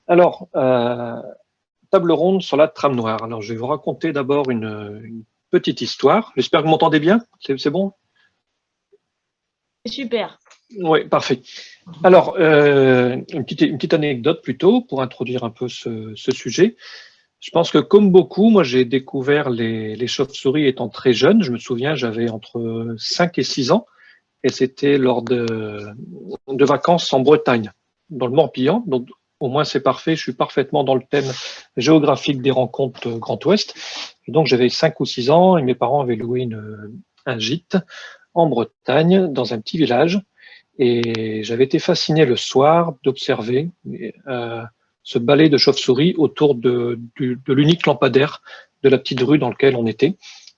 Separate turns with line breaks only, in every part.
Alors, table ronde sur la trame noire. Alors, je vais vous raconter d'abord une petite histoire. J'espère que vous m'entendez bien. C'est bon?
Super.
Oui, parfait. Alors, une petite anecdote plutôt pour introduire un peu ce sujet. Je pense que comme beaucoup, moi j'ai découvert les chauves-souris étant très jeune. Je me souviens, j'avais entre 5 et 6 ans et c'était lors de vacances en Bretagne, dans le Morbihan. Donc au moins c'est parfait, je suis parfaitement dans le thème géographique des rencontres Grand Ouest. Et donc j'avais 5 ou 6 ans et mes parents avaient loué un gîte en Bretagne, dans un petit village. Et j'avais été fasciné le soir d'observer ce balai de chauves-souris autour de l'unique lampadaire de la petite rue dans laquelle on était.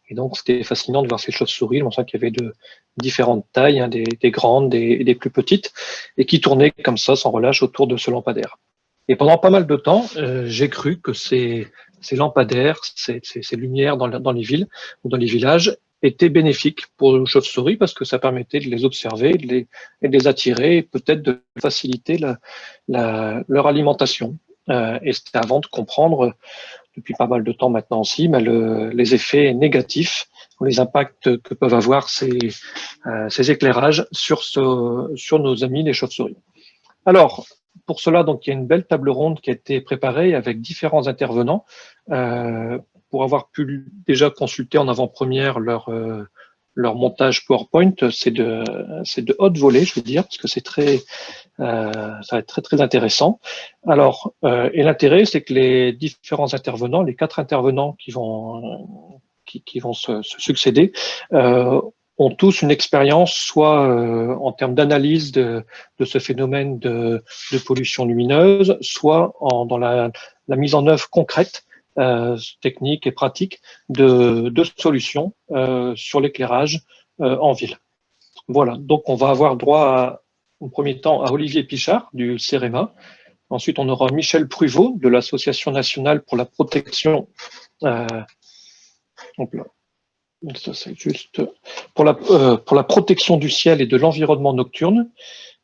Et donc, c'était fascinant de voir ces chauves-souris. On sait qu'il y avait de différentes tailles, hein, des grandes et des plus petites, et qui tournaient comme ça, sans relâche, autour de ce lampadaire. Et pendant pas mal de temps, j'ai cru que ces lampadaires, ces lumières dans les villes ou dans les villages étaient bénéfiques pour les chauves-souris parce que ça permettait de les observer et de les attirer et peut-être de faciliter leur alimentation. Et c'était avant de comprendre, depuis pas mal de temps maintenant aussi, les effets négatifs ou les impacts que peuvent avoir ces éclairages sur nos amis les chauves-souris. Alors, pour cela, donc, il y a une belle table ronde qui a été préparée avec différents intervenants pour avoir pu déjà consulter en avant-première leur montage PowerPoint. C'est de haute volée, je veux dire, parce que ça va être très, très intéressant. Alors, et l'intérêt, c'est que les différents intervenants, les 4 intervenants qui vont se succéder, ont tous une expérience, soit en termes d'analyse de ce phénomène de pollution lumineuse, soit dans la mise en œuvre concrète, technique et pratique de solutions sur l'éclairage en ville. Voilà, donc on va avoir droit au premier temps à Olivier Pichard du CEREMA. Ensuite, on aura Michel Pruvot de l'Association nationale pour la protection ça, c'est juste pour la protection du ciel et de l'environnement nocturne.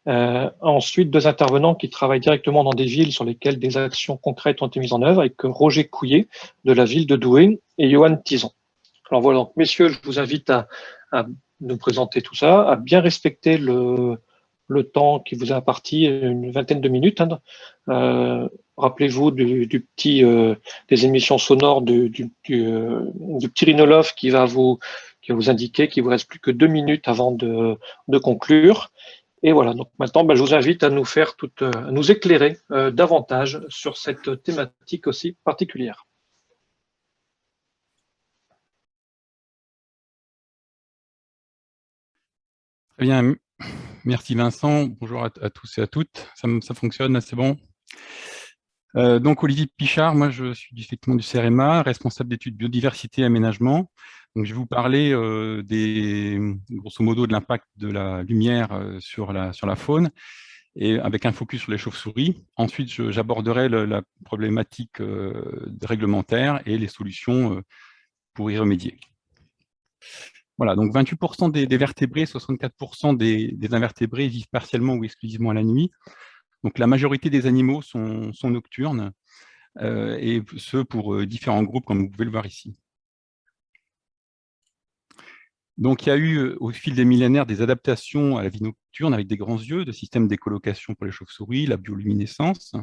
Ensuite, 2 intervenants qui travaillent directement dans des villes sur lesquelles des actions concrètes ont été mises en œuvre, avec Roger Couillet de la ville de Douai et Johan Tison. Alors voilà, donc, messieurs, je vous invite à nous présenter tout ça, à bien respecter le temps qui vous est imparti, une vingtaine de minutes. Rappelez-vous des émissions sonores du petit rhinolophe qui va vous indiquer qu'il vous reste plus que 2 minutes avant de conclure. Et voilà, donc maintenant, je vous invite à à nous éclairer davantage sur cette thématique aussi particulière.
Très bien, merci Vincent. Bonjour à tous et à toutes. Ça fonctionne, c'est bon. Donc Olivier Pichard, moi je suis effectivement du CEREMA, responsable d'études biodiversité et aménagement. Donc je vais vous parler grosso modo de l'impact de la lumière sur la faune, et avec un focus sur les chauves-souris. Ensuite, j'aborderai la problématique réglementaire et les solutions pour y remédier. Voilà, donc 28% des vertébrés, 64% des invertébrés vivent partiellement ou exclusivement la nuit. Donc la majorité des animaux sont nocturnes, et ce pour différents groupes, comme vous pouvez le voir ici. Donc il y a eu au fil des millénaires des adaptations à la vie nocturne avec des grands yeux, de systèmes d'écolocation pour les chauves-souris, la bioluminescence.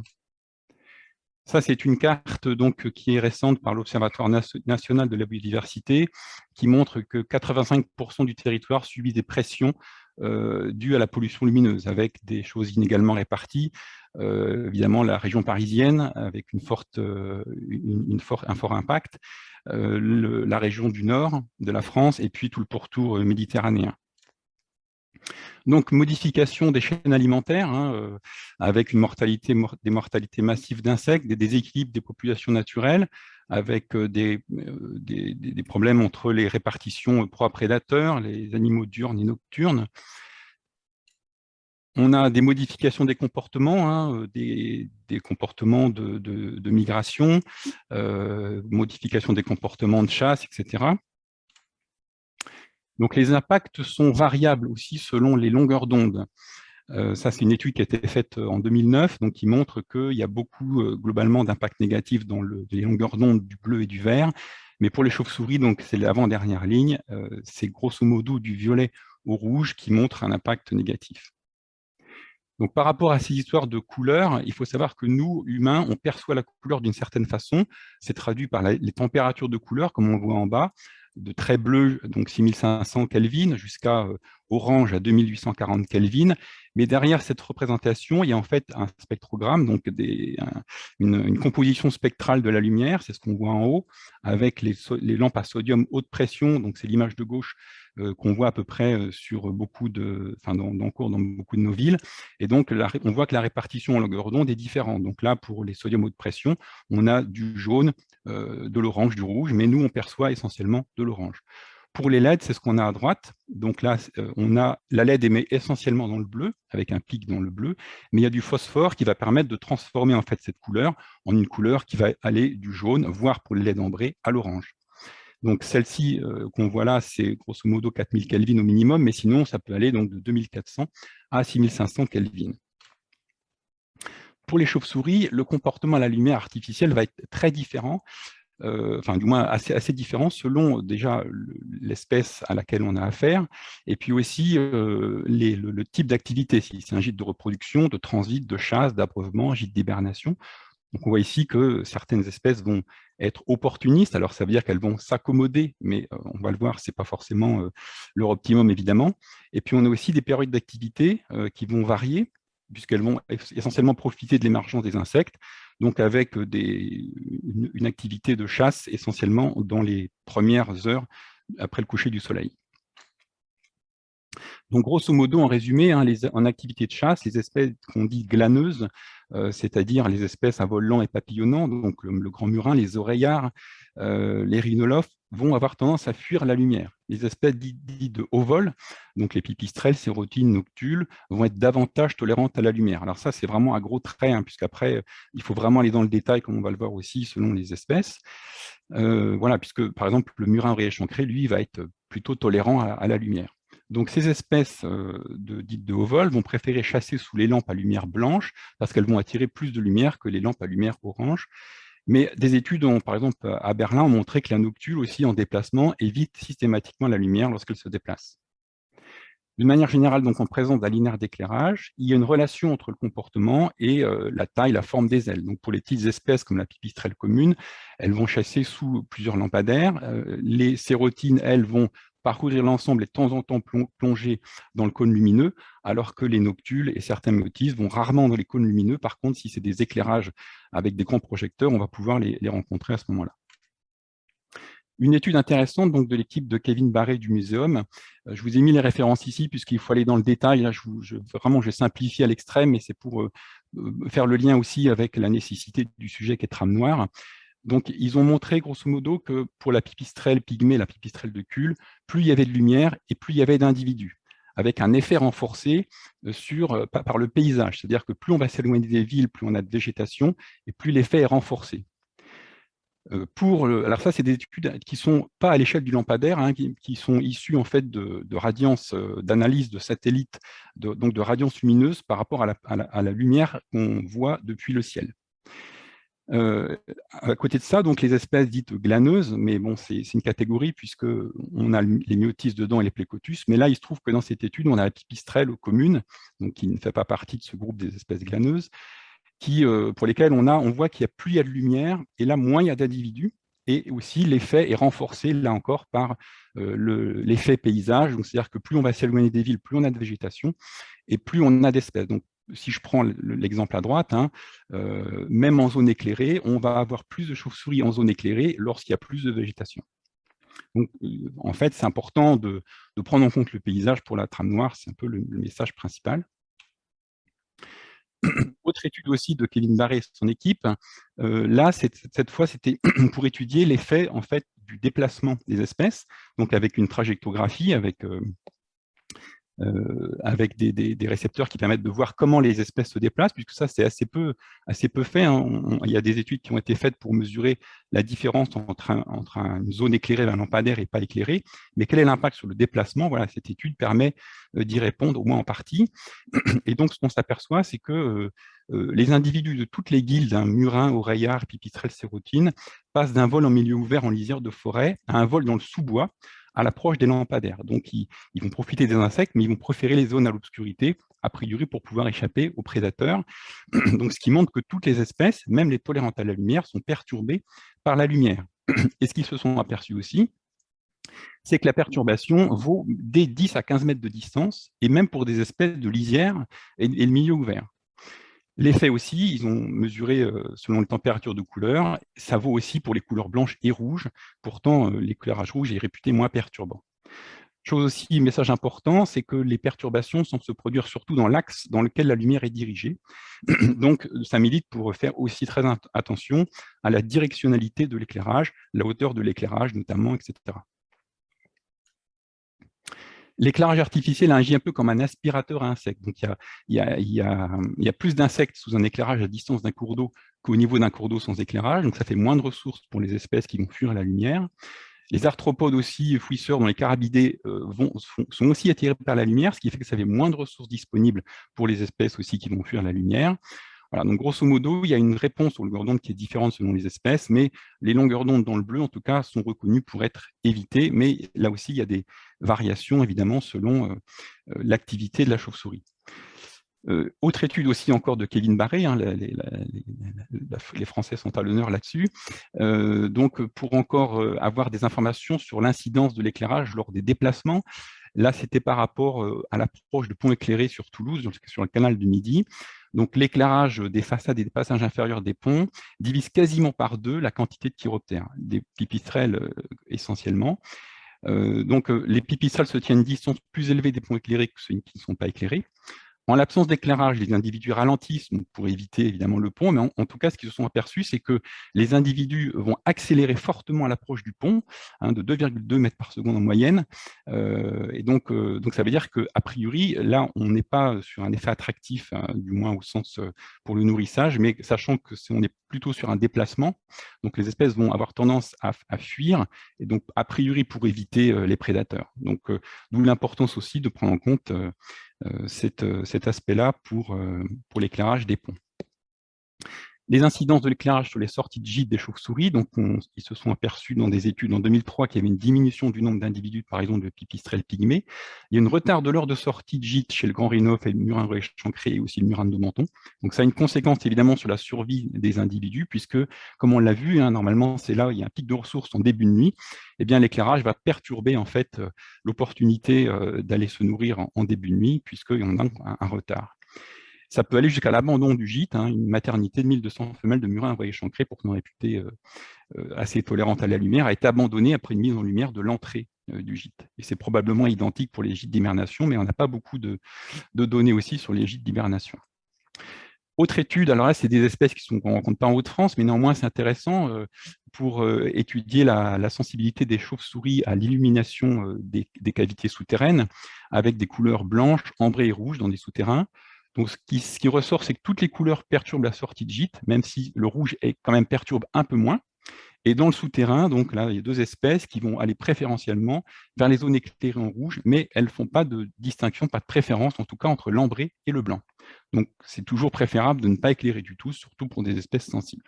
Ça, c'est une carte donc, qui est récente par l'Observatoire national de la biodiversité, qui montre que 85% du territoire subit des pressions dues à la pollution lumineuse, avec des choses inégalement réparties. Évidemment, la région parisienne, avec un fort impact, la région du nord de la France, et puis tout le pourtour méditerranéen. Donc, modification des chaînes alimentaires, avec des mortalités massives d'insectes, des déséquilibres des populations naturelles, avec des problèmes entre les répartitions proies-prédateurs, les animaux diurnes et nocturnes. On a des modifications des comportements, des comportements de migration, modification des comportements de chasse, etc. Donc les impacts sont variables aussi selon les longueurs d'onde. Ça, c'est une étude qui a été faite en 2009, donc qui montre qu'il y a beaucoup, globalement, d'impact négatif dans les longueurs d'onde du bleu et du vert. Mais pour les chauves-souris, donc c'est l'avant-dernière ligne, c'est grosso modo du violet au rouge qui montre un impact négatif. Donc, par rapport à ces histoires de couleurs, il faut savoir que nous, humains, on perçoit la couleur d'une certaine façon. C'est traduit par les températures de couleur, comme on le voit en bas, de très bleu, donc 6500 Kelvin, jusqu'à orange à 2840 Kelvin. Mais derrière cette représentation, il y a en fait un spectrogramme, donc une composition spectrale de la lumière, c'est ce qu'on voit en haut, avec les lampes à sodium haute pression, donc c'est l'image de gauche qu'on voit à peu près sur beaucoup dans beaucoup de nos villes. Et donc, on voit que la répartition en longueur d'onde est différente. Donc là, pour les sodium haute pression, on a du jaune, de l'orange, du rouge, mais nous, on perçoit essentiellement de l'orange. Pour les LED, c'est ce qu'on a à droite. Donc là, la LED émet essentiellement dans le bleu, avec un pic dans le bleu, mais il y a du phosphore qui va permettre de transformer en fait cette couleur en une couleur qui va aller du jaune, voire pour les LED ambrés, à l'orange. Donc celle-ci qu'on voit là, c'est grosso modo 4000 Kelvin au minimum, mais sinon, ça peut aller donc de 2400 à 6500 Kelvin. Pour les chauves-souris, le comportement à la lumière artificielle va être très différent, du moins assez différent selon déjà l'espèce à laquelle on a affaire, et puis aussi le type d'activité, si c'est un gîte de reproduction, de transit, de chasse, d'abreuvement, gîte d'hibernation. Donc on voit ici que certaines espèces vont être opportunistes, alors ça veut dire qu'elles vont s'accommoder, mais on va le voir, ce n'est pas forcément leur optimum évidemment. Et puis on a aussi des périodes d'activité qui vont varier, puisqu'elles vont essentiellement profiter de l'émergence des insectes, donc avec une activité de chasse essentiellement dans les premières heures après le coucher du soleil. Donc, grosso modo, en résumé, en activité de chasse, les espèces qu'on dit glaneuses, c'est-à-dire les espèces à vol lent et papillonnant, donc le grand murin, les oreillards, les rhinolophes, vont avoir tendance à fuir la lumière. Les espèces dites de haut vol, donc les pipistrelles, sérotines, noctules, vont être davantage tolérantes à la lumière. Alors ça, c'est vraiment un gros trait, puisqu'après, il faut vraiment aller dans le détail, comme on va le voir aussi, selon les espèces. Voilà, puisque, par exemple, le murin oreiller échancré, lui, va être plutôt tolérant à la lumière. Donc, ces espèces dites de haut vol vont préférer chasser sous les lampes à lumière blanche parce qu'elles vont attirer plus de lumière que les lampes à lumière orange. Mais des études, par exemple, à Berlin, ont montré que la noctule aussi en déplacement évite systématiquement la lumière lorsqu'elle se déplace. D'une manière générale, donc en présence d'un linéaire d'éclairage, il y a une relation entre le comportement et la taille, la forme des ailes. Donc pour les petites espèces comme la pipistrelle commune, elles vont chasser sous plusieurs lampadaires. Les sérotines, elles, vont parcourir l'ensemble et de temps en temps plonger dans le cône lumineux, alors que les noctules et certains méotis vont rarement dans les cônes lumineux. Par contre, si c'est des éclairages avec des grands projecteurs, on va pouvoir les rencontrer à ce moment-là. Une étude intéressante donc, de l'équipe de Kevin Barré du Muséum. Je vous ai mis les références ici, puisqu'il faut aller dans le détail. Là, vraiment, je simplifie à l'extrême, mais c'est pour faire le lien aussi avec la nécessité du sujet qui est trame noire. Donc, ils ont montré, grosso modo, que pour la pipistrelle pygmée, la pipistrelle de Kuhl, plus il y avait de lumière et plus il y avait d'individus, avec un effet renforcé par le paysage. C'est-à-dire que plus on va s'éloigner des villes, plus on a de végétation, et plus l'effet est renforcé. Alors ça, c'est des études qui ne sont pas à l'échelle du lampadaire, qui sont issues en fait de radiance, d'analyse de satellites, donc de radiance lumineuse par rapport à la lumière qu'on voit depuis le ciel. À côté de ça, donc les espèces dites glaneuses, mais bon, c'est une catégorie puisqu'on a les myotis dedans et les plécotus, mais là, il se trouve que dans cette étude, on a la pipistrelle commune, donc qui ne fait pas partie de ce groupe des espèces glaneuses, pour lesquels on voit qu'il y a plus il y a de lumière, et là, moins il y a d'individus, et aussi l'effet est renforcé, là encore, par l'effet paysage, donc c'est-à-dire que plus on va s'éloigner des villes, plus on a de végétation, et plus on a d'espèces. Donc, si je prends l'exemple à droite, même en zone éclairée, on va avoir plus de chauves-souris en zone éclairée lorsqu'il y a plus de végétation. Donc, en fait, c'est important de prendre en compte le paysage pour la trame noire, c'est un peu le message principal. Autre étude aussi de Kevin Barré et son équipe, là, cette fois, c'était pour étudier l'effet en fait, du déplacement des espèces, donc avec une trajectographie, avec avec des récepteurs qui permettent de voir comment les espèces se déplacent, puisque ça, c'est assez peu fait. Hein. Il y a des études qui ont été faites pour mesurer la différence entre une zone éclairée d'un lampadaire et pas éclairée, mais quel est l'impact sur le déplacement? Voilà, cette étude permet d'y répondre, au moins en partie. Et donc, ce qu'on s'aperçoit, c'est que les individus de toutes les guildes, murins, oreillards, pipistrelles, sérotines, passent d'un vol en milieu ouvert en lisière de forêt à un vol dans le sous-bois à l'approche des lampadaires. Donc, ils vont profiter des insectes, mais ils vont préférer les zones à l'obscurité, a priori pour pouvoir échapper aux prédateurs. Donc, ce qui montre que toutes les espèces, même les tolérantes à la lumière, sont perturbées par la lumière. Et ce qu'ils se sont aperçus aussi, c'est que la perturbation vaut dès 10 à 15 mètres de distance, et même pour des espèces de lisière et le milieu ouvert. L'effet aussi, ils ont mesuré selon les températures de couleur, ça vaut aussi pour les couleurs blanches et rouges, pourtant l'éclairage rouge est réputé moins perturbant. Chose aussi, message important, c'est que les perturbations semblent se produire surtout dans l'axe dans lequel la lumière est dirigée. Donc, ça milite pour faire aussi très attention à la directionnalité de l'éclairage, la hauteur de l'éclairage notamment, etc. L'éclairage artificiel agit un peu comme un aspirateur à insectes. Donc, il y a plus d'insectes sous un éclairage à distance d'un cours d'eau qu'au niveau d'un cours d'eau sans éclairage. Donc, ça fait moins de ressources pour les espèces qui vont fuir la lumière. Les arthropodes aussi, fouisseurs, dont les carabidés sont aussi attirés par la lumière, ce qui fait que ça fait moins de ressources disponibles pour les espèces aussi qui vont fuir la lumière. Voilà, donc grosso modo, il y a une réponse aux longueurs d'onde qui est différente selon les espèces, mais les longueurs d'onde dans le bleu, en tout cas, sont reconnues pour être évitées, mais là aussi, il y a des variations, évidemment, selon l'activité de la chauve-souris. Autre étude aussi encore de Kevin Barré, hein, les Français sont à l'honneur là-dessus, donc pour encore avoir des informations sur l'incidence de l'éclairage lors des déplacements. Là, c'était par rapport à l'approche de ponts éclairés sur Toulouse, sur le canal du Midi. Donc l'éclairage des façades et des passages inférieurs des ponts divise quasiment par deux la quantité de chiroptères, des pipistrelles essentiellement. Donc les pipistrelles se tiennent à une distance plus élevée des ponts éclairés que ceux qui ne sont pas éclairés. En l'absence d'éclairage, les individus ralentissent pour éviter évidemment le pont, mais en tout cas, ce qu'ils se sont aperçus, c'est que les individus vont accélérer fortement à l'approche du pont, de 2,2 mètres par seconde en moyenne. Et donc, ça veut dire qu'a priori, là, on n'est pas sur un effet attractif, du moins au sens pour le nourrissage, mais sachant que on est plutôt sur un déplacement, donc les espèces vont avoir tendance à fuir, et donc a priori pour éviter les prédateurs. Donc, d'où l'importance aussi de prendre en compte cet aspect-là pour l'éclairage des ponts. Les incidences de l'éclairage sur les sorties de gîtes des chauves-souris, donc ils se sont aperçus dans des études en 2003 qu'il y avait une diminution du nombre d'individus, par exemple, de pipistrelles pygmées. Il y a une retard de l'heure de sortie de gîte chez le grand rhinophe et le murin oreille chancré et aussi le murin de menton. Donc ça a une conséquence évidemment sur la survie des individus, puisque, comme on l'a vu, normalement c'est là où il y a un pic de ressources en début de nuit, eh bien l'éclairage va perturber en fait l'opportunité d'aller se nourrir en début de nuit, puisqu'il y en a un retard. Ça peut aller jusqu'à l'abandon du gîte, une maternité de 1200 femelles de murin oreille chancré, pourtant réputée assez tolérante à la lumière, a été abandonnée après une mise en lumière de l'entrée du gîte. Et c'est probablement identique pour les gîtes d'hibernation, mais on n'a pas beaucoup de données aussi sur les gîtes d'hibernation. Autre étude, alors là, c'est des espèces qu'on ne rencontre pas en Haute-France, mais néanmoins, c'est intéressant pour étudier la sensibilité des chauves-souris à l'illumination des cavités souterraines, avec des couleurs blanches, ambrées et rouges dans des souterrains. Donc, ce qui ressort, c'est que toutes les couleurs perturbent la sortie de gîte, même si le rouge quand même perturbe un peu moins. Et dans le souterrain, donc là, il y a deux espèces qui vont aller préférentiellement vers les zones éclairées en rouge, mais elles ne font pas de distinction, pas de préférence, en tout cas entre l'ambré et le blanc. Donc, c'est toujours préférable de ne pas éclairer du tout, surtout pour des espèces sensibles.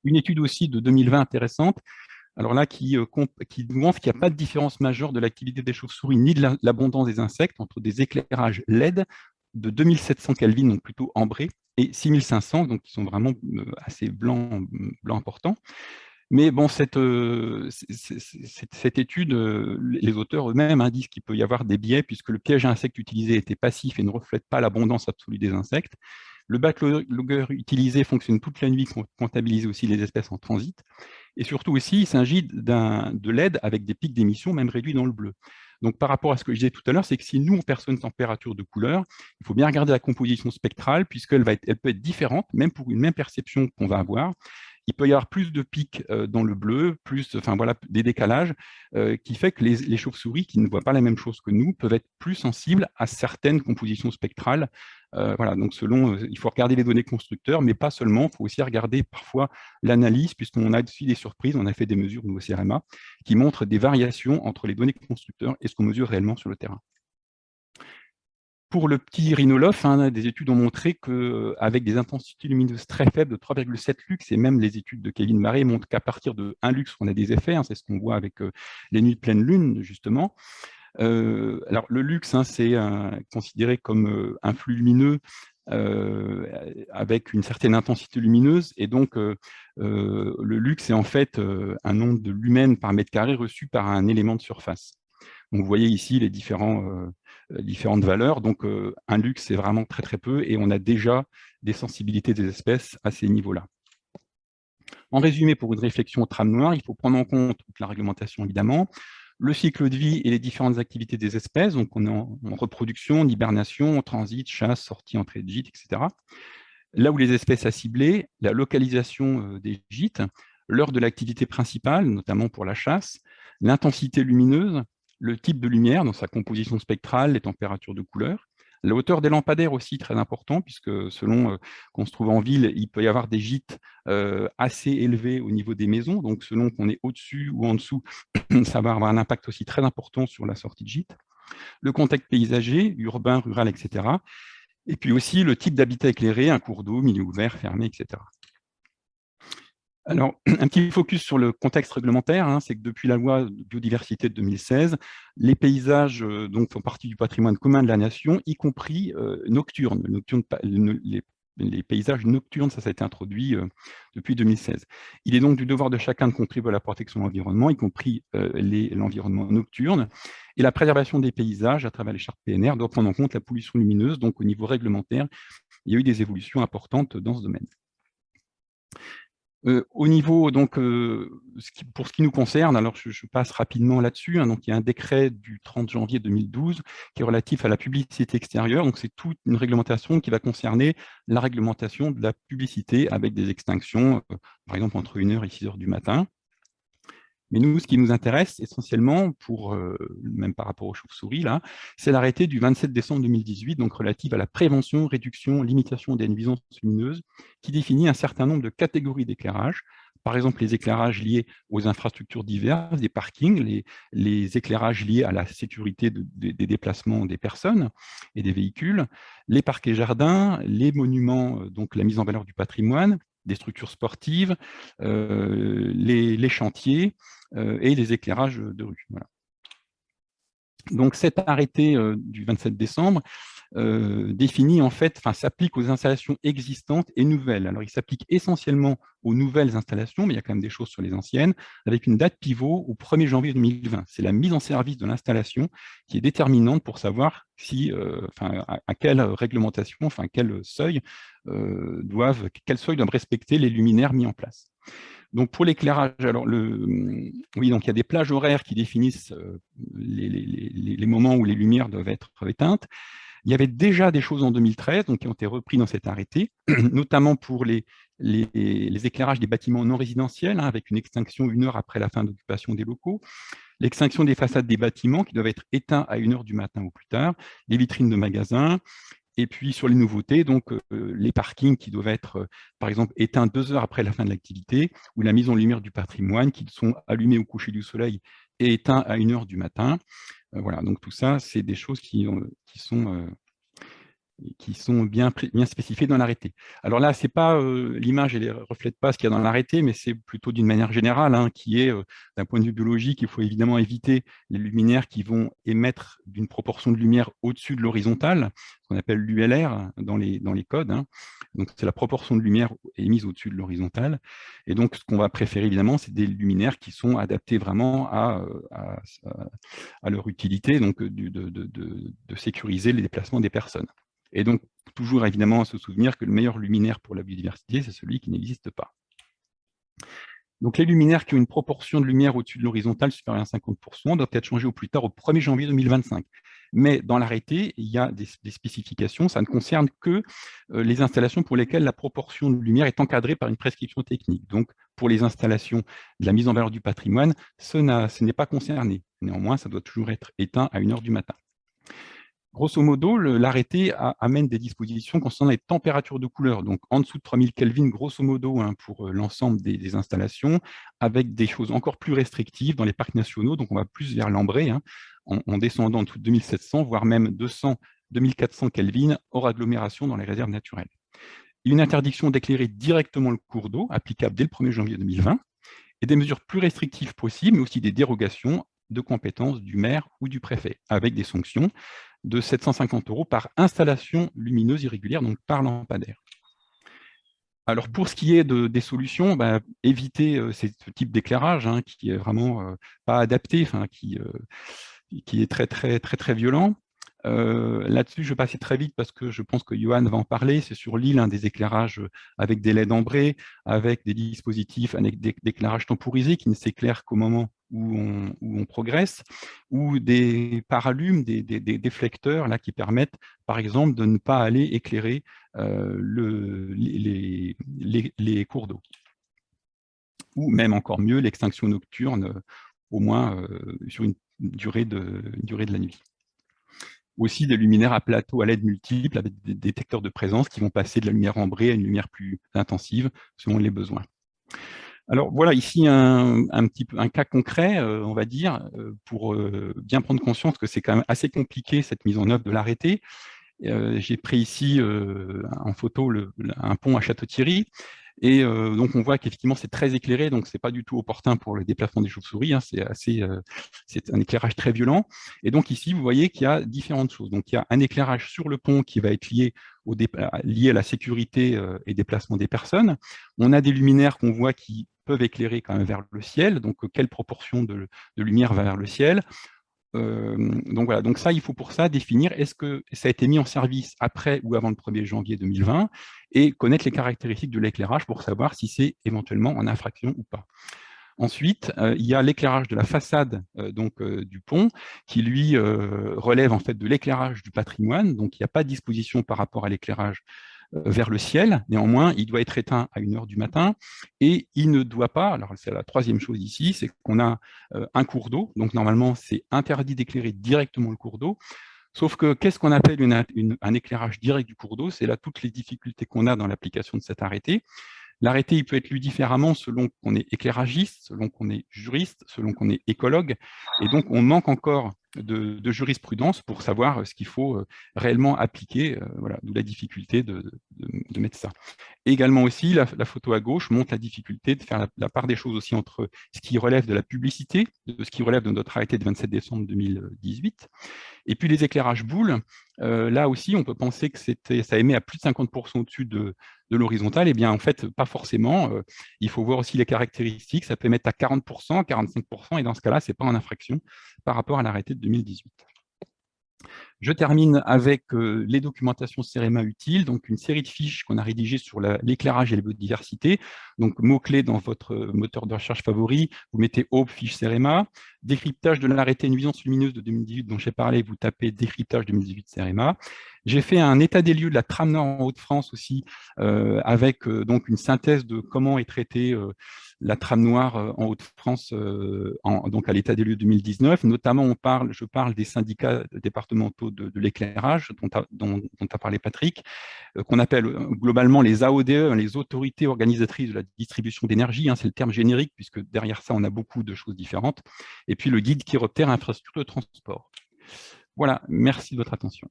Une étude aussi de 2020 intéressante, alors là, qui montre qu'il n'y a pas de différence majeure de l'activité des chauves-souris ni de l'abondance des insectes entre des éclairages LED de 2700 Kelvin, donc plutôt ambrés, et 6500, donc qui sont vraiment assez blancs importants. Mais bon, cette étude, les auteurs eux-mêmes disent qu'il peut y avoir des biais, puisque le piège à insectes utilisé était passif et ne reflète pas l'abondance absolue des insectes. Le backlogger utilisé fonctionne toute la nuit pour comptabiliser aussi les espèces en transit. Et surtout aussi, il s'agit de LED avec des pics d'émission, même réduits dans le bleu. Donc par rapport à ce que je disais tout à l'heure, c'est que si nous, on perçoit une température de couleur, il faut bien regarder la composition spectrale, puisqu'elle peut être différente, même pour une même perception qu'on va avoir. il peut y avoir plus de pics dans le bleu, enfin voilà, des décalages, qui fait que les chauves-souris qui ne voient pas la même chose que nous peuvent être plus sensibles à certaines compositions spectrales. Voilà, donc il faut regarder les données constructeurs, mais pas seulement, il faut aussi regarder parfois l'analyse, puisqu'on a aussi des surprises, on a fait des mesures au niveau CRMA, qui montrent des variations entre les données constructeurs et ce qu'on mesure réellement sur le terrain. Pour le petit rhinolophe, des études ont montré qu'avec des intensités lumineuses très faibles de 3,7 lux, et même les études de Kevin Marey montrent qu'à partir de 1 lux, on a des effets, c'est ce qu'on voit avec les nuits de pleine lune, justement. Alors, le lux, c'est considéré comme un flux lumineux avec une certaine intensité lumineuse, et donc le lux est en fait un nombre de lumens par mètre carré reçu par un élément de surface. Donc, vous voyez ici les différentes valeurs. Donc, un lux, c'est vraiment très, très peu, et on a déjà des sensibilités des espèces à ces niveaux-là. En résumé, pour une réflexion au trame noire, il faut prendre en compte la réglementation, évidemment, le cycle de vie et les différentes activités des espèces. Donc, on est en reproduction, en hibernation, en transit, chasse, sortie, entrée de gîte, etc. Là où les espèces à cibler, la localisation des gîtes, l'heure de l'activité principale, notamment pour la chasse, l'intensité lumineuse, le type de lumière dans sa composition spectrale, les températures de couleur, la hauteur des lampadaires aussi, très important, puisque selon qu'on se trouve en ville, il peut y avoir des gîtes assez élevés au niveau des maisons, donc selon qu'on est au-dessus ou en dessous, ça va avoir un impact aussi très important sur la sortie de gîte. Le contexte paysager, urbain, rural, etc. Et puis aussi le type d'habitat éclairé, un cours d'eau, milieu ouvert, fermé, etc. Alors, un petit focus sur le contexte réglementaire, c'est que depuis la loi de biodiversité de 2016, les paysages donc, font partie du patrimoine commun de la nation, y compris nocturnes. Les paysages nocturnes, ça a été introduit depuis 2016. Il est donc du devoir de chacun de contribuer à la protection de l'environnement, y compris l'environnement nocturne. Et la préservation des paysages à travers les chartes PNR doit prendre en compte la pollution lumineuse. Donc, au niveau réglementaire, il y a eu des évolutions importantes dans ce domaine. Au niveau, donc, pour ce qui nous concerne, alors je passe rapidement là-dessus, donc il y a un décret du 30 janvier 2012 qui est relatif à la publicité extérieure, donc c'est toute une réglementation qui va concerner la réglementation de la publicité avec des extinctions, par exemple entre 1h et 6h du matin. Mais nous, ce qui nous intéresse essentiellement, même par rapport aux chauves-souris, là, c'est l'arrêté du 27 décembre 2018, donc relatif à la prévention, réduction, limitation des nuisances lumineuses, qui définit un certain nombre de catégories d'éclairage. Par exemple, les éclairages liés aux infrastructures diverses, des parkings, les éclairages liés à la sécurité des déplacements des personnes et des véhicules, les parcs et jardins, les monuments, donc la mise en valeur du patrimoine, des structures sportives, les chantiers et les éclairages de rue. Voilà. Donc cet arrêté du 27 décembre définit en fait, s'applique aux installations existantes et nouvelles. Alors il s'applique essentiellement aux nouvelles installations, mais il y a quand même des choses sur les anciennes, avec une date pivot au 1er janvier 2020. C'est la mise en service de l'installation qui est déterminante pour savoir si, à quelle réglementation, quel seuil doivent respecter les luminaires mis en place. Donc pour l'éclairage, alors oui, donc il y a des plages horaires qui définissent les moments où les lumières doivent être éteintes. Il y avait déjà des choses en 2013 donc, qui ont été reprises dans cet arrêté, notamment pour les éclairages des bâtiments non résidentiels, avec une extinction 1 heure après la fin d'occupation des locaux, l'extinction des façades des bâtiments qui doivent être éteints à 1 heure du matin ou plus tard, les vitrines de magasins. Et puis sur les nouveautés, donc les parkings qui doivent être, par exemple, éteints 2 heures après la fin de l'activité, ou la mise en lumière du patrimoine qui sont allumés au coucher du soleil et éteints à 1 heure du matin. Voilà, donc tout ça, c'est des choses qui sont bien spécifiées dans l'arrêté. Alors là, c'est pas l'image, elle ne reflète pas ce qu'il y a dans l'arrêté, mais c'est plutôt d'une manière générale, qui est, d'un point de vue biologique, il faut évidemment éviter les luminaires qui vont émettre d'une proportion de lumière au-dessus de l'horizontale, ce qu'on appelle l'ULR dans les codes. Donc c'est la proportion de lumière émise au-dessus de l'horizontale. Et donc ce qu'on va préférer évidemment, c'est des luminaires qui sont adaptés vraiment à leur utilité, donc de sécuriser les déplacements des personnes. Et donc, toujours évidemment à se souvenir que le meilleur luminaire pour la biodiversité, c'est celui qui n'existe pas. Donc, les luminaires qui ont une proportion de lumière au-dessus de l'horizontale supérieure à 50% doivent être changés au plus tard au 1er janvier 2025. Mais dans l'arrêté, il y a des spécifications, ça ne concerne que les installations pour lesquelles la proportion de lumière est encadrée par une prescription technique. Donc, pour les installations de la mise en valeur du patrimoine, ce n'est pas concerné. Néanmoins, ça doit toujours être éteint à 1h du matin. Grosso modo, l'arrêté amène des dispositions concernant les températures de couleur, donc en dessous de 3000 Kelvin, grosso modo, pour l'ensemble des installations, avec des choses encore plus restrictives dans les parcs nationaux, donc on va plus vers l'ambré, en descendant en dessous de 2700, voire même 200, 2400 Kelvin, hors agglomération dans les réserves naturelles. Une interdiction d'éclairer directement le cours d'eau, applicable dès le 1er janvier 2020, et des mesures plus restrictives possibles, mais aussi des dérogations de compétences du maire ou du préfet, avec des sanctions de 750 € par installation lumineuse irrégulière, donc par lampadaire. Alors pour ce qui est des solutions, éviter ce type d'éclairage qui est vraiment pas adapté, qui est très violent. Là-dessus, je vais passer très vite parce que je pense que Johan va en parler. C'est sur l'île des éclairages avec des LED ambrés, avec des dispositifs d'éclairage temporisé qui ne s'éclairent qu'au moment où on progresse, ou des paralumes, des déflecteurs là, qui permettent, par exemple, de ne pas aller éclairer les cours d'eau. Ou même encore mieux, l'extinction nocturne, au moins sur une durée de la nuit. Aussi des luminaires à plateau à LED multiples avec des détecteurs de présence qui vont passer de la lumière ambrée à une lumière plus intensive selon les besoins. Alors voilà ici un cas concret, on va dire, pour bien prendre conscience que c'est quand même assez compliqué cette mise en œuvre de l'arrêté. J'ai pris ici en photo un pont à Château-Thierry. Et donc, on voit qu'effectivement, c'est très éclairé, donc c'est pas du tout opportun pour le déplacement des chauves-souris. C'est un éclairage très violent. Et donc ici, vous voyez qu'il y a différentes choses. Donc, il y a un éclairage sur le pont qui va être lié à la sécurité et déplacement des personnes. On a des luminaires qu'on voit qui peuvent éclairer quand même vers le ciel. Donc, quelle proportion de lumière va vers le ciel? Donc voilà, donc ça, il faut pour ça définir est-ce que ça a été mis en service après ou avant le 1er janvier 2020 et connaître les caractéristiques de l'éclairage pour savoir si c'est éventuellement en infraction ou pas. Ensuite, il y a l'éclairage de la façade du pont qui, lui, relève en fait de l'éclairage du patrimoine. Donc, il n'y a pas de disposition par rapport à l'éclairage vers le ciel. Néanmoins, il doit être éteint à 1h du matin et il ne doit pas, alors c'est la troisième chose ici, c'est qu'on a un cours d'eau. Donc, normalement, c'est interdit d'éclairer directement le cours d'eau. Sauf que, qu'est-ce qu'on appelle un éclairage direct du cours d'eau? C'est là toutes les difficultés qu'on a dans l'application de cet arrêté. L'arrêté, il peut être lu différemment selon qu'on est éclairagiste, selon qu'on est juriste, selon qu'on est écologue. Et donc, on manque encore de jurisprudence pour savoir ce qu'il faut réellement appliquer. Voilà, d'où la difficulté de mettre ça. Et également aussi, la photo à gauche montre la difficulté de faire la part des choses aussi entre ce qui relève de la publicité, de ce qui relève de notre arrêté de 27 décembre 2018, et puis les éclairages boules. Là aussi, on peut penser que ça émet à plus de 50% au-dessus de l'horizontale. Eh bien, en fait, pas forcément. Il faut voir aussi les caractéristiques. Ça peut émettre à 40%, 45%, et dans ce cas-là, ce n'est pas en infraction par rapport à l'arrêté de 2018. Je termine avec les documentations CEREMA utiles, donc une série de fiches qu'on a rédigées sur l'éclairage et la biodiversité. Donc, mots-clés dans votre moteur de recherche favori, vous mettez Aube, fiche CEREMA. Décryptage de l'arrêté nuisance lumineuse de 2018 dont j'ai parlé, vous tapez décryptage 2018 CEREMA. J'ai fait un état des lieux de la trame nord en Hauts-de-France aussi, avec donc une synthèse de comment est traitée la trame noire en Hauts-de-France, donc à l'état des lieux 2019. Notamment, je parle des syndicats départementaux de l'éclairage dont a parlé Patrick, qu'on appelle globalement les AODE, les autorités organisatrices de la distribution d'énergie. C'est le terme générique, puisque derrière ça, on a beaucoup de choses différentes. Et puis le guide chiroptère infrastructure de transport. Voilà, merci de votre attention.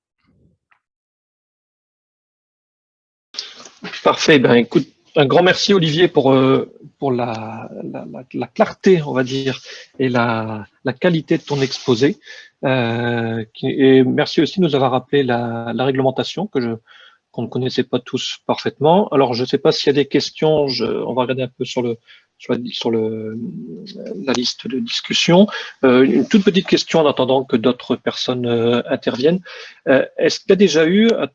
Parfait. Ben, écoute, un grand merci Olivier pour la clarté, on va dire, et la qualité de ton exposé. Et merci aussi de nous avoir rappelé la réglementation qu'on ne connaissait pas tous parfaitement. Alors, je ne sais pas s'il y a des questions, on va regarder un peu sur la liste de discussion. Une toute petite question en attendant que d'autres personnes interviennent. Est-ce qu'il y a déjà eu, à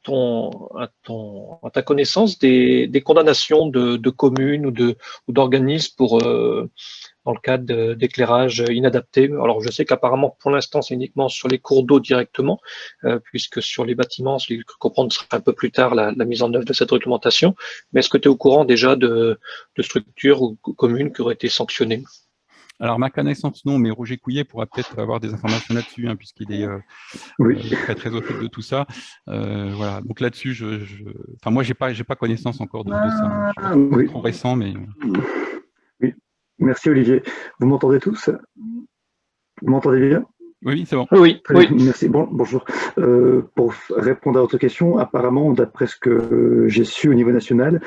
ta connaissance, des condamnations de communes ou d'organismes pour dans le cas d'éclairage inadapté. Alors, je sais qu'apparemment, pour l'instant, c'est uniquement sur les cours d'eau directement, puisque sur les bâtiments, ce que comprendre sera un peu plus tard la mise en œuvre de cette réglementation. Mais est-ce que tu es au courant déjà de structures ou communes qui auraient été sanctionnées?
Alors, ma connaissance, non, mais Roger Couillet pourra peut-être avoir des informations là-dessus, hein, puisqu'il est très, très au fait de tout ça. Voilà. Donc là-dessus, enfin, moi, j'ai pas connaissance encore de ça. Je suis
Oui.
trop récent, mais...
Oui. Merci, Olivier. Vous m'entendez tous? Vous m'entendez bien?
Oui, c'est bon.
Oui,
Très
oui.
bien, merci. Bonjour. Pour répondre à votre question, apparemment, d'après ce que j'ai su au niveau national,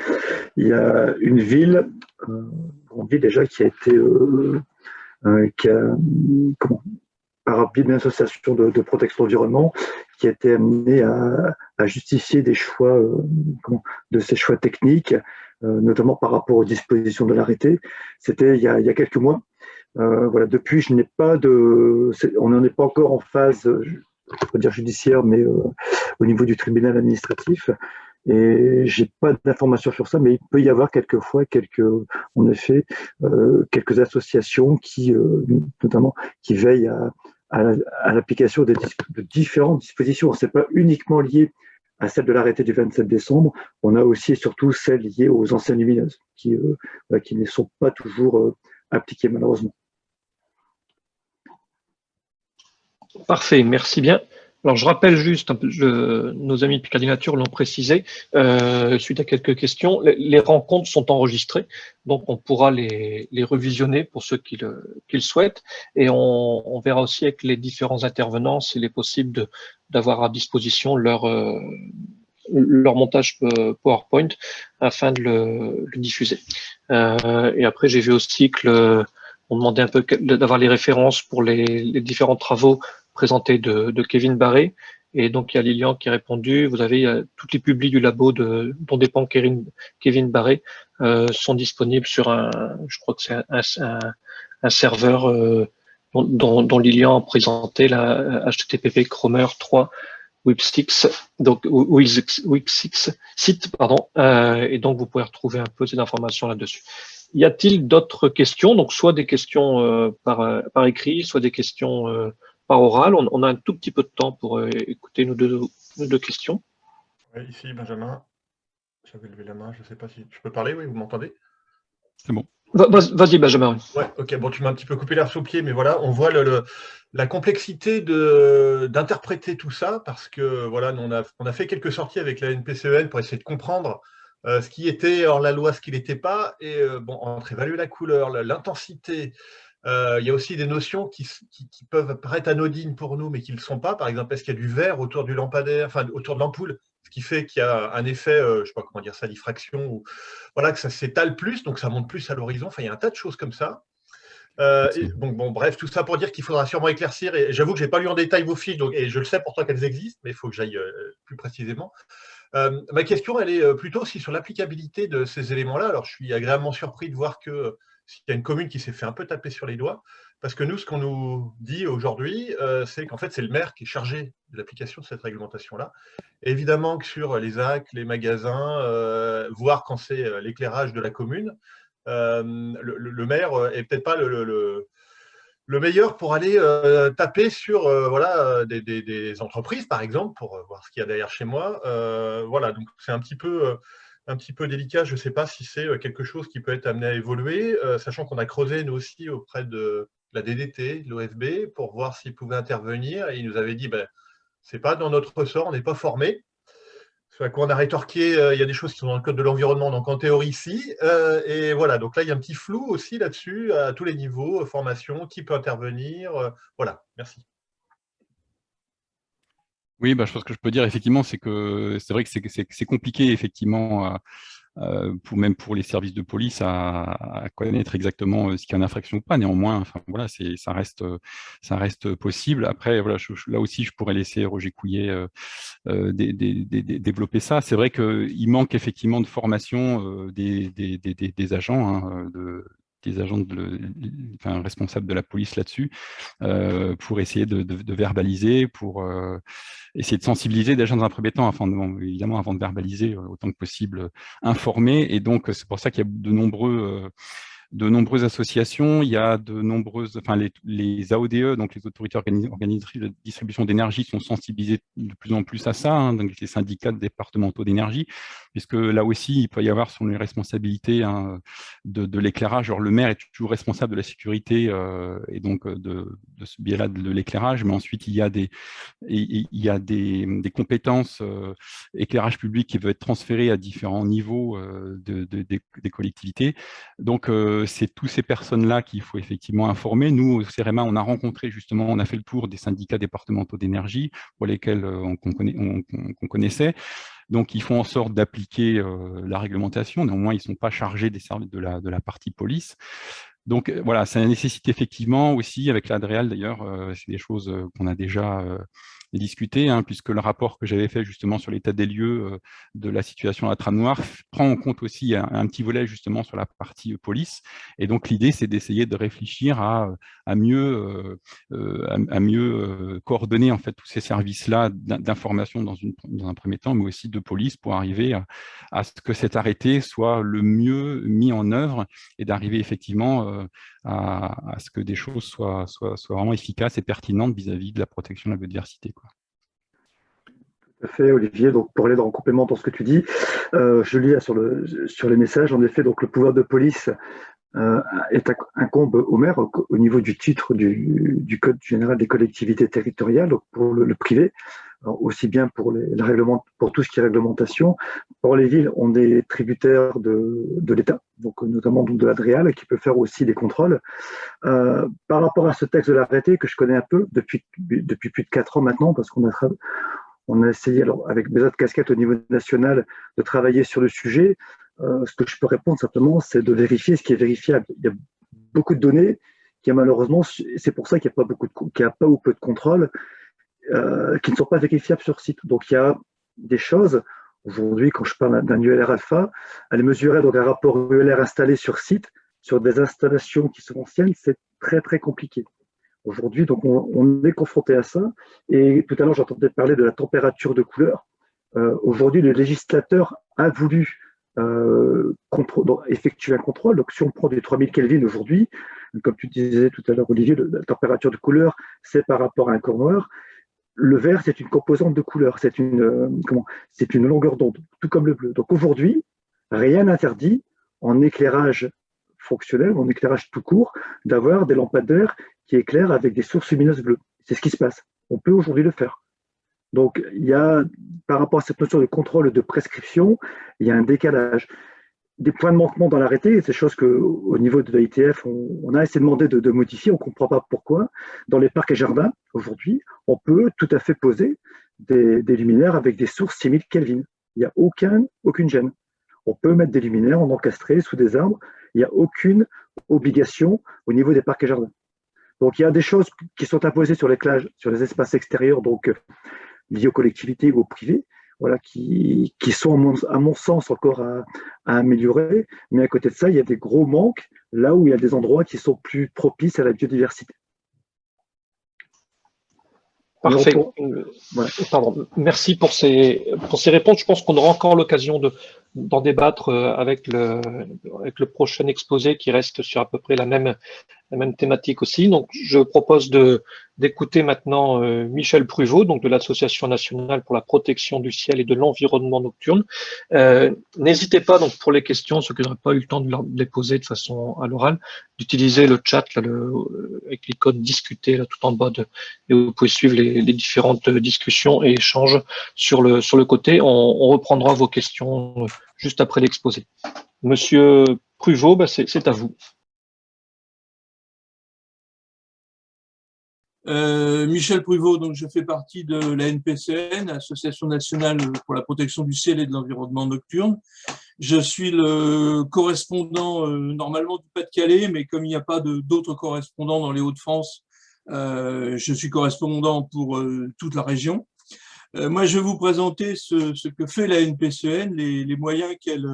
il y a une ville déjà qui a été par biais d'une association de protection de l'environnement, qui a été amenée à justifier des choix, de ces choix techniques, notamment par rapport aux dispositions de l'arrêté. C'était il y a quelques mois. Voilà, depuis, je n'ai pas on n'en est pas encore en phase, je peux dire judiciaire, mais au niveau du tribunal administratif. Et j'ai pas d'informations sur ça, mais il peut y avoir quelquefois en effet, quelques associations notamment, qui veillent à l'application de différentes dispositions. C'est pas uniquement lié à celle de l'arrêté du 27 décembre. On a aussi et surtout celles liées aux enseignes lumineuses, qui ne sont pas toujours appliquées malheureusement.
Parfait, merci bien. Alors, je rappelle juste, nos amis de Picardie Nature l'ont précisé, suite à quelques questions, les rencontres sont enregistrées, donc on pourra les revisionner pour ceux qui le souhaitent, et on verra aussi avec les différents intervenants s'il est possible d'avoir à disposition leur montage PowerPoint afin de le diffuser. Et après, j'ai vu aussi on demandait un peu d'avoir les références pour les différents travaux présentés de Kevin Barré. Et donc, il y a Lilian qui a répondu. Vous avez toutes les publis du labo dont dépend Kevin Barré sont disponibles sur je crois que c'est un serveur dont Lilian a présenté la HTTP Chromer 3 Web6, donc Web6 site, pardon, et donc vous pouvez retrouver un peu ces informations là-dessus. Y a-t-il d'autres questions? Donc soit des questions par écrit, soit des questions par oral. On a un tout petit peu de temps pour écouter nos deux questions.
Oui, ici Benjamin, j'avais levé la main, je ne sais pas si je peux parler, oui, vous m'entendez?
C'est bon.
Vas-y Benjamin.
Ouais, ok, bon, tu m'as un petit peu coupé l'air sous le pied, mais voilà, on voit la complexité d'interpréter tout ça, parce que voilà, on a fait quelques sorties avec la NPCEN pour essayer de comprendre ce qui était hors la loi, ce qui n'était pas, et bon, entre évaluer la couleur, l'intensité, il y a aussi des notions qui peuvent paraître anodines pour nous, mais qui ne le sont pas. Par exemple, est-ce qu'il y a du verre autour du lampadaire, enfin autour de l'ampoule, ce qui fait qu'il y a un effet, je ne sais pas comment dire ça, diffraction, ou voilà, que ça s'étale plus, donc ça monte plus à l'horizon. Enfin, il y a un tas de choses comme ça. Bon, bref, tout ça pour dire qu'il faudra sûrement éclaircir. Et j'avoue que je n'ai pas lu en détail vos fiches, et je le sais pourtant qu'elles existent, mais il faut que j'aille plus précisément. Ma question, elle est plutôt aussi sur l'applicabilité de ces éléments-là. Alors, je suis agréablement surpris de voir que s'il y a une commune qui s'est fait un peu taper sur les doigts, parce que nous, ce qu'on nous dit aujourd'hui, c'est qu'en fait, c'est le maire qui est chargé de l'application de cette réglementation-là. Évidemment que sur les ZAC, les magasins, voire quand c'est l'éclairage de la commune, le maire est peut-être pas le meilleur pour aller taper sur voilà, des entreprises, par exemple, pour voir ce qu'il y a derrière chez moi. Voilà, donc c'est un petit peu délicat. Je ne sais pas si c'est quelque chose qui peut être amené à évoluer, sachant qu'on a creusé, nous aussi, auprès de la DDT, de l'OFB, pour voir s'ils pouvaient intervenir. Et ils nous avaient dit, ben, ce n'est pas dans notre ressort, on n'est pas formé. Ce à quoi on a rétorqué, il y a des choses qui sont dans le code de l'environnement, donc en théorie, si. Et voilà, donc là, il y a un petit flou aussi là-dessus, à tous les niveaux, formation, qui peut intervenir. Voilà, merci.
Oui, je pense que je peux dire effectivement, c'est vrai que c'est compliqué effectivement, même pour les services de police à connaître exactement ce qu'il y a en infraction ou pas. Néanmoins, enfin voilà, ça reste possible. Après, voilà, là aussi, je pourrais laisser Roger Couillet développer ça. C'est vrai qu'il manque effectivement de formation des agents, hein, des agents responsables de la police là-dessus, pour essayer de verbaliser, pour essayer de sensibiliser déjà dans un premier temps, évidemment avant de verbaliser, autant que possible, informer. Et donc, c'est pour ça qu'il y a de nombreux de nombreuses associations, il y a de nombreuses, enfin les AODE, donc les autorités organisatrices de distribution d'énergie, sont sensibilisées de plus en plus à ça, hein, donc les syndicats départementaux d'énergie, puisque là aussi, il peut y avoir sur les responsabilités, hein, de l'éclairage. Alors le maire est toujours responsable de la sécurité et donc de ce biais-là de l'éclairage, mais ensuite il y a des compétences éclairage public qui peuvent être transférées à différents niveaux des collectivités. Donc, c'est toutes ces personnes-là qu'il faut effectivement informer. Nous, au CEREMA, on a rencontré justement, on a fait le tour des syndicats départementaux d'énergie pour lesquels qu'on connaissait. Donc, ils font en sorte d'appliquer la réglementation. Néanmoins, ils ne sont pas chargés des services de la partie police. Donc, voilà, ça nécessite effectivement aussi, avec l'ADREAL d'ailleurs, c'est des choses qu'on a déjà discuté, hein, puisque le rapport que j'avais fait justement sur l'état des lieux de la situation à la trame noire prend en compte aussi un petit volet justement sur la partie police. Et donc l'idée, c'est d'essayer de réfléchir à mieux coordonner en fait tous ces services-là d'information dans un premier temps, mais aussi de police pour arriver à ce que cet arrêté soit le mieux mis en œuvre et d'arriver effectivement à ce que des choses soient vraiment efficaces et pertinentes vis-à-vis de la protection de la biodiversité, quoi.
Tout à fait, Olivier. Donc, pour aller en complément dans ce que tu dis, je lis là sur les messages, en effet, donc le pouvoir de police incombe au maire au niveau du titre du Code général des collectivités territoriales, donc pour le privé, alors aussi bien pour pour tout ce qui est réglementation. Pour les villes, on est tributaire de l'État, donc notamment donc de l'ADREAL, qui peut faire aussi des contrôles. Par rapport à ce texte de l'arrêté que je connais un peu depuis plus de 4 ans maintenant, parce qu'on a essayé, alors, avec mes autres casquettes au niveau national, de travailler sur le sujet. Ce que je peux répondre simplement, c'est de vérifier ce qui est vérifiable. Il y a beaucoup de données qui, malheureusement, c'est pour ça qu'il n'y a pas ou peu de contrôles qui ne sont pas vérifiables sur site. Donc, il y a des choses, aujourd'hui, quand je parle d'un ULR alpha, aller mesurer donc un rapport ULR installé sur site, sur des installations qui sont anciennes, c'est très, très compliqué. Aujourd'hui, donc, on est confronté à ça. Et tout à l'heure, j'entendais parler de la température de couleur. Aujourd'hui, le législateur a voulu effectuer un contrôle. Donc, si on prend des 3000 Kelvin aujourd'hui, comme tu disais tout à l'heure, Olivier, la température de couleur, c'est par rapport à un corps noir. Le vert, c'est une composante de couleur, c'est une longueur d'onde, tout comme le bleu. Donc aujourd'hui, rien n'interdit en éclairage fonctionnel, en éclairage tout court, d'avoir des lampadaires qui éclairent avec des sources lumineuses bleues. C'est ce qui se passe. On peut aujourd'hui le faire. Donc, il y a, par rapport à cette notion de contrôle de prescription, il y a un décalage. Des points de manquement dans l'arrêté, c'est des choses qu'au niveau de l'ITF, on a essayé de demander de modifier, on ne comprend pas pourquoi. Dans les parcs et jardins, aujourd'hui, on peut tout à fait poser des luminaires avec des sources 6000 Kelvin. Il n'y a aucune gêne. On peut mettre des luminaires en encastré sous des arbres. Il n'y a aucune obligation au niveau des parcs et jardins. Donc, il y a des choses qui sont imposées sur les espaces extérieurs, donc liés aux collectivités ou au privé, voilà, qui sont, à mon sens, encore à améliorer. Mais à côté de ça, il y a des gros manques là où il y a des endroits qui sont plus propices à la biodiversité.
Parfait. Voilà. Pardon. Merci pour ces réponses. Je pense qu'on aura encore l'occasion d'en débattre avec le prochain exposé qui reste sur à peu près la même thématique aussi. Donc, je propose d'écouter maintenant Michel Pruvot, donc de l'Association nationale pour la protection du ciel et de l'environnement nocturne. N'hésitez pas, donc, pour les questions, ceux qui n'auraient pas eu le temps de les poser de façon à l'oral, d'utiliser le chat là, avec l'icône discuter là tout en bas et vous pouvez suivre les différentes discussions et échanges sur le côté. On reprendra vos questions juste après l'exposé. Monsieur Pruvot, c'est à vous.
Michel Pruvot, donc je fais partie de la NPCN, Association nationale pour la protection du ciel et de l'environnement nocturne. Je suis le correspondant normalement du Pas-de-Calais, mais comme il n'y a pas d'autres correspondants dans les Hauts-de-France, je suis correspondant pour toute la région. Moi, je vais vous présenter ce que fait la NPCN, les moyens qu'elle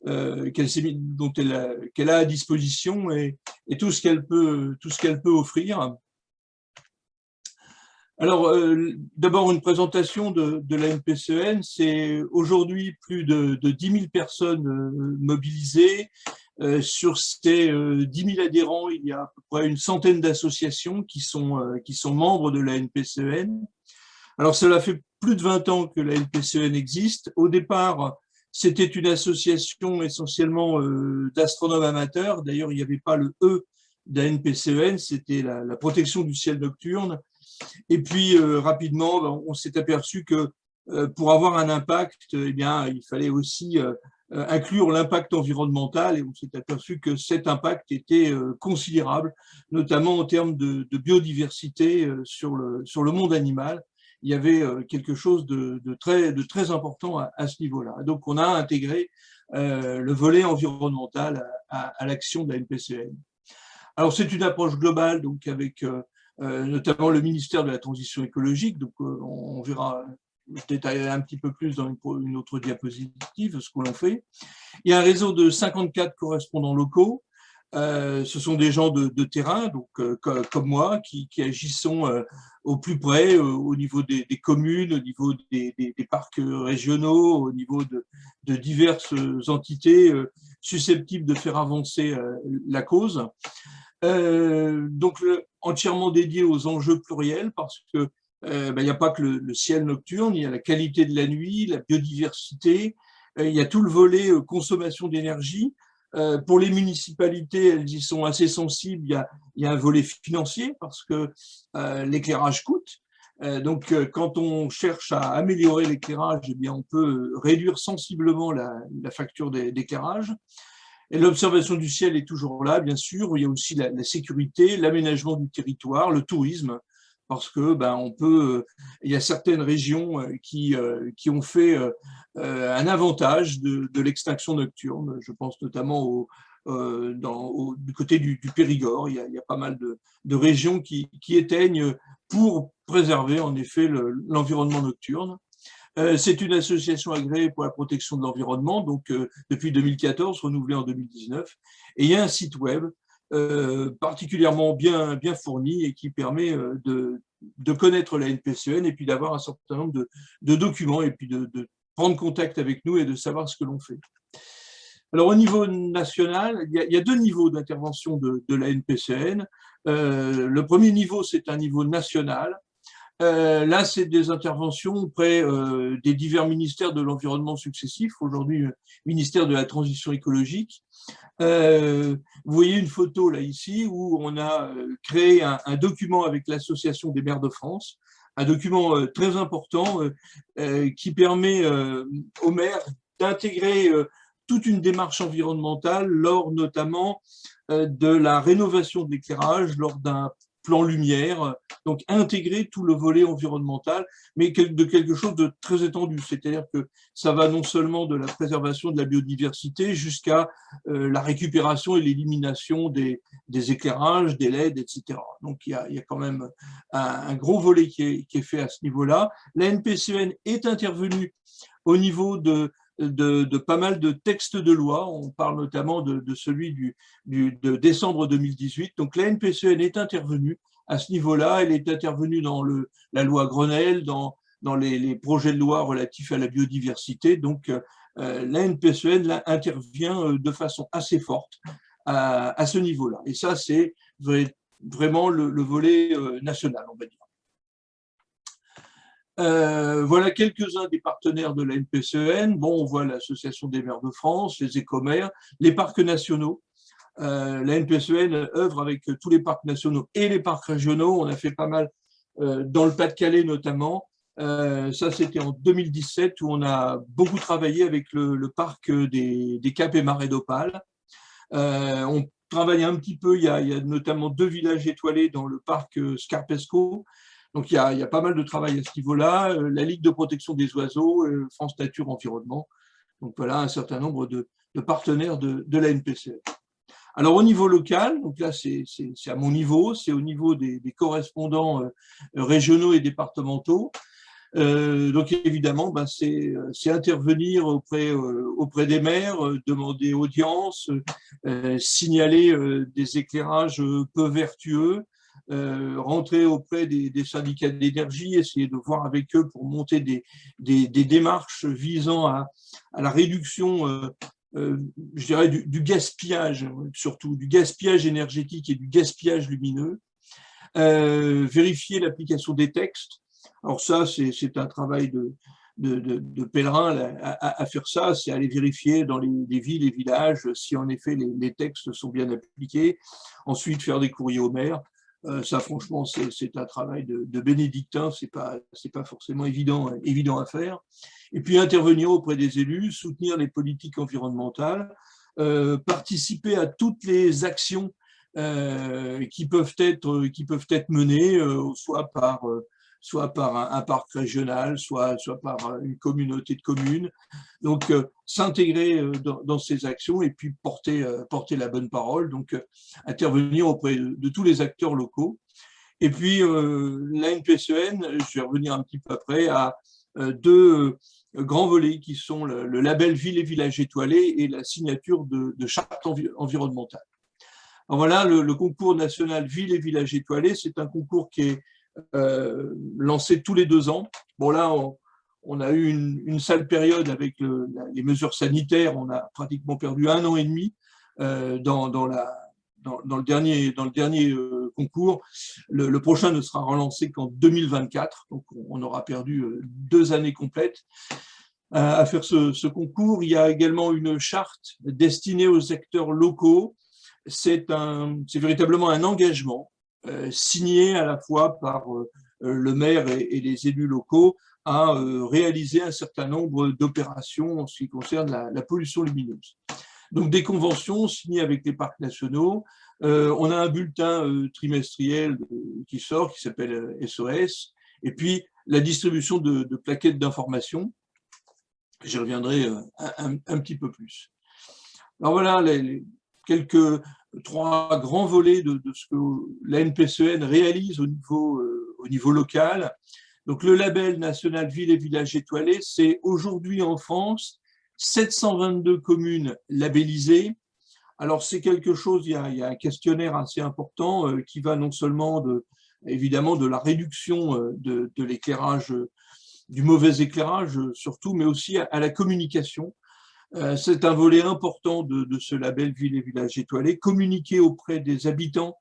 a à disposition et tout ce qu'elle peut offrir. Alors, d'abord, une présentation de la NPCN. C'est aujourd'hui plus de 10 000 personnes mobilisées, Sur ces 10 000 adhérents, il y a à peu près une centaine d'associations qui sont membres de la NPCEN. Alors, cela fait plus de 20 ans que la NPCEN existe. Au départ, c'était une association essentiellement d'astronomes amateurs. D'ailleurs, il n'y avait pas le E de la NPCEN, c'était la protection du ciel nocturne. Et puis, rapidement, on s'est aperçu que pour avoir un impact, eh bien, il fallait aussi inclure l'impact environnemental, et on s'est aperçu que cet impact était considérable, notamment en termes de biodiversité sur le monde animal. Il y avait quelque chose de très important à ce niveau-là. Donc, on a intégré le volet environnemental à l'action de la NPCEN. Alors, c'est une approche globale, donc avec notamment le ministère de la Transition écologique. Donc, on verra, je détaillerai un petit peu plus dans une autre diapositive ce que l'on fait. Il y a un réseau de 54 correspondants locaux. Ce sont des gens de terrain, donc comme moi, qui agissons au plus près, au niveau des communes, au niveau des parcs régionaux, au niveau de diverses entités susceptibles de faire avancer la cause. Donc, entièrement dédié aux enjeux pluriels, parce que il n'y a pas que le ciel nocturne, il y a la qualité de la nuit, la biodiversité, il y a tout le volet consommation d'énergie. Pour les municipalités, elles y sont assez sensibles. Il y a un volet financier parce que l'éclairage coûte. Donc, quand on cherche à améliorer l'éclairage, eh bien, on peut réduire sensiblement la facture d'éclairage. Et l'observation du ciel est toujours là, bien sûr. Il y a aussi la sécurité, l'aménagement du territoire, le tourisme, parce que il y a certaines régions qui ont fait un avantage de l'extinction nocturne. Je pense notamment du côté du Périgord. Il y a pas mal de régions qui éteignent pour préserver en effet l'environnement nocturne. C'est une association agréée pour la protection de l'environnement, donc depuis 2014, renouvelée en 2019. Et il y a un site web particulièrement bien fourni et qui permet de connaître la NPCEN et puis d'avoir un certain nombre de documents et puis de prendre contact avec nous et de savoir ce que l'on fait. Alors, au niveau national, il y a deux niveaux d'intervention de la NPCEN. Le premier niveau, c'est un niveau national. Là, c'est des interventions auprès des divers ministères de l'environnement successifs, aujourd'hui ministère de la Transition écologique. Vous voyez une photo là ici où on a créé un document avec l'Association des maires de France, un document très important qui permet aux maires d'intégrer toute une démarche environnementale lors notamment de la rénovation de l'éclairage, lors d'un plan lumière, donc intégrer tout le volet environnemental, mais de quelque chose de très étendu, c'est-à-dire que ça va non seulement de la préservation de la biodiversité jusqu'à la récupération et l'élimination des éclairages, des LED, etc. Donc il y a quand même un gros volet qui est fait à ce niveau-là. La NPCEN est intervenue au niveau de pas mal de textes de loi. On parle notamment de celui de décembre 2018. Donc la NPCEN est intervenue à ce niveau-là. Elle est intervenue dans la loi Grenelle, dans les projets de loi relatifs à la biodiversité. Donc la NPCEN intervient de façon assez forte à ce niveau-là. Et ça, c'est vraiment le volet national, on va dire. Voilà quelques-uns des partenaires de la NPCEN. Bon, on voit l'Association des maires de France, les écomaires, les parcs nationaux. La NPCEN œuvre avec tous les parcs nationaux et les parcs régionaux. On a fait pas mal dans le Pas-de-Calais notamment. Ça, c'était en 2017 où on a beaucoup travaillé avec le parc des Caps et Marais d'Opale. On travaille un petit peu, il y a notamment 2 villages étoilés dans le parc Scarpesco. Donc, il y a pas mal de travail à ce niveau-là. La Ligue de protection des oiseaux, France Nature Environnement. Donc, voilà un certain nombre de partenaires de la NPCEN. Alors, au niveau local, donc là, c'est à mon niveau, c'est au niveau des correspondants régionaux et départementaux. Donc, évidemment, c'est intervenir auprès des maires, demander audience, signaler des éclairages peu vertueux, rentrer auprès des syndicats d'énergie, essayer de voir avec eux pour monter des démarches visant à la réduction je dirais, du gaspillage, surtout du gaspillage énergétique et du gaspillage lumineux. Vérifier l'application des textes. Alors ça, c'est un travail de pèlerin à faire ça, c'est aller vérifier dans les villes et villages si en effet les textes sont bien appliqués. Ensuite, faire des courriers au maire. Ça, franchement, c'est un travail de bénédictin, c'est pas forcément évident à faire. Et puis intervenir auprès des élus, soutenir les politiques environnementales, participer à toutes les actions qui peuvent être menées, soit par un parc régional, soit par une communauté de communes. Donc, s'intégrer dans ces actions et puis porter la bonne parole, donc intervenir auprès de tous les acteurs locaux. Et puis, la NPCEN, je vais revenir un petit peu après, à deux grands volets qui sont le label Ville et Village étoilé et la signature de charte environnementale. Alors voilà, le concours national Ville et Village étoilé, c'est un concours qui est lancé tous les 2 ans. Bon là, on a eu une sale période avec les mesures sanitaires, on a pratiquement perdu 1 an et demi dans le dernier concours. Le prochain ne sera relancé qu'en 2024, donc on aura perdu 2 années complètes à faire ce concours. Il y a également une charte destinée aux acteurs locaux. C'est véritablement un engagement signé à la fois par le maire et les élus locaux à réaliser un certain nombre d'opérations en ce qui concerne la pollution lumineuse. Donc des conventions signées avec les parcs nationaux. On a un bulletin trimestriel qui sort, qui s'appelle SOS, et puis la distribution de plaquettes d'information. J'y reviendrai un petit peu plus. Alors voilà quelques 3 grands volets de ce que la NPCEN réalise au niveau local. Donc le label national Ville et Village étoilé, c'est aujourd'hui en France 722 communes labellisées. Alors c'est quelque chose, il y a un questionnaire assez important qui va non seulement évidemment de la réduction de l'éclairage, du mauvais éclairage surtout, mais aussi à la communication. C'est un volet important de ce label Ville et Village étoilé, communiquer auprès des habitants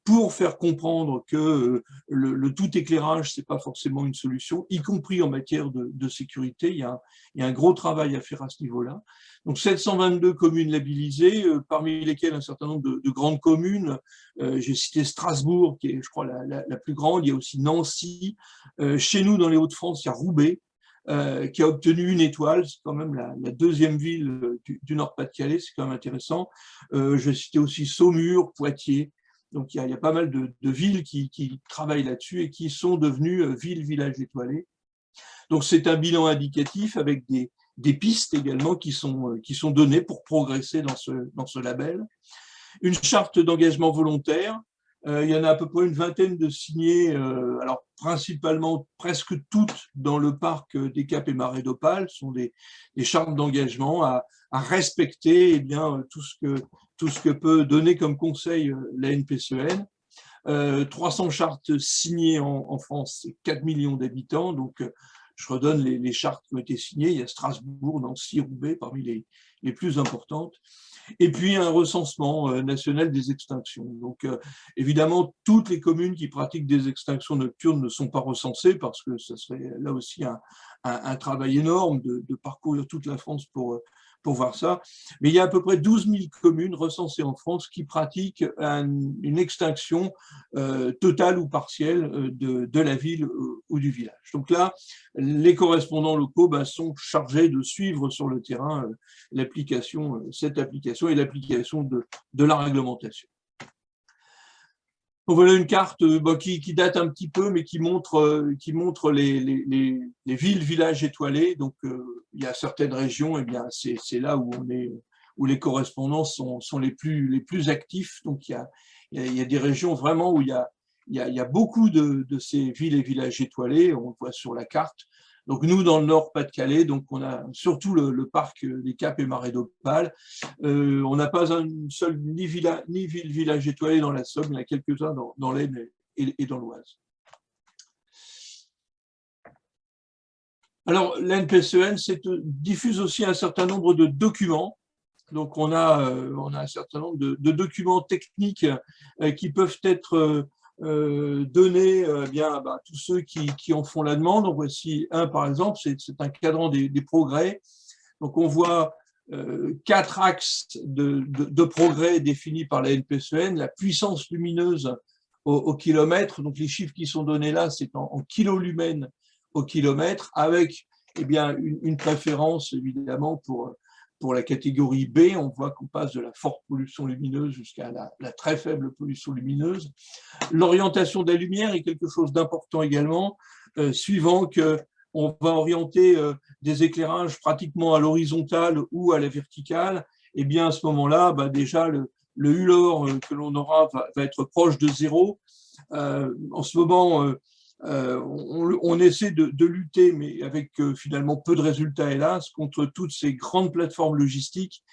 pour faire comprendre que le tout éclairage, ce n'est pas forcément une solution, y compris en matière de sécurité. Il y a un gros travail à faire à ce niveau-là. Donc 722 communes labellisées, parmi lesquelles un certain nombre de grandes communes. J'ai cité Strasbourg, qui est, je crois, la plus grande. Il y a aussi Nancy. Chez nous, dans les Hauts-de-France, il y a Roubaix, qui a obtenu 1 étoile. C'est quand même la 2e ville du Nord-Pas-de-Calais, c'est quand même intéressant. Je vais citer aussi Saumur, Poitiers. Donc il y a pas mal de villes qui travaillent là-dessus et qui sont devenues villes-villages étoilés. Donc c'est un bilan indicatif avec des pistes également qui sont données pour progresser dans ce label. Une charte d'engagement volontaire. Il y en a à peu près une vingtaine de signés, alors principalement presque toutes dans le parc des Caps et Marais d'Opale, sont des chartes d'engagement à respecter tout ce que peut donner comme conseil la NPCEN. 300 chartes signées en France, c'est 4 millions d'habitants, donc je redonne les chartes qui ont été signées. Il y a Strasbourg, Nancy, Roubaix parmi les plus importantes. Et puis un recensement national des extinctions. Donc évidemment, toutes les communes qui pratiquent des extinctions nocturnes ne sont pas recensées parce que ce serait là aussi un travail énorme de parcourir toute la France pour voir ça. Mais il y a à peu près 12 000 communes recensées en France qui pratiquent une extinction totale ou partielle de la ville ou du village. Donc là, les correspondants locaux sont chargés de suivre sur le terrain cette application et l'application de la réglementation. Donc voilà une carte qui date un petit peu, mais qui montre les villes, villages étoilés. Donc il y a certaines régions, c'est là où les correspondants sont les plus actifs. Donc il y a des régions vraiment où il y a beaucoup de ces villes et villages étoilés. On le voit sur la carte. Donc nous, dans le Nord-Pas-de-Calais, donc on a surtout le parc des Caps et Marais d'Opale. On n'a pas une seule ni ville-village étoilé dans la Somme, il y en a quelques-uns dans l'Aisne et dans l'Oise. Alors, la NPCEN diffuse aussi un certain nombre de documents Donc, on a un certain nombre de documents techniques qui peuvent être donnés à tous ceux qui en font la demande. Donc, voici un, par exemple, c'est un cadran des progrès. Donc, on voit 4 axes de progrès définis par la NPCEN, la puissance lumineuse au kilomètre. Donc, les chiffres qui sont donnés là, c'est en kilolumens au kilomètre, avec une préférence, évidemment, pour la catégorie B. On voit qu'on passe de la forte pollution lumineuse jusqu'à la très faible pollution lumineuse. L'orientation de la lumière est quelque chose d'important également, suivant qu'on va orienter des éclairages pratiquement à l'horizontale ou à la verticale. Et bien à ce moment-là, déjà le ULOR que l'on aura va être proche de 0. En ce moment, on essaie de lutter, mais avec finalement peu de résultats, hélas, contre toutes ces grandes plateformes logistiques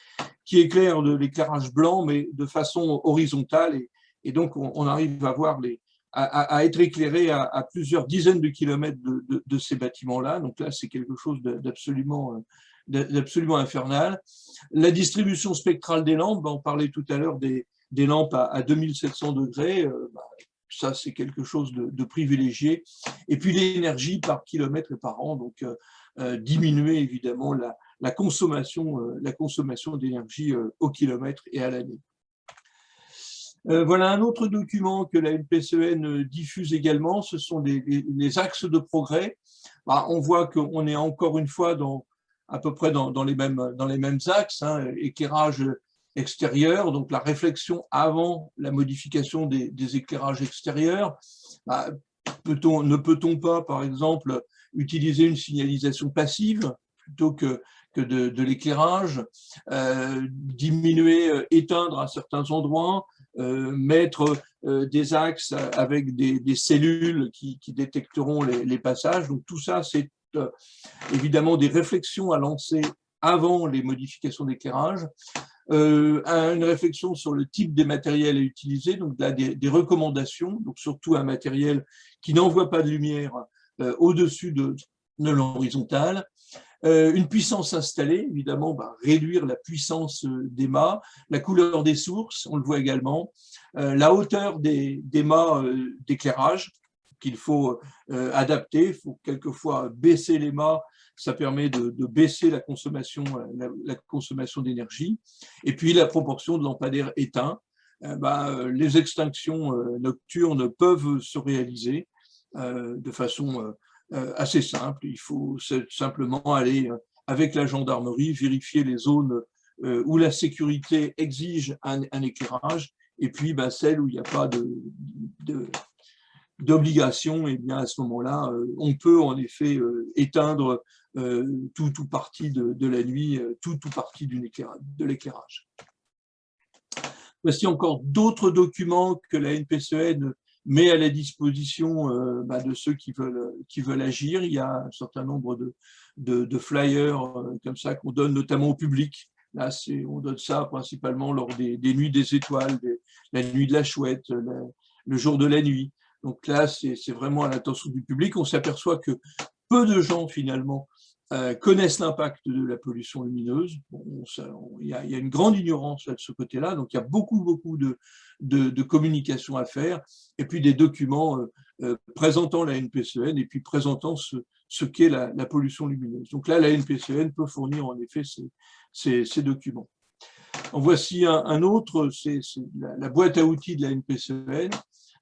qui éclairent de l'éclairage blanc, mais de façon horizontale. Et donc, on arrive à être éclairé à plusieurs dizaines de kilomètres de ces bâtiments-là. Donc là, c'est quelque chose d'absolument infernal. La distribution spectrale des lampes, on parlait tout à l'heure des lampes à 2700 degrés, ça, c'est quelque chose de privilégié. Et puis, l'énergie par kilomètre et par an, donc diminuer évidemment la consommation d'énergie au kilomètre et à l'année. Voilà un autre document que la NPCEN diffuse également, ce sont les axes de progrès. On voit qu'on est encore une fois à peu près dans les mêmes axes, éclairage extérieur, donc la réflexion avant la modification des éclairages extérieurs. Ne peut-on pas, par exemple, utiliser une signalisation passive plutôt que de l'éclairage, diminuer, éteindre à certains endroits, mettre des axes avec des cellules qui détecteront les passages. Donc tout ça, c'est évidemment des réflexions à lancer avant les modifications d'éclairage. Une réflexion sur le type des matériels à utiliser, donc là des recommandations, donc surtout un matériel qui n'envoie pas de lumière au-dessus de l'horizontale. Une puissance installée, évidemment, réduire la puissance des mâts, la couleur des sources, on le voit également, la hauteur des mâts d'éclairage qu'il faut adapter, il faut quelquefois baisser les mâts, ça permet de baisser la consommation d'énergie, et puis la proportion de lampadaires éteints. Les extinctions nocturnes peuvent se réaliser de façon assez simple. Il faut simplement aller avec la gendarmerie, vérifier les zones où la sécurité exige un éclairage, et puis celles où il n'y a pas d'obligation, et bien à ce moment-là, on peut en effet éteindre tout partie de la nuit, tout partie de l'éclairage. Voici encore d'autres documents que la NPCEN met à la disposition de ceux qui veulent agir. Il y a un certain nombre de flyers comme ça qu'on donne notamment au public. Là, on donne ça principalement lors des nuits des étoiles, la nuit de la chouette, le jour de la nuit. Donc là, c'est vraiment à l'attention du public. On s'aperçoit que peu de gens, finalement, connaissent l'impact de la pollution lumineuse. Il y a une grande ignorance là, de ce côté-là. Donc, il y a beaucoup de communication à faire. Et puis, des documents présentant la NPCEN et puis présentant ce qu'est la pollution lumineuse. Donc là, la NPCEN peut fournir, en effet, ces documents. En voici un autre, c'est la boîte à outils de la NPCEN.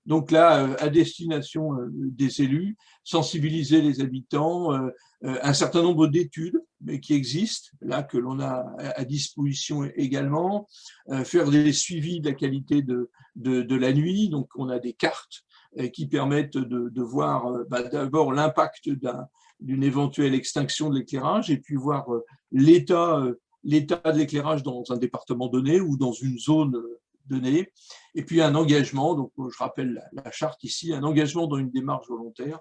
Donc là, à destination des élus, sensibiliser les habitants, un certain nombre d'études qui existent, là que l'on a à disposition également, faire des suivis de la qualité de la nuit. Donc on a des cartes qui permettent de voir d'abord l'impact d'une éventuelle extinction de l'éclairage et puis voir l'état de l'éclairage dans un département donné ou dans une zone donnée, et puis un engagement, donc je rappelle la charte ici, un engagement dans une démarche volontaire.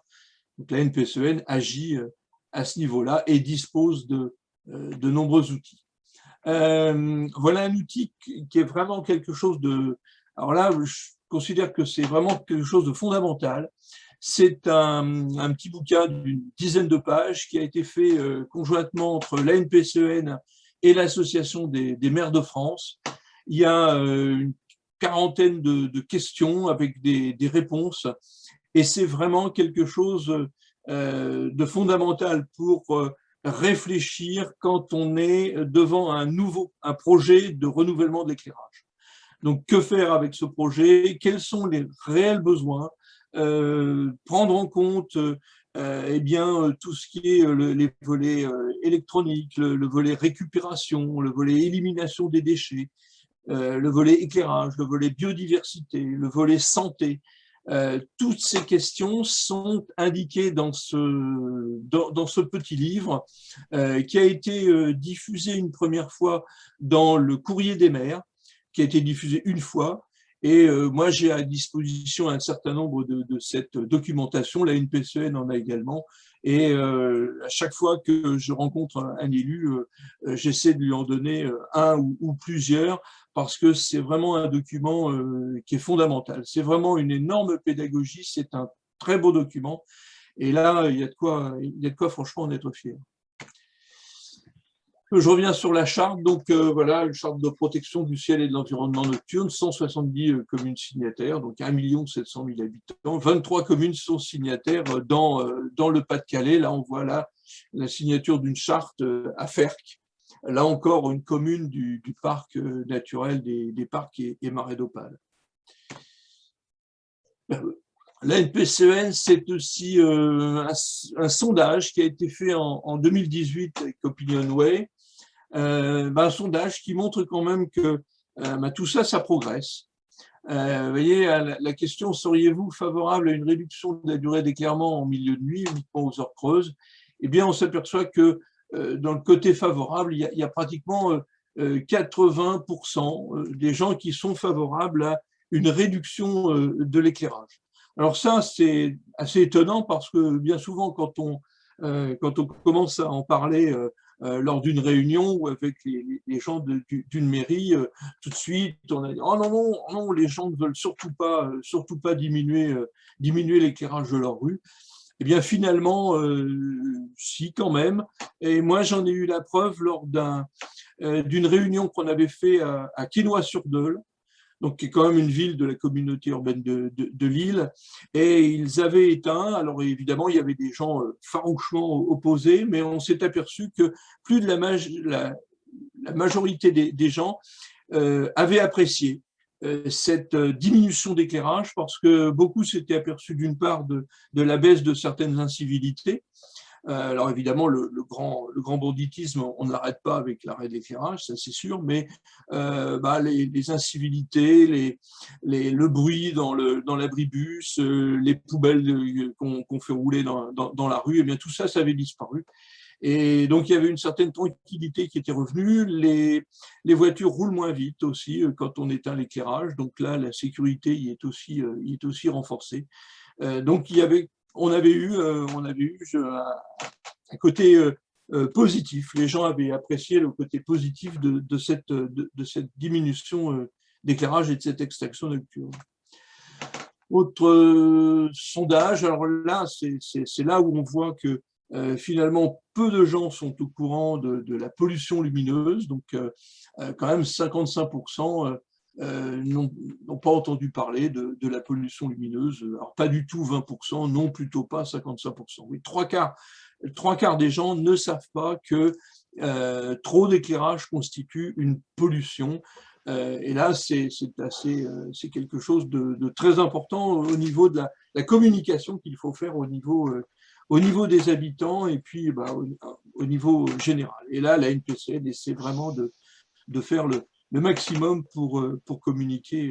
Donc la NPCEN agit à ce niveau-là et dispose de nombreux outils. Voilà un outil qui est vraiment quelque chose de... Alors là, je considère que c'est vraiment quelque chose de fondamental. C'est un petit bouquin d'une dizaine de pages qui a été fait conjointement entre la NPCEN et l'Association des maires de France. Il y a une quarantaine de questions avec des réponses, et c'est vraiment quelque chose de fondamental pour réfléchir quand on est devant un projet de renouvellement de l'éclairage. Donc, que faire avec ce projet? Quels sont les réels besoins? Prendre en compte eh bien, tout ce qui est les volets électroniques, le volet récupération, le volet élimination des déchets, le volet éclairage, le volet biodiversité, le volet santé. Toutes ces questions sont indiquées dans ce petit livre qui a été diffusé une première fois dans le Courrier des maires, qui a été diffusé une fois. Et moi, j'ai à disposition un certain nombre de cette documentation. La NPCN en a également. Et à chaque fois que je rencontre un élu, j'essaie de lui en donner un ou plusieurs, parce que c'est vraiment un document qui est fondamental. C'est vraiment une énorme pédagogie. C'est un très beau document. Et là, il y a de quoi franchement en être fier. Je reviens sur la charte. Donc voilà, une charte de protection du ciel et de l'environnement nocturne, 170 communes signataires, donc 1 700 000 habitants. 23 communes sont signataires dans le Pas-de-Calais. Là, on voit la signature d'une charte à Ferques. Là encore, une commune du parc naturel des parcs et marais d'Opale. La NPCN, c'est aussi un sondage qui a été fait en 2018 avec OpinionWay. Un sondage qui montre quand même que tout ça, ça progresse. Vous voyez, la question, seriez-vous favorable à une réduction de la durée d'éclairement en milieu de nuit, uniquement aux heures creuses? Eh bien, on s'aperçoit que dans le côté favorable, il y a pratiquement 80% des gens qui sont favorables à une réduction de l'éclairage. Alors ça, c'est assez étonnant parce que bien souvent, quand on commence à en parler lors d'une réunion ou avec les gens d'une mairie, tout de suite, on a dit « Oh non, les gens ne veulent surtout pas diminuer l'éclairage de leur rue ». Eh bien, finalement, si, quand même. Et moi, j'en ai eu la preuve lors d'une réunion qu'on avait fait à Quesnoy-sur-Dole, donc qui est quand même une ville de la communauté urbaine de Lille, et ils avaient éteint. Alors évidemment, il y avait des gens farouchement opposés, mais on s'est aperçu que plus de la majorité des gens avaient apprécié cette diminution d'éclairage, parce que beaucoup s'étaient aperçus d'une part de la baisse de certaines incivilités. Alors évidemment, le grand banditisme, on ne l'arrête pas avec l'arrêt d'éclairage, ça c'est sûr, mais les incivilités, le bruit dans l'abribus, les poubelles qu'on fait rouler dans la rue, eh bien tout ça, ça avait disparu. Et donc, il y avait une certaine tranquillité qui était revenue. Les voitures roulent moins vite aussi quand on éteint l'éclairage. Donc là, la sécurité y est aussi renforcée. Donc, on avait eu un côté positif. Les gens avaient apprécié le côté positif de cette diminution d'éclairage et de cette extraction nocturne. Autre sondage, alors là, c'est là où on voit que finalement, peu de gens sont au courant de la pollution lumineuse, donc quand même 55% n'ont pas entendu parler de la pollution lumineuse. Alors pas du tout 20%, non plutôt pas 55%. Oui, trois quarts des gens ne savent pas que trop d'éclairage constitue une pollution. Et là, c'est quelque chose de très important au niveau de la communication qu'il faut faire au niveau des habitants et puis au niveau général. Et là, la NPCN essaie vraiment de faire le maximum pour communiquer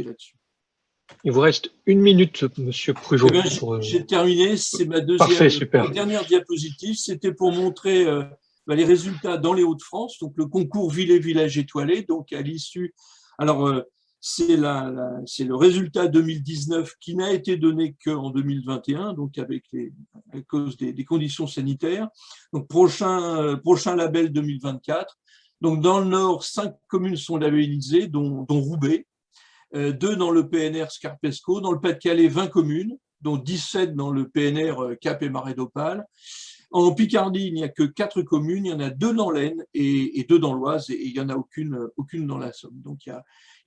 là-dessus.
Il vous reste 1 minute, Monsieur Pruvot.
J'ai terminé, c'est ma dernière diapositive. C'était pour montrer les résultats dans les Hauts-de-France, donc le concours Ville et Village étoilé, donc à l'issue. Alors, c'est le résultat 2019 qui n'a été donné qu'en 2021, donc à cause des conditions sanitaires. Donc, prochain label 2024. Donc, dans le Nord, 5 communes sont labellisées, dont Roubaix, 2 dans le PNR Scarpesco, dans le Pas-de-Calais, 20 communes, dont 17 dans le PNR Cap et Marais d'Opale. En Picardie, il n'y a que 4 communes, il y en a 2 dans l'Aisne et 2 dans l'Oise, et il n'y en a aucune dans la Somme. Donc il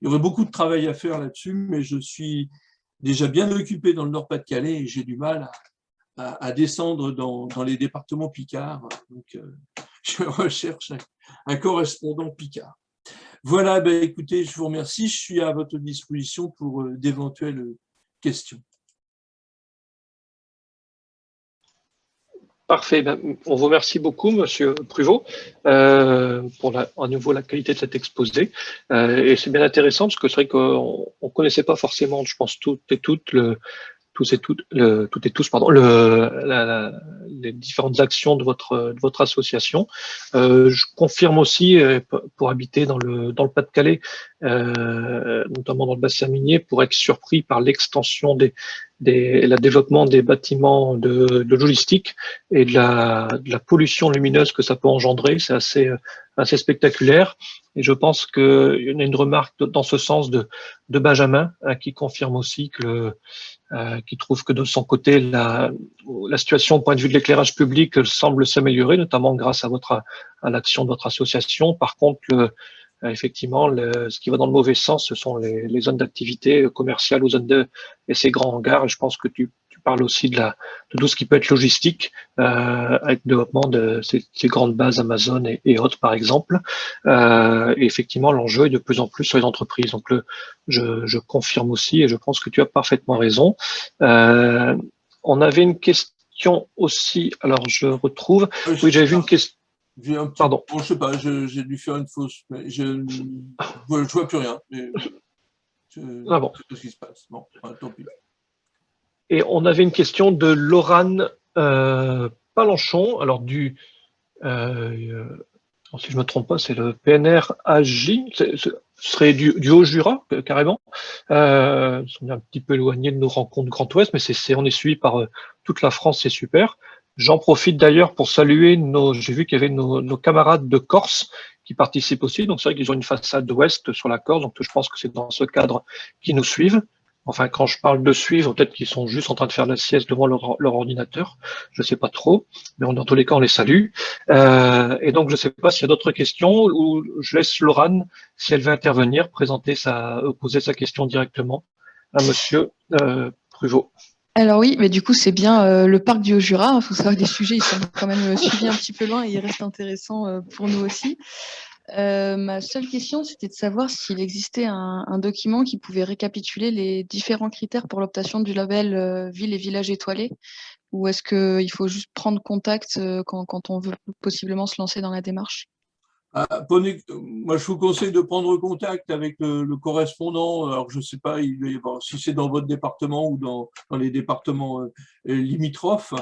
y aurait beaucoup de travail à faire là-dessus, mais je suis déjà bien occupé dans le Nord-Pas-de-Calais et j'ai du mal à descendre dans les départements picards. Donc je recherche un correspondant picard. Voilà, ben, écoutez, je vous remercie. Je suis à votre disposition pour d'éventuelles questions.
Parfait. On vous remercie beaucoup, Monsieur Pruvot, pour à nouveau la qualité de cet exposé. Et c'est bien intéressant parce que c'est vrai qu'on ne connaissait pas forcément, je pense, toutes et tous, pardon, les différentes actions de votre association. Je confirme aussi, pour habiter dans le Pas-de-Calais, notamment dans le bassin minier, pour être surpris par l'extension le développement des bâtiments de logistique et de la pollution lumineuse que ça peut engendrer. C'est assez spectaculaire. Et je pense qu'il y a une remarque dans ce sens de Benjamin, qui confirme aussi qui trouve que de son côté, la situation au point de vue de l'éclairage public semble s'améliorer, notamment grâce à l'action de votre association. Par contre, effectivement, ce qui va dans le mauvais sens, ce sont les zones d'activité commerciale aux zones et ces grands hangars. Et je pense que tu parles aussi de tout ce qui peut être logistique, avec le développement de ces grandes bases Amazon et autres, par exemple. Et effectivement, l'enjeu est de plus en plus sur les entreprises. Donc, je confirme aussi, et je pense que tu as parfaitement raison. On avait une question aussi. Alors, je retrouve. Oui, j'avais vu une question. Pardon.
Bon, je sais pas, j'ai dû faire une fausse. Mais je vois plus rien. Mais
Ah bon.
Je sais pas ce qui se passe. Bon, tant pis.
Et on avait une question de Laurane Palenchon. Alors, si je ne me trompe pas, c'est le PNR-AJ. Ce serait du Haut-Jura, carrément. On est un petit peu éloigné de nos rencontres Grand Ouest, mais on est suivi par toute la France, c'est super. J'en profite d'ailleurs pour saluer j'ai vu qu'il y avait nos camarades de Corse qui participent aussi. Donc, c'est vrai qu'ils ont une façade ouest sur la Corse. Donc, je pense que c'est dans ce cadre qu'ils nous suivent. Enfin, quand je parle de suivre, peut-être qu'ils sont juste en train de faire la sieste devant leur ordinateur. Je ne sais pas trop, mais dans tous les cas, on les salue. Et donc, je ne sais pas s'il y a d'autres questions ou je laisse Laurane, si elle veut intervenir, poser sa question directement à Monsieur Pruvot.
Alors oui, mais du coup, c'est bien le parc du Haut-Jura. Il faut savoir que les sujets, ils sont quand même suivis un petit peu loin et ils restent intéressants pour nous aussi. Ma seule question, c'était de savoir s'il existait un document qui pouvait récapituler les différents critères pour l'obtention du label ville et village étoilé, ou est-ce qu'il faut juste prendre contact quand on veut possiblement se lancer dans la démarche?
Moi, je vous conseille de prendre contact avec le correspondant. Alors, je ne sais pas si c'est dans votre département ou dans les départements limitrophes.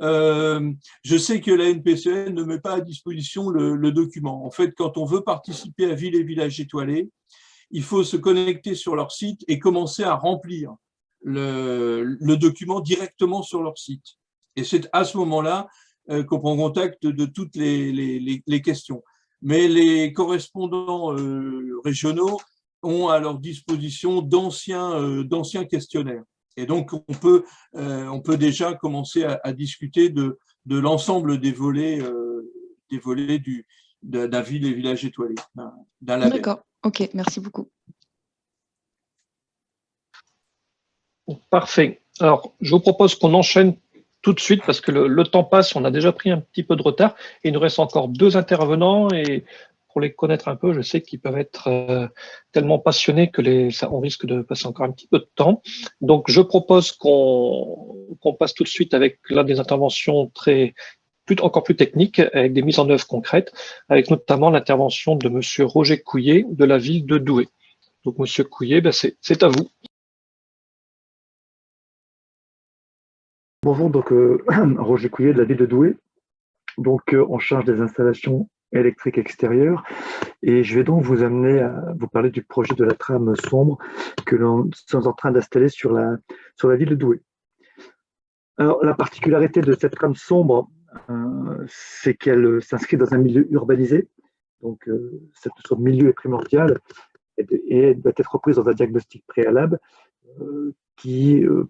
Je sais que la NPCN ne met pas à disposition le document. En fait, quand on veut participer à Ville et Village étoilés, il faut se connecter sur leur site et commencer à remplir le document directement sur leur site. Et c'est à ce moment-là qu'on prend contact de toutes les questions. Mais les correspondants régionaux ont à leur disposition d'anciens questionnaires. Et donc, on peut déjà commencer à discuter de l'ensemble des volets d'un ville et village étoilé, d'un label.
D'accord, ok, merci beaucoup.
Parfait. Alors, je vous propose qu'on enchaîne tout de suite parce que le temps passe, on a déjà pris un petit peu de retard et il nous reste encore 2 intervenants et pour les connaître un peu, je sais qu'ils peuvent être tellement passionnés que on risque de passer encore un petit peu de temps. Donc, je propose qu'on passe tout de suite avec l'un des interventions encore plus techniques, avec des mises en œuvre concrètes, avec notamment l'intervention de Monsieur Roger Couillet de la ville de Douai. Donc, Monsieur Couillet, c'est à vous.
Bonjour, donc Roger Couillet de la ville de Douai, donc en charge des installations électriques extérieures, et je vais donc vous amener à vous parler du projet de la trame sombre que l'on est en train d'installer sur la ville de Douai. Alors, la particularité de cette trame sombre, c'est qu'elle s'inscrit dans un milieu urbanisé, donc ce milieu est primordial et doit être reprise dans un diagnostic préalable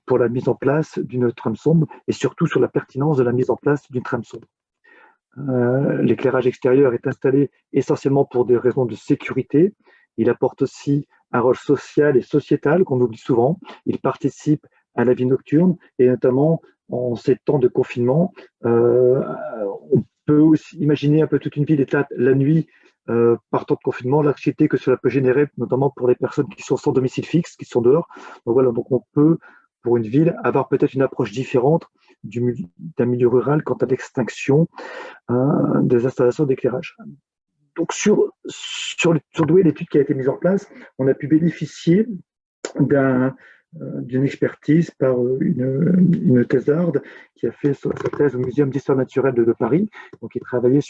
pour la mise en place d'une trame sombre et surtout sur la pertinence de la mise en place d'une trame sombre. L'éclairage extérieur est installé essentiellement pour des raisons de sécurité. Il apporte aussi un rôle social et sociétal qu'on oublie souvent. Il participe à la vie nocturne et notamment en ces temps de confinement. On peut aussi imaginer un peu toute une ville éteinte la nuit par temps de confinement, l'anxiété que cela peut générer, notamment pour les personnes qui sont sans domicile fixe, qui sont dehors. Donc voilà, donc on peut, pour une ville, avoir peut-être une approche différente d'un milieu rural quant à l'extinction des installations d'éclairage. Donc sur Douai, l'étude qui a été mise en place, on a pu bénéficier d'une expertise par une thésarde qui a fait sa thèse au Muséum d'histoire naturelle de Paris, donc qui travaillait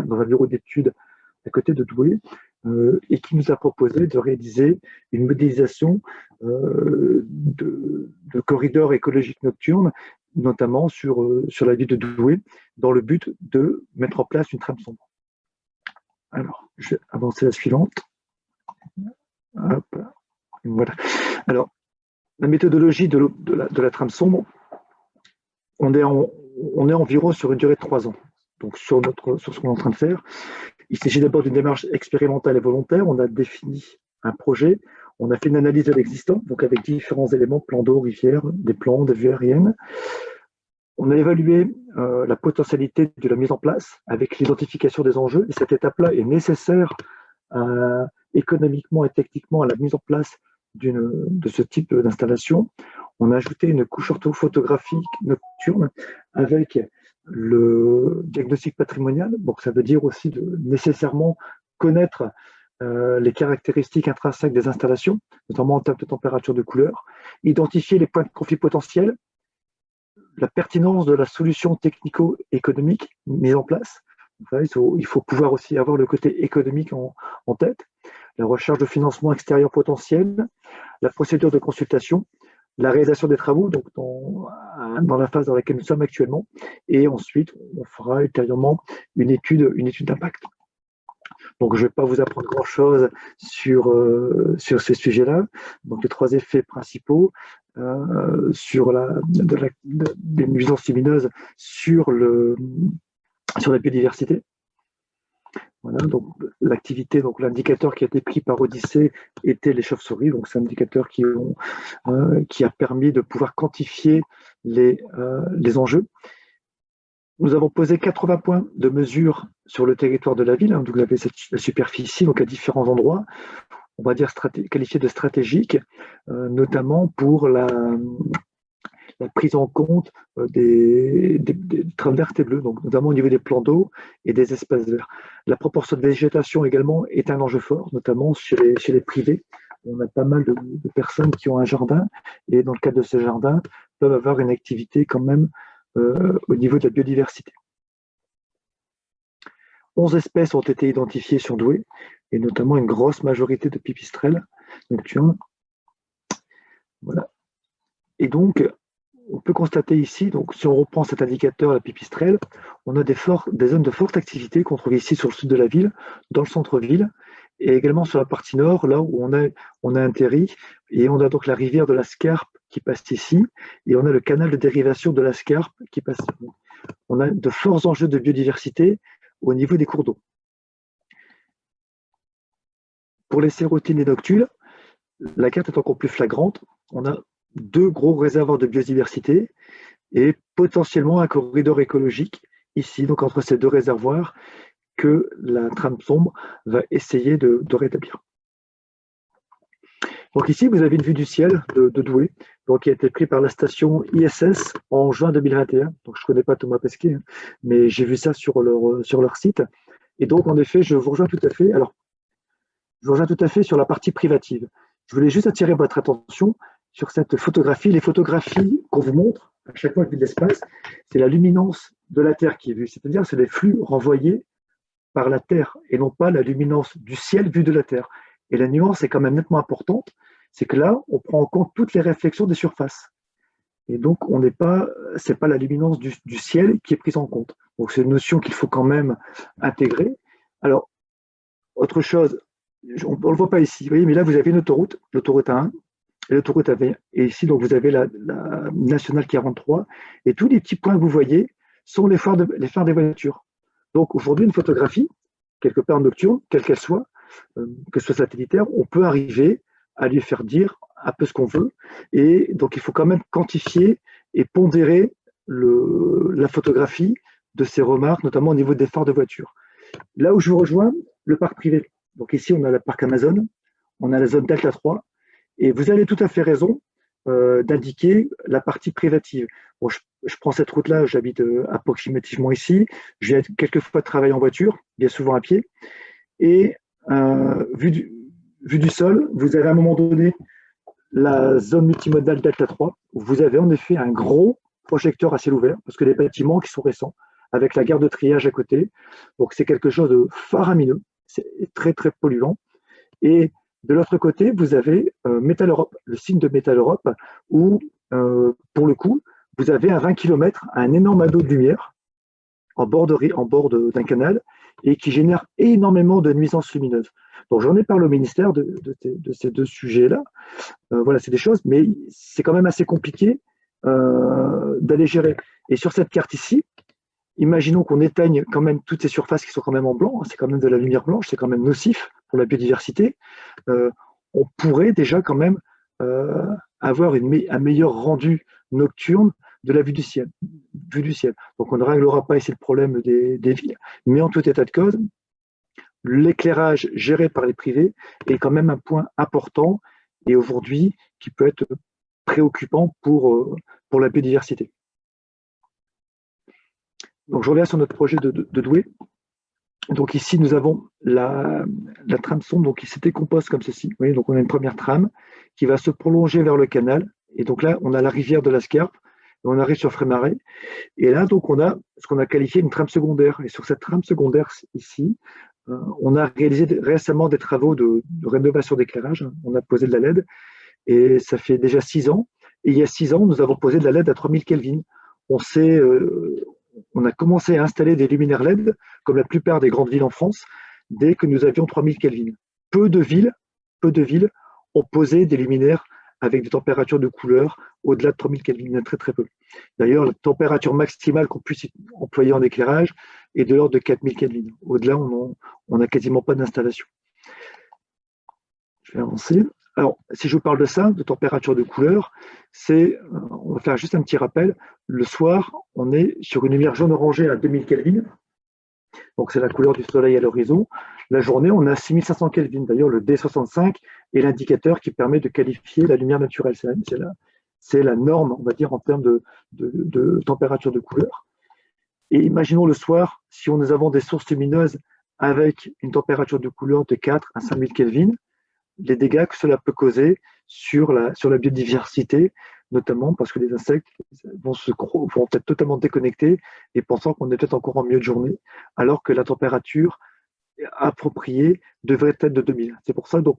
dans un bureau d'études à côté de Douai, et qui nous a proposé de réaliser une modélisation de corridors écologiques nocturnes, notamment sur la ville de Douai, dans le but de mettre en place une trame sombre. Alors, je vais avancer à la suivante. Hop. Voilà. Alors, la méthodologie de la trame sombre, on est environ sur une durée de 3 ans. Donc, sur ce qu'on est en train de faire, il s'agit d'abord d'une démarche expérimentale et volontaire. On a défini un projet, on a fait une analyse de l'existant, donc avec différents éléments, plans d'eau, rivières, des plans, des vues aériennes. On a évalué la potentialité de la mise en place avec l'identification des enjeux. Et cette étape-là est nécessaire économiquement et techniquement à la mise en place de ce type d'installation. On a ajouté une couche orthophotographique nocturne avec le diagnostic patrimonial. Donc, ça veut dire aussi de nécessairement connaître les caractéristiques intrinsèques des installations, notamment en termes de température, de couleur, identifier les points de conflit potentiels, la pertinence de la solution technico-économique mise en place. Il faut pouvoir aussi avoir le côté économique en tête, la recherche de financement extérieur potentiel, la procédure de consultation, la réalisation des travaux, donc dans la phase dans laquelle nous sommes actuellement, et ensuite on fera ultérieurement une étude d'impact. Donc, je ne vais pas vous apprendre grand-chose sur ces sujets-là. Donc, les 3 effets principaux sur des nuisances lumineuses sur la biodiversité. Voilà, donc l'activité, donc l'indicateur qui a été pris par Odyssée était les chauves-souris. Donc, c'est un indicateur qui a permis de pouvoir quantifier les enjeux. Nous avons posé 80 points de mesure sur le territoire de la ville, donc vous avez la superficie, donc à différents endroits, on va dire qualifiés de stratégiques, notamment pour la prise en compte des trames vertes et bleues, donc notamment au niveau des plans d'eau et des espaces verts. La proportion de végétation également est un enjeu fort, notamment chez les privés. On a pas mal de personnes qui ont un jardin et dans le cadre de ce jardin peuvent avoir une activité quand même au niveau de la biodiversité. 11 espèces ont été identifiées sur Douai, et notamment une grosse majorité de pipistrelles nocturnes. Voilà. Et donc, on peut constater ici, donc, si on reprend cet indicateur, la pipistrelle, on a des zones de forte activité qu'on trouve ici sur le sud de la ville, dans le centre-ville, et également sur la partie nord, là où on a un terri, et on a donc la rivière de la Scarpe qui passe ici, et on a le canal de dérivation de la Scarpe qui passe ici. On a de forts enjeux de biodiversité au niveau des cours d'eau. Pour les sérotines et noctules, la carte est encore plus flagrante. On a 2 gros réservoirs de biodiversité et potentiellement un corridor écologique ici, donc entre ces 2 réservoirs, que la trame sombre va essayer de rétablir. Donc ici, vous avez une vue du ciel de Douai, donc qui a été prise par la station ISS en juin 2021. Donc je ne connais pas Thomas Pesquet, mais j'ai vu ça sur leur site. Et donc en effet, je vous rejoins tout à fait. Alors, je vous rejoins tout à fait sur la partie privative. Je voulais juste attirer votre attention sur cette photographie. Les photographies qu'on vous montre à chaque fois qu'il y a de l'espace, c'est la luminance de la Terre qui est vue. C'est-à-dire c'est les flux renvoyés par la Terre et non pas la luminance du ciel vu de la Terre. Et la nuance est quand même nettement importante, c'est que là, on prend en compte toutes les réflexions des surfaces. Et donc, c'est pas la luminance du ciel qui est prise en compte. Donc, c'est une notion qu'il faut quand même intégrer. Alors, autre chose, on ne le voit pas ici, vous voyez, mais là, vous avez une autoroute, l'autoroute A1 et l'autoroute A20. Et ici, donc, vous avez la nationale 43. Et tous les petits points que vous voyez sont les phares des voitures. Donc aujourd'hui, une photographie, quelque part nocturne, quelle qu'elle soit, que ce soit satellitaire, on peut arriver à lui faire dire un peu ce qu'on veut. Et donc il faut quand même quantifier et pondérer la photographie de ces remarques, notamment au niveau des phares de voiture. Là où je vous rejoins, le parc privé. Donc ici, on a le parc Amazon, on a la zone Delta 3, et vous avez tout à fait raison d'indiquer la partie privative. Bon, je prends cette route-là, j'habite approximativement ici, je viens quelquefois travailler en voiture, bien souvent à pied, et vu du sol, vous avez à un moment donné la zone multimodale Delta 3, où vous avez en effet un gros projecteur à ciel ouvert, parce que les bâtiments qui sont récents, avec la gare de triage à côté, donc c'est quelque chose de faramineux, c'est très très polluant. Et de l'autre côté, vous avez Metal Europe, le signe de Metal Europe, où, pour le coup, vous avez à 20 km un énorme anneau de lumière en bord d'un canal et qui génère énormément de nuisances lumineuses. Donc j'en ai parlé au ministère de ces deux sujets-là. Voilà, c'est des choses, mais c'est quand même assez compliqué d'aller gérer. Et sur cette carte ici, imaginons qu'on éteigne quand même toutes ces surfaces qui sont quand même en blanc, hein, c'est quand même de la lumière blanche, c'est quand même nocif pour la biodiversité. On pourrait déjà quand même avoir un meilleur rendu nocturne de la vue du ciel. Donc on ne réglera pas ici le problème des villes, mais en tout état de cause, l'éclairage géré par les privés est quand même un point important et aujourd'hui qui peut être préoccupant pour la biodiversité. Donc je reviens sur notre projet de Douai. Donc ici nous avons la trame sombre donc qui se décompose comme ceci. Vous voyez, donc on a une première trame qui va se prolonger vers le canal et donc là on a la rivière de la Scarpe et on arrive sur Frémaré et là donc on a ce qu'on a qualifié une trame secondaire et sur cette trame secondaire ici on a réalisé récemment des travaux de rénovation d'éclairage. On a posé de la LED et ça fait déjà 6 ans. Et il y a 6 ans, nous avons posé de la LED à 3000 Kelvin. On a commencé à installer des luminaires LED, comme la plupart des grandes villes en France, dès que nous avions 3000 Kelvin. Peu de villes ont posé des luminaires avec des températures de couleur au-delà de 3000 Kelvin, il y en a très très peu. D'ailleurs, la température maximale qu'on puisse employer en éclairage est de l'ordre de 4000 Kelvin. Au-delà, on n'a quasiment pas d'installation. Je vais avancer. Alors, si je vous parle de ça, de température de couleur, on va faire juste un petit rappel. Le soir, on est sur une lumière jaune-orangée à 2000 Kelvin. Donc, c'est la couleur du soleil à l'horizon. La journée, on a 6500 Kelvin. D'ailleurs, le D65 est l'indicateur qui permet de qualifier la lumière naturelle. C'est la norme, on va dire, en termes de température de couleur. Et imaginons le soir, si nous avons des sources lumineuses avec une température de couleur de 4 à 5000 Kelvin, les dégâts que cela peut causer sur la biodiversité, notamment parce que les insectes vont peut-être totalement déconnecter et pensant qu'on est peut-être encore en milieu de journée, alors que la température appropriée devrait être de 2000. C'est pour ça, donc,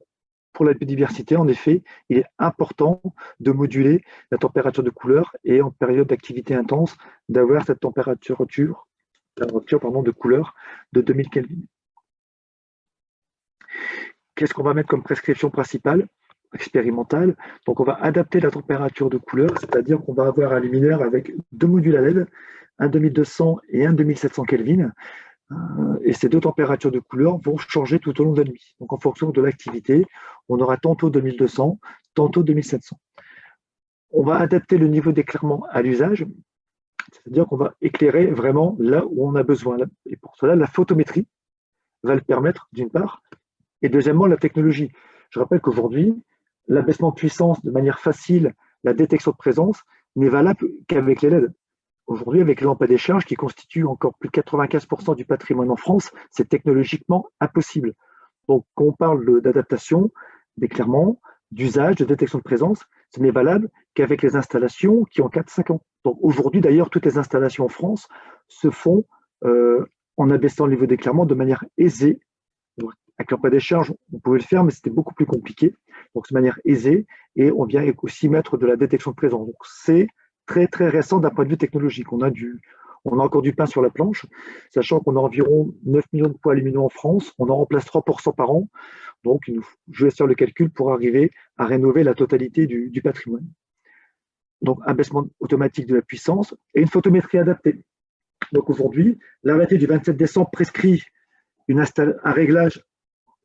pour la biodiversité, en effet, il est important de moduler la température de couleur et en période d'activité intense, d'avoir cette température de couleur de 2000 Kelvin. Qu'est-ce qu'on va mettre comme prescription principale, expérimentale? Donc, on va adapter la température de couleur, c'est-à-dire qu'on va avoir un luminaire avec 2 modules à LED, un 2200 et un 2700 Kelvin. Et ces 2 températures de couleur vont changer tout au long de la nuit. Donc, en fonction de l'activité, on aura tantôt 2200, tantôt 2700. On va adapter le niveau d'éclairement à l'usage, c'est-à-dire qu'on va éclairer vraiment là où on a besoin. Et pour cela, la photométrie va le permettre, d'une part, et deuxièmement, la technologie. Je rappelle qu'aujourd'hui, l'abaissement de puissance de manière facile, la détection de présence, n'est valable qu'avec les LED. Aujourd'hui, avec les lampes à décharge, qui constituent encore plus de 95% du patrimoine en France, c'est technologiquement impossible. Donc, quand on parle d'adaptation, d'éclairement, d'usage, de détection de présence, ce n'est valable qu'avec les installations qui ont 4-5 ans. Donc, aujourd'hui, d'ailleurs, toutes les installations en France se font en abaissant le niveau d'éclairement de manière aisée. Donc, avec lampe à décharge, on pouvait le faire, mais c'était beaucoup plus compliqué. Donc, de manière aisée, et on vient aussi mettre de la détection de présence. Donc, c'est très, très récent d'un point de vue technologique. On a encore du pain sur la planche, sachant qu'on a environ 9 millions de poids lumineux en France. On en remplace 3% par an. Donc, je vais faire le calcul pour arriver à rénover la totalité du patrimoine. Donc, abaissement automatique de la puissance et une photométrie adaptée. Donc aujourd'hui, l'arrêté du 27 décembre prescrit un réglage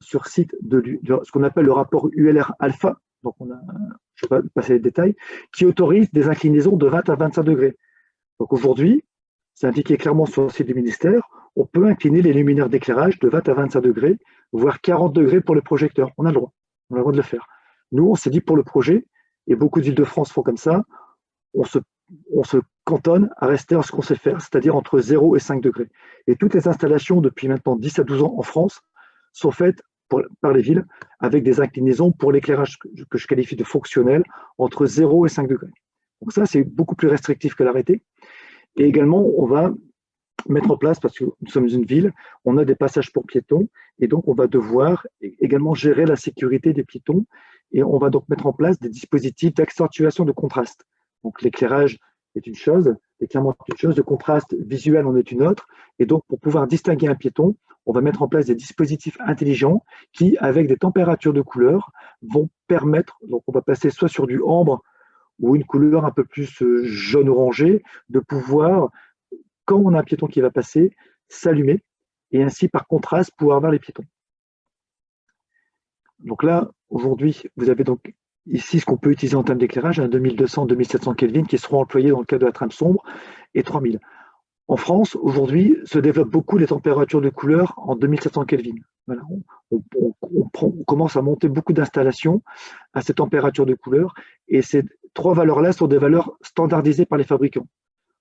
sur site de ce qu'on appelle le rapport ULR alpha, donc je ne vais pas passer les détails, qui autorise des inclinaisons de 20 à 25 degrés. Donc aujourd'hui, c'est indiqué clairement sur le site du ministère, on peut incliner les luminaires d'éclairage de 20 à 25 degrés, voire 40 degrés pour les projecteurs. On a le droit de le faire. Nous, on s'est dit pour le projet, et beaucoup d'îles de France font comme ça, on se cantonne à rester à ce qu'on sait faire, c'est-à-dire entre 0 et 5 degrés. Et toutes les installations depuis maintenant 10 à 12 ans en France sont faites par les villes avec des inclinaisons pour l'éclairage que je qualifie de fonctionnel entre 0 et 5 degrés. Donc ça, c'est beaucoup plus restrictif que l'arrêté. Et également, on va mettre en place, parce que nous sommes une ville, on a des passages pour piétons, et donc on va devoir également gérer la sécurité des piétons, et on va donc mettre en place des dispositifs d'accentuation de contraste. Donc l'éclairage est une chose, l'éclairement est une chose, le contraste visuel en est une autre, et donc pour pouvoir distinguer un piéton, on va mettre en place des dispositifs intelligents qui, avec des températures de couleur, vont permettre, donc on va passer soit sur du ambre ou une couleur un peu plus jaune-orangé, de pouvoir, quand on a un piéton qui va passer, s'allumer et ainsi par contraste pouvoir voir les piétons. Donc là, aujourd'hui, vous avez donc ici ce qu'on peut utiliser en termes d'éclairage, 2200-2700 Kelvin qui seront employés dans le cas de la trame sombre et 3000. En France, aujourd'hui, se développent beaucoup les températures de couleur en 2700 Kelvin. Voilà, on commence à monter beaucoup d'installations à ces températures de couleur et ces trois valeurs-là sont des valeurs standardisées par les fabricants.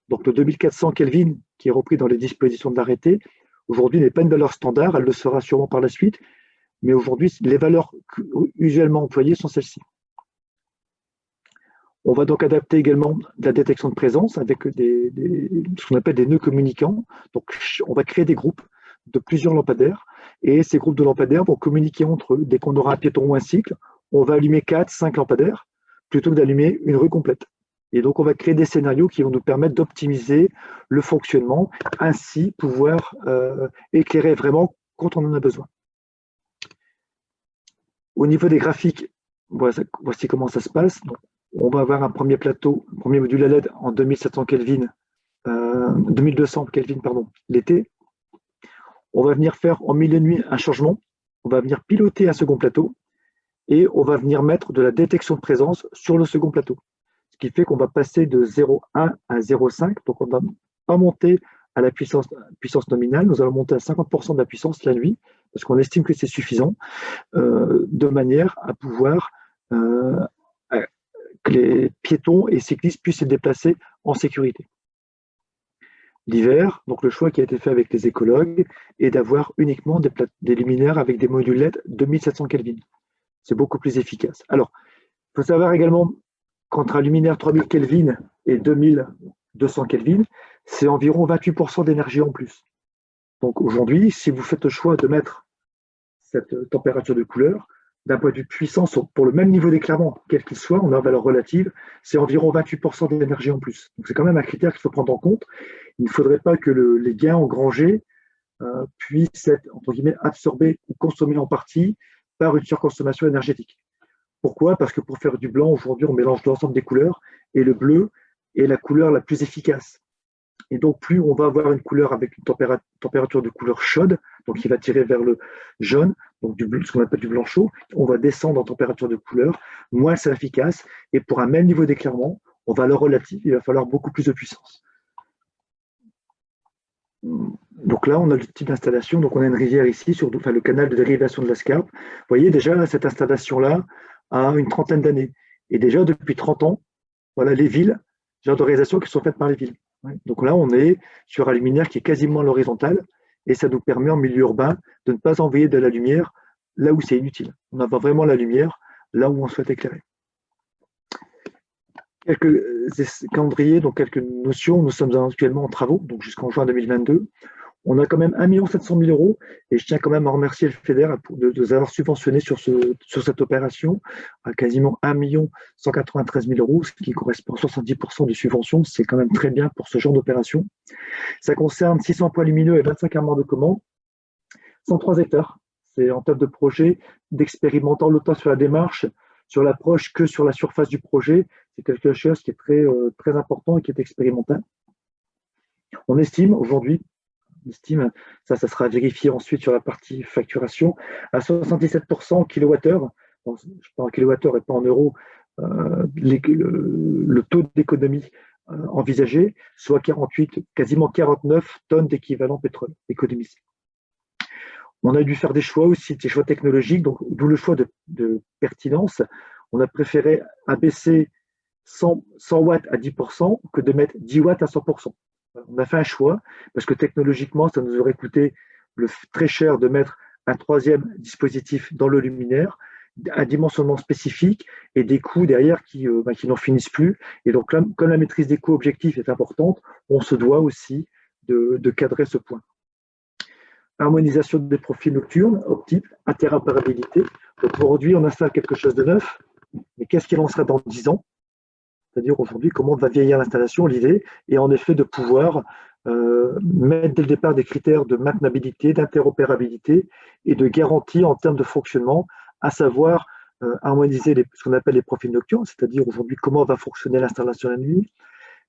Donc le 2400 Kelvin, qui est repris dans les dispositions de l'arrêté, aujourd'hui n'est pas une valeur standard, elle le sera sûrement par la suite, mais aujourd'hui, les valeurs usuellement employées sont celles-ci. On va donc adapter également la détection de présence avec ce qu'on appelle des nœuds communicants. Donc, on va créer des groupes de plusieurs lampadaires et ces groupes de lampadaires vont communiquer entre eux. Dès qu'on aura un piéton ou un cycle, on va allumer 4-5 lampadaires plutôt que d'allumer une rue complète. Et donc, on va créer des scénarios qui vont nous permettre d'optimiser le fonctionnement, ainsi pouvoir éclairer vraiment quand on en a besoin. Au niveau des graphiques, voici comment ça se passe. Donc, on va avoir un premier plateau, un premier module à LED en 2200 Kelvin l'été. On va venir faire en milieu de nuit un changement. On va venir piloter un second plateau et on va venir mettre de la détection de présence sur le second plateau. Ce qui fait qu'on va passer de 0,1 à 0,5. Donc, on ne va pas monter à la puissance nominale. Nous allons monter à 50% de la puissance la nuit parce qu'on estime que c'est suffisant de manière à pouvoir que les piétons et cyclistes puissent se déplacer en sécurité. L'hiver, donc le choix qui a été fait avec les écologues est d'avoir uniquement des luminaires avec des modules LED 2700 Kelvin. C'est beaucoup plus efficace. Alors, il faut savoir également qu'entre un luminaire 3000 Kelvin et 2200 Kelvin, c'est environ 28% d'énergie en plus. Donc aujourd'hui, si vous faites le choix de mettre cette température de couleur, d'un point de vue puissance, pour le même niveau d'éclairement, quel qu'il soit, on a une valeur relative, c'est environ 28% d'énergie en plus. Donc c'est quand même un critère qu'il faut prendre en compte. Il ne faudrait pas que les gains engrangés puissent être, entre guillemets, absorbés ou consommés en partie par une surconsommation énergétique. Pourquoi? Parce que pour faire du blanc, aujourd'hui, on mélange l'ensemble des couleurs et le bleu est la couleur la plus efficace. Et donc, plus on va avoir une couleur avec une température de couleur chaude, donc qui va tirer vers le jaune, donc ce qu'on appelle du blanc chaud, on va descendre en température de couleur, moins c'est efficace, et pour un même niveau d'éclairement, en valeur relative, il va falloir beaucoup plus de puissance. Donc là, on a le type d'installation, donc on a une rivière ici, le canal de dérivation de la Scarpe. Vous voyez déjà, cette installation-là a une trentaine d'années. Et déjà, depuis 30 ans, voilà les villes, genre de réalisations qui sont faites par les villes. Donc là, on est sur un luminaire qui est quasiment à l'horizontale et ça nous permet en milieu urbain de ne pas envoyer de la lumière là où c'est inutile. On envoie vraiment la lumière là où on souhaite éclairer. Quelques calendriers, donc quelques notions. Nous sommes actuellement en travaux, donc jusqu'en juin 2022. On a quand même 1 700 000 € et je tiens quand même à remercier le FEDER de nous avoir subventionné sur cette opération à quasiment 1 193 000 €, ce qui correspond à 70% de subvention. C'est quand même très bien pour ce genre d'opération. Ça concerne 600 points lumineux et 25 armoires de commande, 103 hectares. C'est en termes de projet, d'expérimentant le temps sur la démarche, sur l'approche que sur la surface du projet. C'est quelque chose qui est très important et qui est expérimental. On estime aujourd'hui, ça sera vérifié ensuite sur la partie facturation, à 77% en kilowattheure, je parle en kilowattheure et pas en euros, le taux d'économie envisagé, soit 48, quasiment 49 tonnes d'équivalent pétrole économisé. On a dû faire des choix aussi, des choix technologiques, donc d'où le choix de pertinence. On a préféré abaisser 100 watts à 10% que de mettre 10 watts à 100%. On a fait un choix parce que technologiquement, ça nous aurait coûté très cher de mettre un troisième dispositif dans le luminaire, un dimensionnement spécifique et des coûts derrière qui n'en finissent plus. Et donc, là, comme la maîtrise des coûts objectifs est importante, on se doit aussi de cadrer ce point. Harmonisation des profils nocturnes, optique, interopérabilité. Donc aujourd'hui, on installe quelque chose de neuf, mais qu'est-ce qu'il en sera dans 10 ans? C'est-à-dire aujourd'hui, comment va vieillir l'installation? L'idée est en effet de pouvoir mettre dès le départ des critères de maintenabilité, d'interopérabilité et de garantie en termes de fonctionnement, à savoir harmoniser ce qu'on appelle les profils nocturnes, c'est-à-dire aujourd'hui comment va fonctionner l'installation la nuit,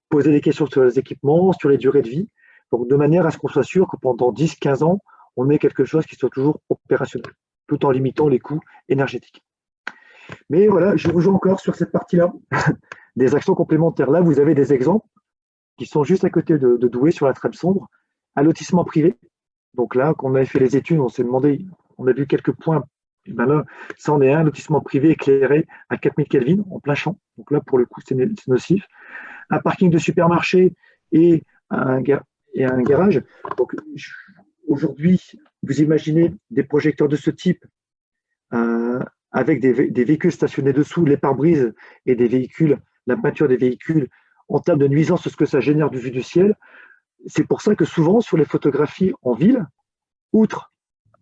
poser des questions sur les équipements, sur les durées de vie, donc de manière à ce qu'on soit sûr que pendant 10-15 ans, on ait quelque chose qui soit toujours opérationnel, tout en limitant les coûts énergétiques. Mais voilà, je rejoins encore sur cette partie-là, des actions complémentaires. Là, vous avez des exemples qui sont juste à côté de Douai, sur la trame sombre, un lotissement privé. Donc là, quand on avait fait les études, on s'est demandé, on a vu quelques points. Et ben là, ça en est un lotissement privé éclairé à 4000 Kelvin, en plein champ. Donc là, pour le coup, c'est nocif. Un parking de supermarché et un garage. Donc aujourd'hui, vous imaginez des projecteurs de ce type avec des véhicules stationnés dessous, les pare-brises et des véhicules, la peinture des véhicules, en termes de nuisance, ce que ça génère du vue du ciel. C'est pour ça que souvent, sur les photographies en ville, outre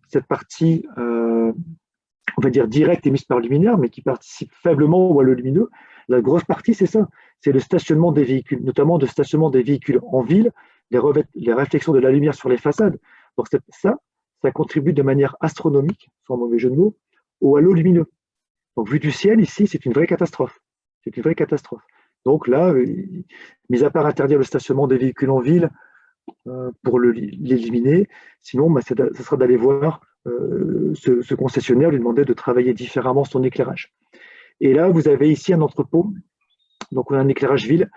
cette partie, on va dire directe émise par le luminaire, mais qui participe faiblement au halo lumineux, la grosse partie, c'est ça, c'est le stationnement des véhicules, notamment le stationnement des véhicules en ville, les réflexions de la lumière sur les façades. Donc ça contribue de manière astronomique, sans mauvais jeu de mots, au halo lumineux. Donc, vue du ciel, ici, c'est une vraie catastrophe. C'est une vraie catastrophe. Donc là, mis à part interdire le stationnement des véhicules en ville pour l'éliminer, sinon, ça sera d'aller voir ce concessionnaire, lui demander de travailler différemment son éclairage. Et là, vous avez ici un entrepôt. Donc, on a un éclairage ville.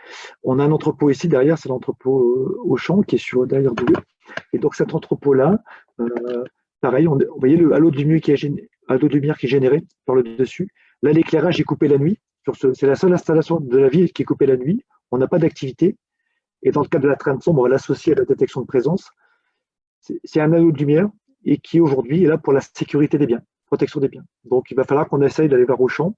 On a un entrepôt ici, derrière, c'est l'entrepôt Auchan qui est derrière Douai. Et donc, cet entrepôt-là, pareil, vous voyez le halo de lumière qui est généré par le dessus. Là, l'éclairage est coupé la nuit. C'est la seule installation de la ville qui est coupée la nuit. On n'a pas d'activité. Et dans le cas de la trame sombre, on va l'associer à la détection de présence. C'est un halo de lumière et qui aujourd'hui est là pour la sécurité des biens, protection des biens. Donc, il va falloir qu'on essaye d'aller voir Auchan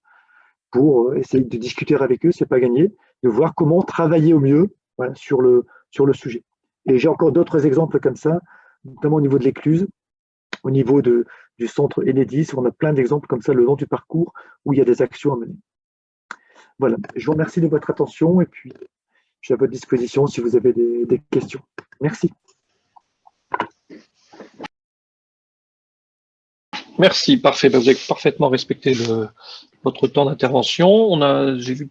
pour essayer de discuter avec eux, c'est pas gagné, de voir comment travailler au mieux sur le sujet. Et j'ai encore d'autres exemples comme ça, notamment au niveau de l'écluse, au niveau du centre Enedis, on a plein d'exemples comme ça le long du parcours où il y a des actions à mener. Voilà, je vous remercie de votre attention et puis je suis à votre disposition si vous avez des questions. Merci.
Merci, parfait. Vous avez parfaitement respecté votre temps d'intervention. J'ai vu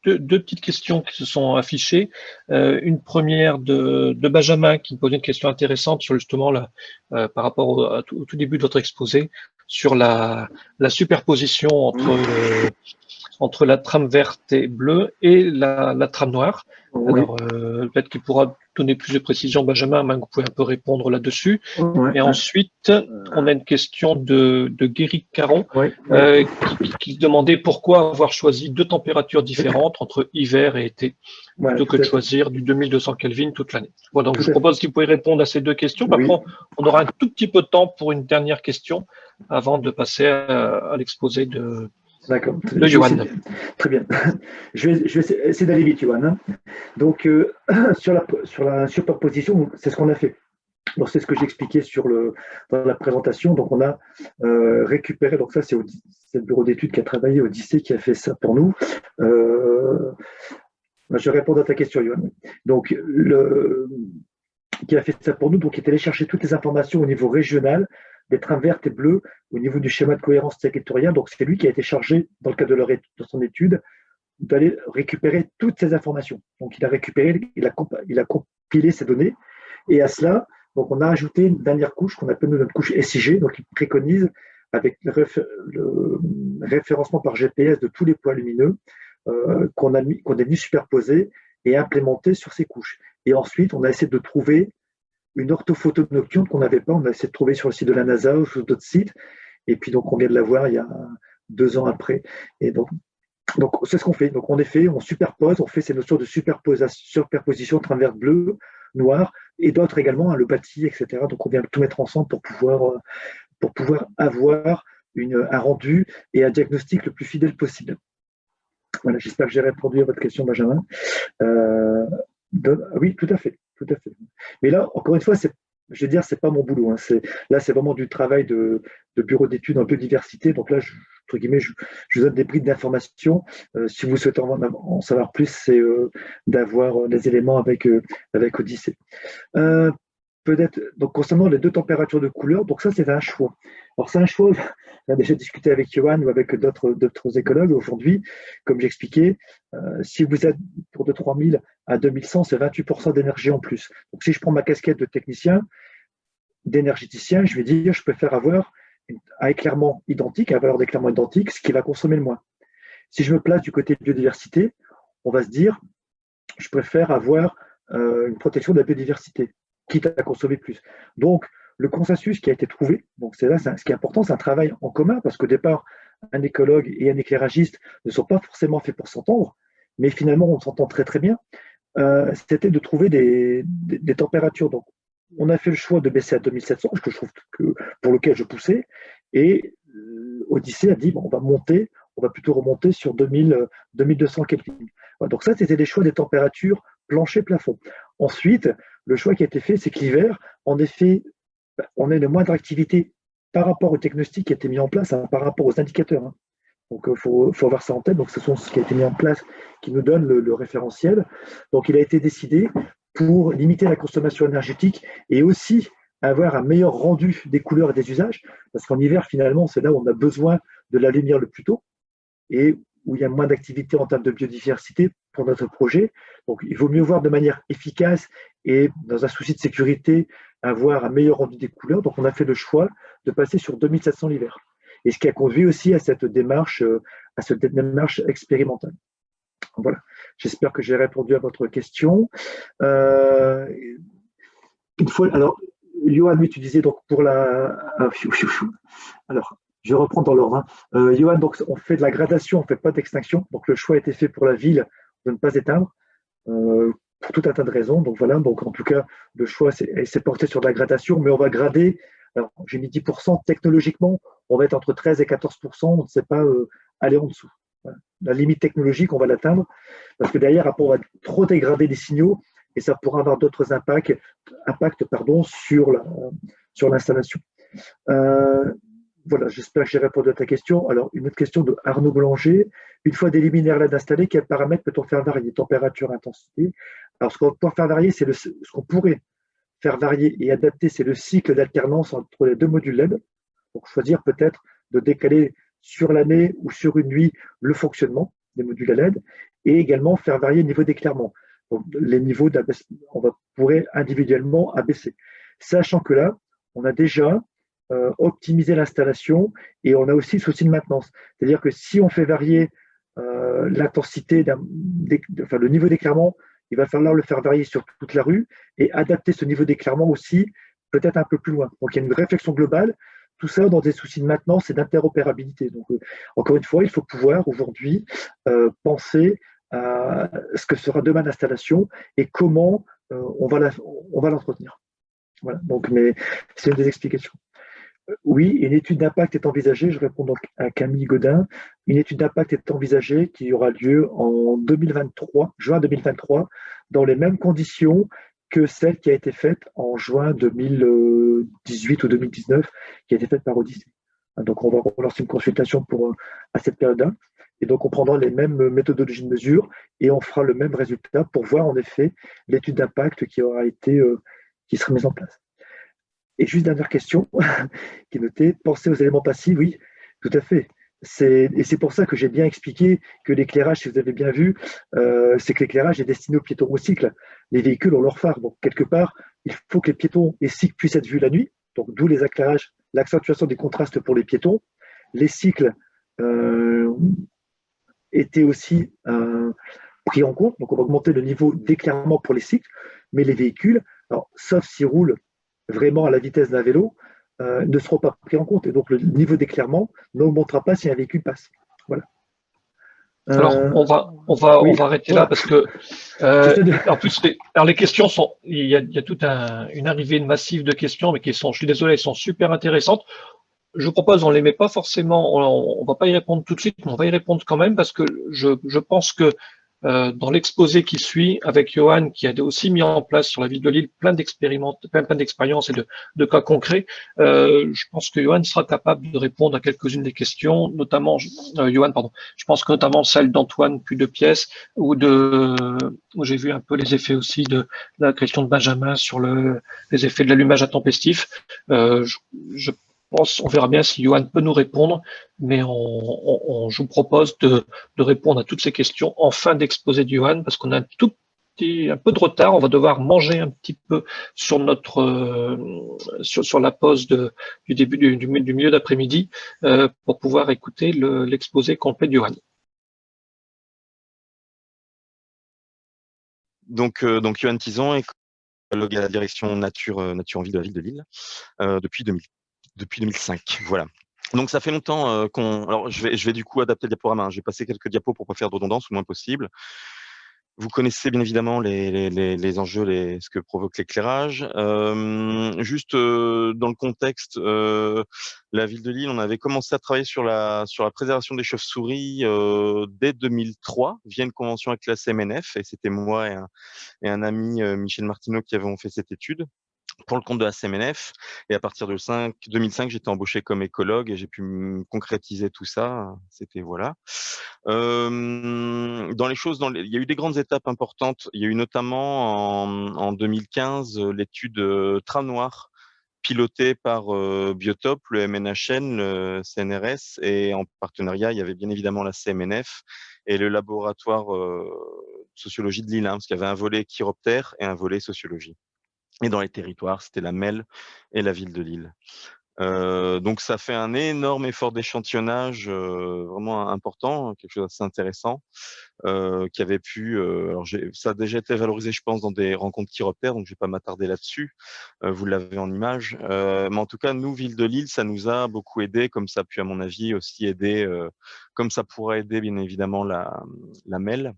deux petites questions qui se sont affichées. Une première de Benjamin qui me posait une question intéressante sur justement par rapport au tout début de votre exposé sur la superposition entre la trame verte et bleue et la trame noire.
Oui.
Alors, peut-être qu'il pourra donner plus de précisions, Benjamin, mais vous pouvez un peu répondre là-dessus.
Ouais.
Et ensuite, on a une question de Guéric Caron qui demandait pourquoi avoir choisi deux températures différentes entre hiver et été, plutôt que de choisir du 2200 Kelvin toute l'année. Voilà, donc je propose que vous pouvez répondre à ces deux questions.
Oui.
Après, on aura un tout petit peu de temps pour une dernière question avant de passer à l'exposé de Johan.
Très bien. Je vais essayer d'aller vite, Johan. Donc, sur la superposition, c'est ce qu'on a fait. Donc, c'est ce que j'expliquais dans la présentation. Donc, on a récupéré, donc ça, c'est le bureau d'études qui a travaillé, Odyssée, qui a fait ça pour nous. Je réponds à ta question, Johan. Donc, qui a fait ça pour nous, donc qui est allé chercher toutes les informations au niveau régional, des trames vertes et bleues au niveau du schéma de cohérence territoriale. Donc, c'est lui qui a été chargé, dans le cadre de son étude, d'aller récupérer toutes ces informations. Donc, il a compilé ces données. Et à cela, donc, on a ajouté une dernière couche qu'on appelle notre couche SIG. Donc, il préconise, avec le référencement par GPS de tous les points lumineux, qu'on est venu superposer et implémenter sur ces couches. Et ensuite, on a essayé de trouver une orthophoto nocturne qu'on n'avait pas. On a essayé de trouver sur le site de la NASA ou sur d'autres sites. Et puis, donc, on vient de la voir il y a 2 ans après. Et donc c'est ce qu'on fait. Donc, en effet, on superpose, on fait ces notions de superposition travers bleu, noir, et d'autres également, le bâti, etc. Donc, on vient tout mettre ensemble pour pouvoir avoir un rendu et un diagnostic le plus fidèle possible. Voilà, j'espère que j'ai répondu à votre question, Benjamin. Oui, tout à fait. Mais là, encore une fois, je veux dire, c'est pas mon boulot. Hein. C'est vraiment du travail de bureau d'études en biodiversité. Donc là, entre guillemets, je vous donne des brides d'informations. Si vous souhaitez en savoir plus, c'est d'avoir les éléments avec Odyssée. Peut-être, donc concernant les 2 températures de couleur, donc ça, c'est un choix. Alors, c'est un choix, on a déjà discuté avec Johan ou avec d'autres écologues aujourd'hui. Comme j'expliquais, si vous êtes pour de 3000 à 2100, c'est 28% d'énergie en plus. Donc, si je prends ma casquette de technicien, d'énergéticien, je vais dire, je préfère avoir un éclairement identique, un valeur d'éclairement identique, ce qui va consommer le moins. Si je me place du côté biodiversité, on va se dire, je préfère avoir une protection de la biodiversité, quitte à consommer plus. Donc, le consensus qui a été trouvé, donc ce qui est important, c'est un travail en commun, parce qu'au départ, un écologue et un éclairagiste ne sont pas forcément faits pour s'entendre, mais finalement, on s'entend très très bien. C'était de trouver des températures. Donc, on a fait le choix de baisser à 2700, ce que je trouve pour lequel je poussais, et Odyssée a dit, bon, on va plutôt remonter sur 2200 Kelvin. Voilà, donc ça, c'était des choix des températures plancher-plafond. Ensuite, le choix qui a été fait, c'est que l'hiver, en effet, on a une moindre activité par rapport au diagnostic qui a été mis en place, hein, par rapport aux indicateurs. Hein. Donc, il faut avoir ça en tête. Donc, ce sont ce qui a été mis en place qui nous donne le référentiel. Donc, il a été décidé pour limiter la consommation énergétique et aussi avoir un meilleur rendu des couleurs et des usages. Parce qu'en hiver, finalement, c'est là où on a besoin de la lumière le plus tôt et où il y a moins d'activité en termes de biodiversité pour notre projet. Donc, il vaut mieux voir de manière efficace et dans un souci de sécurité, avoir un meilleur rendu des couleurs. Donc, on a fait le choix de passer sur 2700 l'hiver. Et ce qui a conduit aussi à cette démarche expérimentale. Voilà. J'espère que j'ai répondu à votre question. Une fois, alors, Johan, oui, tu disais donc pour la. Alors, je reprends dans l'ordre. Hein. Johan, donc on fait de la gradation, on ne fait pas d'extinction. Donc le choix a été fait pour la ville de ne pas éteindre pour tout un tas de raisons. Donc voilà. Donc en tout cas, le choix c'est porté sur de la gradation, mais on va grader. Alors j'ai mis 10%. Technologiquement, on va être entre 13 et 14%. On ne sait pas aller en dessous. Voilà. La limite technologique, on va l'atteindre parce que derrière, après, on va trop dégrader les signaux et ça pourra avoir d'autres impacts sur l'installation. Voilà, j'espère que j'ai répondu à ta question. Alors, une autre question de Arnaud Boulanger. Une fois des luminaires LED installés, quels paramètres peut-on faire varier? Température, intensité. Alors, ce qu'on peut faire varier, c'est ce qu'on pourrait faire varier et adapter, c'est le cycle d'alternance entre les 2 modules LED. Donc, choisir peut-être de décaler sur l'année ou sur une nuit le fonctionnement des modules LED et également faire varier le niveau d'éclairement. Donc, les niveaux on pourrait individuellement abaisser. Sachant que là, on a déjà optimiser l'installation et on a aussi le souci de maintenance. C'est-à-dire que si on fait varier l'intensité, le niveau d'éclairement, il va falloir le faire varier sur toute la rue et adapter ce niveau d'éclairement aussi peut-être un peu plus loin. Donc il y a une réflexion globale, tout ça dans des soucis de maintenance et d'interopérabilité. Donc encore une fois, il faut pouvoir aujourd'hui penser à ce que sera demain l'installation et comment on va l'entretenir. Voilà. Donc, mais c'est une des explications. Oui, une étude d'impact est envisagée, je réponds donc à Camille Godin, une étude d'impact est envisagée qui aura lieu en 2023, juin 2023, dans les mêmes conditions que celle qui a été faite en juin 2018 ou 2019, qui a été faite par Odyssée. Donc on va relancer une consultation à cette période-là, et donc on prendra les mêmes méthodologies de mesure et on fera le même résultat pour voir en effet l'étude d'impact qui sera mise en place. Et juste dernière question qui est notée, penser aux éléments passifs, oui, tout à fait. et c'est pour ça que j'ai bien expliqué que l'éclairage, si vous avez bien vu, c'est que l'éclairage est destiné aux piétons, aux cycles. Les véhicules ont leur phare. Donc, quelque part, il faut que les piétons et cycles puissent être vus la nuit. Donc, d'où les éclairages, l'accentuation des contrastes pour les piétons. Les cycles étaient aussi pris en compte. Donc, on va augmenter le niveau d'éclairement pour les cycles. Mais les véhicules, alors, sauf s'ils roulent vraiment à la vitesse d'un vélo, ne seront pas pris en compte. Et donc, le niveau d'éclairement n'augmentera pas si un véhicule passe. Voilà.
Alors, on va arrêter là parce que, en plus, les questions sont, il y a toute une arrivée massive de questions, mais qui sont, je suis désolé, elles sont super intéressantes. Je vous propose, on les met pas forcément, on va pas y répondre tout de suite, mais on va y répondre quand même parce que je pense que dans l'exposé qui suit, avec Johan, qui a aussi mis en place sur la ville de Lille plein d'expériences et de cas concrets, je pense que Johan sera capable de répondre à quelques-unes des questions, notamment, Johan, pardon, je pense que notamment celle d'Antoine, puis de Pièce, où j'ai vu un peu les effets aussi de la question de Benjamin sur les effets de l'allumage intempestif. Je pense, on verra bien si Johan peut nous répondre, mais je vous propose de répondre à toutes ces questions en fin d'exposé de Johan, parce qu'on a un peu de retard. On va devoir manger un petit peu sur sur la pause du début du milieu d'après-midi pour pouvoir écouter l'exposé complet de Johan.
Donc Johan Tison est écologue à la direction nature en ville de la ville de Lille depuis 2005. Voilà. Donc ça fait longtemps alors je vais du coup adapter le diaporama. Je vais passer quelques diapos pour pas faire de redondance au moins possible. Vous connaissez bien évidemment les enjeux, ce que provoque l'éclairage. Juste dans le contexte, la ville de Lille, on avait commencé à travailler sur la préservation des chauves-souris dès 2003 via une convention avec la CMNF, et c'était moi et un ami, Michel Martineau, qui avons fait cette étude pour le compte de la CMNF. Et à partir de 2005, j'étais embauché comme écologue et j'ai pu concrétiser tout ça. C'était voilà. Dans les choses, il y a eu des grandes étapes importantes. Il y a eu notamment en 2015 l'étude Tram Noir, pilotée par Biotope, le MNHN, le CNRS, et en partenariat, il y avait bien évidemment la CMNF et le laboratoire de sociologie de Lille, parce qu'il y avait un volet chiroptère et un volet sociologie. Et dans les territoires, c'était la MEL et la ville de Lille. Donc ça fait un énorme effort d'échantillonnage vraiment important, quelque chose d'assez intéressant, qui avait pu, alors ça a déjà été valorisé, je pense, dans des rencontres chiroptères, donc je vais pas m'attarder là-dessus. Vous l'avez en image, mais en tout cas, nous, ville de Lille, ça nous a beaucoup aidé, comme ça a pu, à mon avis, aussi aider, comme ça pourrait aider bien évidemment la MEL.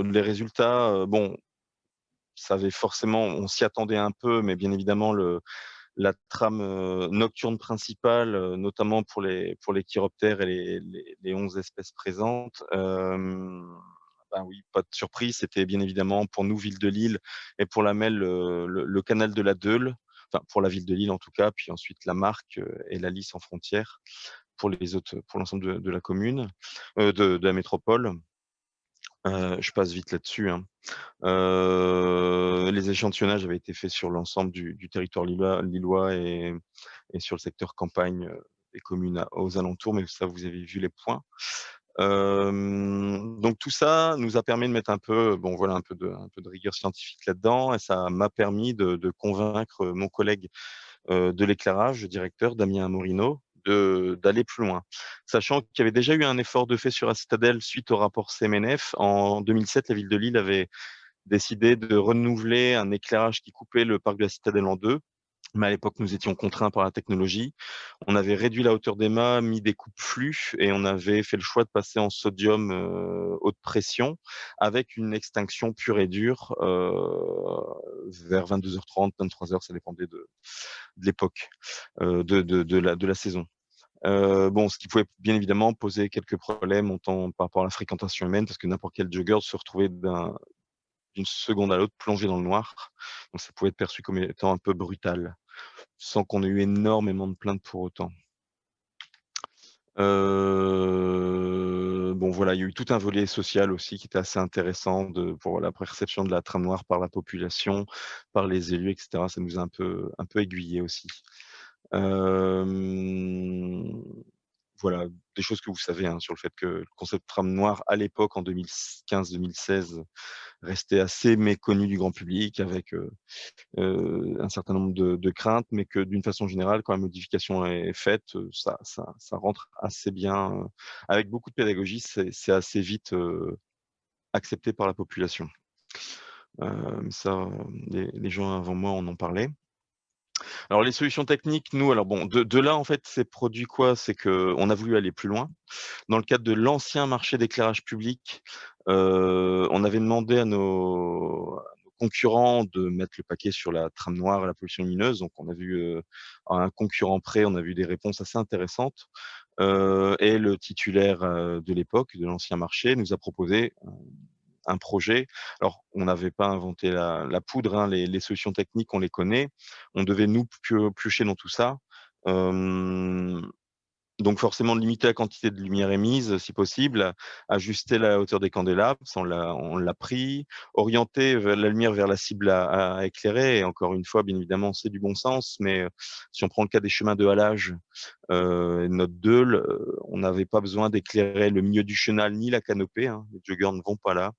Les résultats, bon, on s'y attendait un peu, mais bien évidemment la trame nocturne principale, notamment pour les chiroptères et les 11 espèces présentes, ben oui, pas de surprise, c'était bien évidemment pour nous, ville de Lille, et pour la MEL, le canal de la Deule, enfin pour la ville de Lille en tout cas, puis ensuite la Marque et la Lys en frontière pour l'ensemble de la commune, de la métropole. Je passe vite là-dessus, hein. Les échantillonnages avaient été faits sur l'ensemble du territoire lillois et sur le secteur campagne des communes aux alentours, mais ça, vous avez vu les points. Donc tout ça nous a permis de mettre un peu de rigueur scientifique là-dedans, et ça m'a permis de convaincre mon collègue de l'éclairage, le directeur Damien Morino, d'aller plus loin. Sachant qu'il y avait déjà eu un effort de fait sur la citadelle suite au rapport CMNF. En 2007, la ville de Lille avait décidé de renouveler un éclairage qui coupait le parc de la citadelle en deux. Mais à l'époque, nous étions contraints par la technologie. On avait réduit la hauteur des mâts, mis des coupes flux, et on avait fait le choix de passer en sodium haute pression avec une extinction pure et dure vers 22h30, 23h, ça dépendait de l'époque, de la saison. Bon, ce qui pouvait bien évidemment poser quelques problèmes par rapport à la fréquentation humaine, parce que n'importe quel jogger se retrouvait d'une seconde à l'autre plongé dans le noir. Donc ça pouvait être perçu comme étant un peu brutal, sans qu'on ait eu énormément de plaintes pour autant. Bon voilà, il y a eu tout un volet social aussi qui était assez intéressant pour la perception de la trame noire par la population, par les élus, etc. Ça nous a un peu aiguillé aussi. Voilà, des choses que vous savez hein, sur le fait que le concept trame noire, à l'époque, en 2015-2016, restait assez méconnu du grand public, avec un certain nombre de craintes, mais que d'une façon générale, quand la modification est faite, ça rentre assez bien. Avec beaucoup de pédagogie, c'est assez vite accepté par la population. Ça, les gens avant moi en ont parlé. Alors les solutions techniques, nous, alors bon, de là en fait, c'est produit quoi? C'est qu'on a voulu aller plus loin. Dans le cadre de l'ancien marché d'éclairage public, on avait demandé à nos concurrents de mettre le paquet sur la trame noire et la pollution lumineuse. Donc on a vu à un concurrent près, on a vu des réponses assez intéressantes. Et le titulaire de l'époque, de l'ancien marché, nous a proposé un projet. Alors, on n'avait pas inventé la poudre, hein, les solutions techniques, on les connaît. On devait nous piocher dans tout ça. Donc forcément limiter la quantité de lumière émise si possible, ajuster la hauteur des candélabres, ça on l'a pris, orienter la lumière vers la cible à éclairer, et encore une fois, bien évidemment, c'est du bon sens, mais si on prend le cas des chemins de halage, notre Deule, on n'avait pas besoin d'éclairer le milieu du chenal ni la canopée, hein, les joggers ne vont pas là.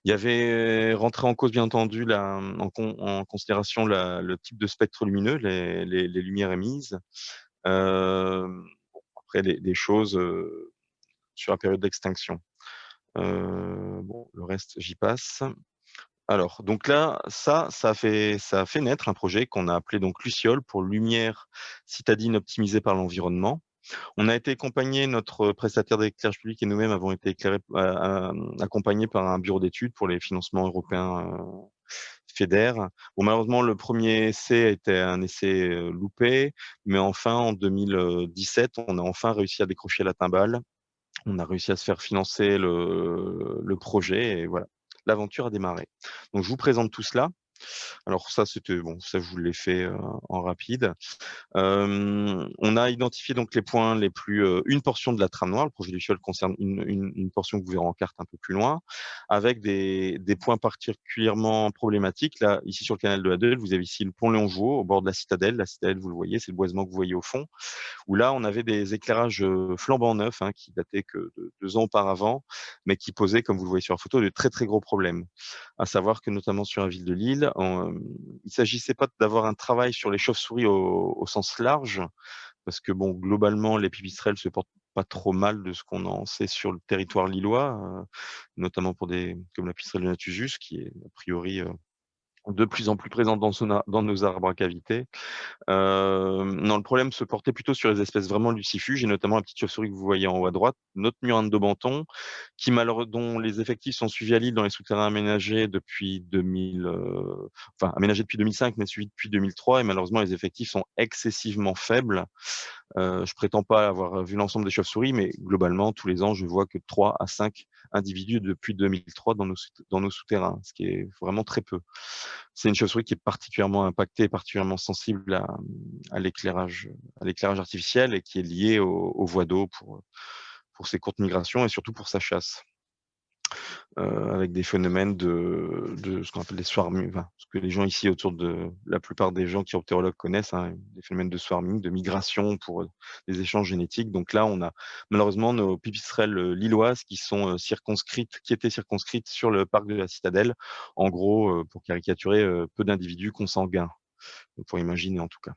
Il y avait rentré en cause, bien entendu, en considération le type de spectre lumineux, les lumières émises. Après, des choses sur la période d'extinction. Bon, le reste, j'y passe. Alors, donc là, ça a fait naître un projet qu'on a appelé donc Luciole, pour lumière citadine optimisée par l'environnement. On a été accompagné, notre prestataire d'éclairage public et nous-mêmes avons été accompagnés par un bureau d'études pour les financements européens FEDER. Bon, malheureusement, le premier essai était un essai loupé, mais enfin, en 2017, on a enfin réussi à décrocher la timbale. On a réussi à se faire financer le projet, et voilà, l'aventure a démarré. Donc, je vous présente tout cela. Alors ça, c'était bon, ça je vous l'ai fait en rapide. On a identifié donc les points les plus, une portion de la trame noire. Le projet Luciole concerne une portion que vous verrez en carte un peu plus loin, avec des points particulièrement problématiques. Là, ici sur le canal de la Deule, vous avez ici le pont Léon-Jouot, au bord de la citadelle. La citadelle, vous le voyez, c'est le boisement que vous voyez au fond, où là, on avait des éclairages flambant neufs, hein, qui dataient que de 2 ans auparavant, mais qui posaient, comme vous le voyez sur la photo, de très, très gros problèmes. À savoir que, notamment sur la ville de Lille, il s'agissait pas d'avoir un travail sur les chauves-souris au sens large, parce que bon, globalement, les pipistrelles se portent pas trop mal de ce qu'on en sait sur le territoire lillois, notamment pour comme la pipistrelle de Natusus, qui est a priori de plus en plus présente dans nos arbres à cavités. Non, le problème se portait plutôt sur les espèces vraiment lucifuges, et notamment la petite chauve-souris que vous voyez en haut à droite, notre murine de Banton, dont les effectifs sont suivis à Lille dans les souterrains aménagés depuis 2000, enfin aménagés depuis 2005, mais suivis depuis 2003, et malheureusement les effectifs sont excessivement faibles. Je prétends pas avoir vu l'ensemble des chauves-souris, mais globalement, tous les ans, je vois que 3 à 5 individus depuis 2003 dans nos souterrains, ce qui est vraiment très peu. C'est une chauve-souris qui est particulièrement impactée, particulièrement sensible à l'éclairage artificiel, et qui est liée aux voies d'eau pour ses courtes migrations et surtout pour sa chasse. Avec des phénomènes de ce qu'on appelle des swarming, enfin, ce que les gens ici autour de la plupart des gens qui optérologues connaissent, hein, des phénomènes de swarming, de migration pour des échanges génétiques. Donc là, on a malheureusement nos pipistrelles lilloises qui étaient circonscrites sur le parc de la Citadelle. En gros, pour caricaturer, peu d'individus consanguins, pour imaginer en tout cas.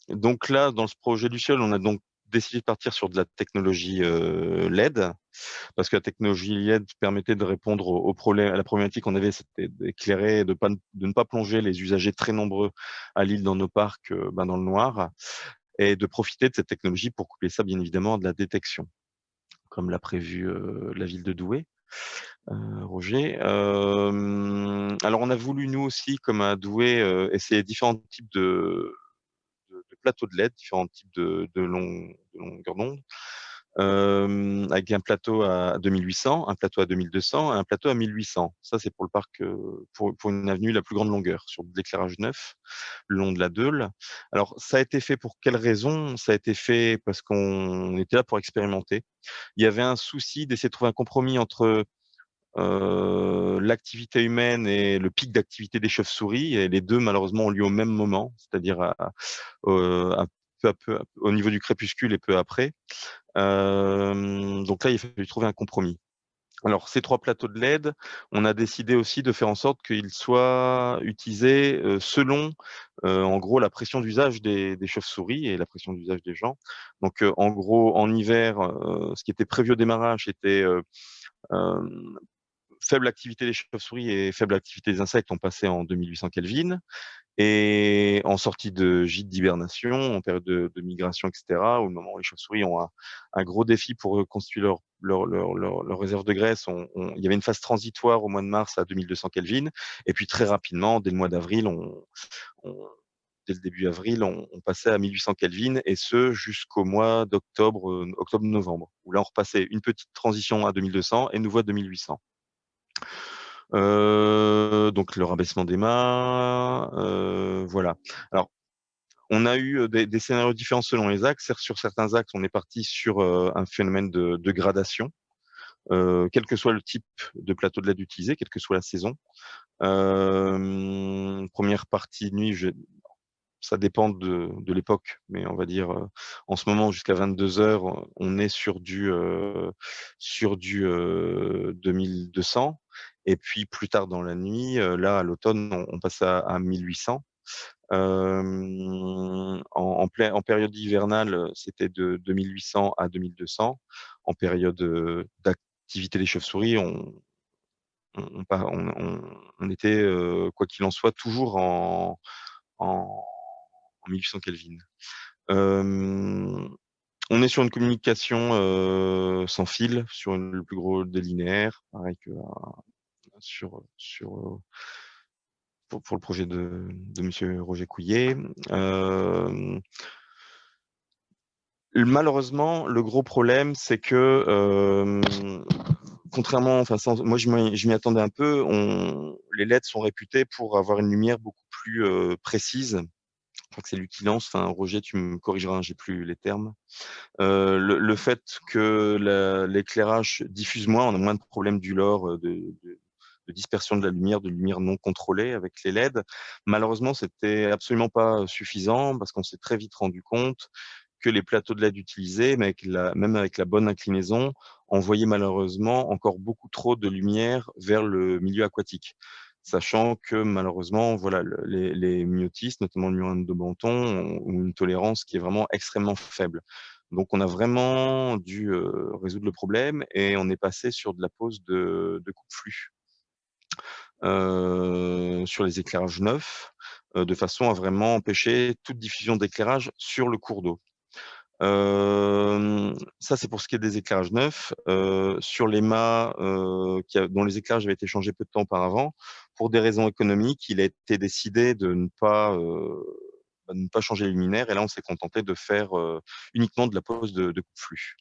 Donc là, dans ce projet Luciole, on a donc décidé de partir sur de la technologie LED, parce que la technologie LED permettait de répondre à la problématique qu'on avait, c'était d'éclairer, de ne pas plonger les usagers très nombreux à Lille dans nos parcs dans le noir, et de profiter de cette technologie pour coupler ça, bien évidemment, à de la détection, comme l'a prévu la ville de Douai. Roger. Alors on a voulu, nous aussi, comme à Douai, essayer différents types de plateaux de LED, différents types de longueurs d'onde, avec un plateau à 2800, un plateau à 2200 et un plateau à 1800. Ça, c'est pour le parc, pour une avenue la plus grande longueur, sur de l'éclairage neuf, le long de la Deule. Alors, ça a été fait pour quelles raisons? Ça a été fait parce qu'on était là pour expérimenter. Il y avait un souci d'essayer de trouver un compromis entre l'activité humaine et le pic d'activité des chauves-souris, et les deux malheureusement ont lieu au même moment, c'est-à-dire peu à peu au niveau du crépuscule et peu après. Donc là, il a fallu trouver un compromis. Alors, ces 3 plateaux de LED, on a décidé aussi de faire en sorte qu'ils soient utilisés selon, en gros, la pression d'usage des chauves-souris et la pression d'usage des gens. Donc, en gros, en hiver, ce qui était prévu au démarrage était faible activité des chauves-souris et faible activité des insectes, on passait en 2800 Kelvin. Et en sortie de gîte d'hibernation, en période de migration, etc., au moment où les chauves-souris ont un gros défi pour reconstituer leur réserve de graisse, il y avait une phase transitoire au mois de mars à 2200 Kelvin, et puis très rapidement, dès le mois d'avril, dès le début avril, on passait à 1800 Kelvin, et ce jusqu'au mois d'octobre, octobre-novembre, où là on repassait une petite transition à 2200 et nouveau à 2800. Donc le rabaissement des mâts, voilà. Alors, on a eu des scénarios différents selon les axes. Sur certains axes, on est parti sur un phénomène de gradation, quel que soit le type de plateau de LED utilisé, quelle que soit la saison. Première partie nuit, ça dépend de l'époque, mais on va dire en ce moment jusqu'à 22 heures, on est sur du 2200, et puis plus tard dans la nuit, là à l'automne, on passe à 1800. En période hivernale, c'était de 2800 à 2200. En période d'activité des chauves-souris, on était, quoi qu'il en soit, toujours en 1800 Kelvin. On est sur une communication sans fil, sur le plus gros des linéaires, pareil que pour le projet de Monsieur Roger Couillet. Malheureusement, le gros problème, c'est que contrairement, enfin, moi je m'y attendais un peu. Les LED sont réputés pour avoir une lumière beaucoup plus précise. Je crois que c'est lui qui lance. Enfin, Roger, tu me corrigeras, j'ai plus les termes. Le fait que l'éclairage diffuse moins, on a moins de problèmes du LOR, de dispersion de la lumière, de lumière non contrôlée avec les LED. Malheureusement, c'était absolument pas suffisant, parce qu'on s'est très vite rendu compte que les plateaux de LED utilisés, même avec la bonne inclinaison, envoyaient malheureusement encore beaucoup trop de lumière vers le milieu aquatique. Sachant que malheureusement, voilà, les myotistes, notamment le myoane de Banton, ont une tolérance qui est vraiment extrêmement faible. Donc on a vraiment dû résoudre le problème, et on est passé sur de la pose de coupe-flux sur les éclairages neufs, de façon à vraiment empêcher toute diffusion d'éclairage sur le cours d'eau. Ça, c'est pour ce qui est des éclairages neufs. Sur les mâts dont les éclairages avaient été changés peu de temps auparavant, pour des raisons économiques, il a été décidé de ne pas changer les luminaires, et là on s'est contenté de faire uniquement de la pose de coupe-flux.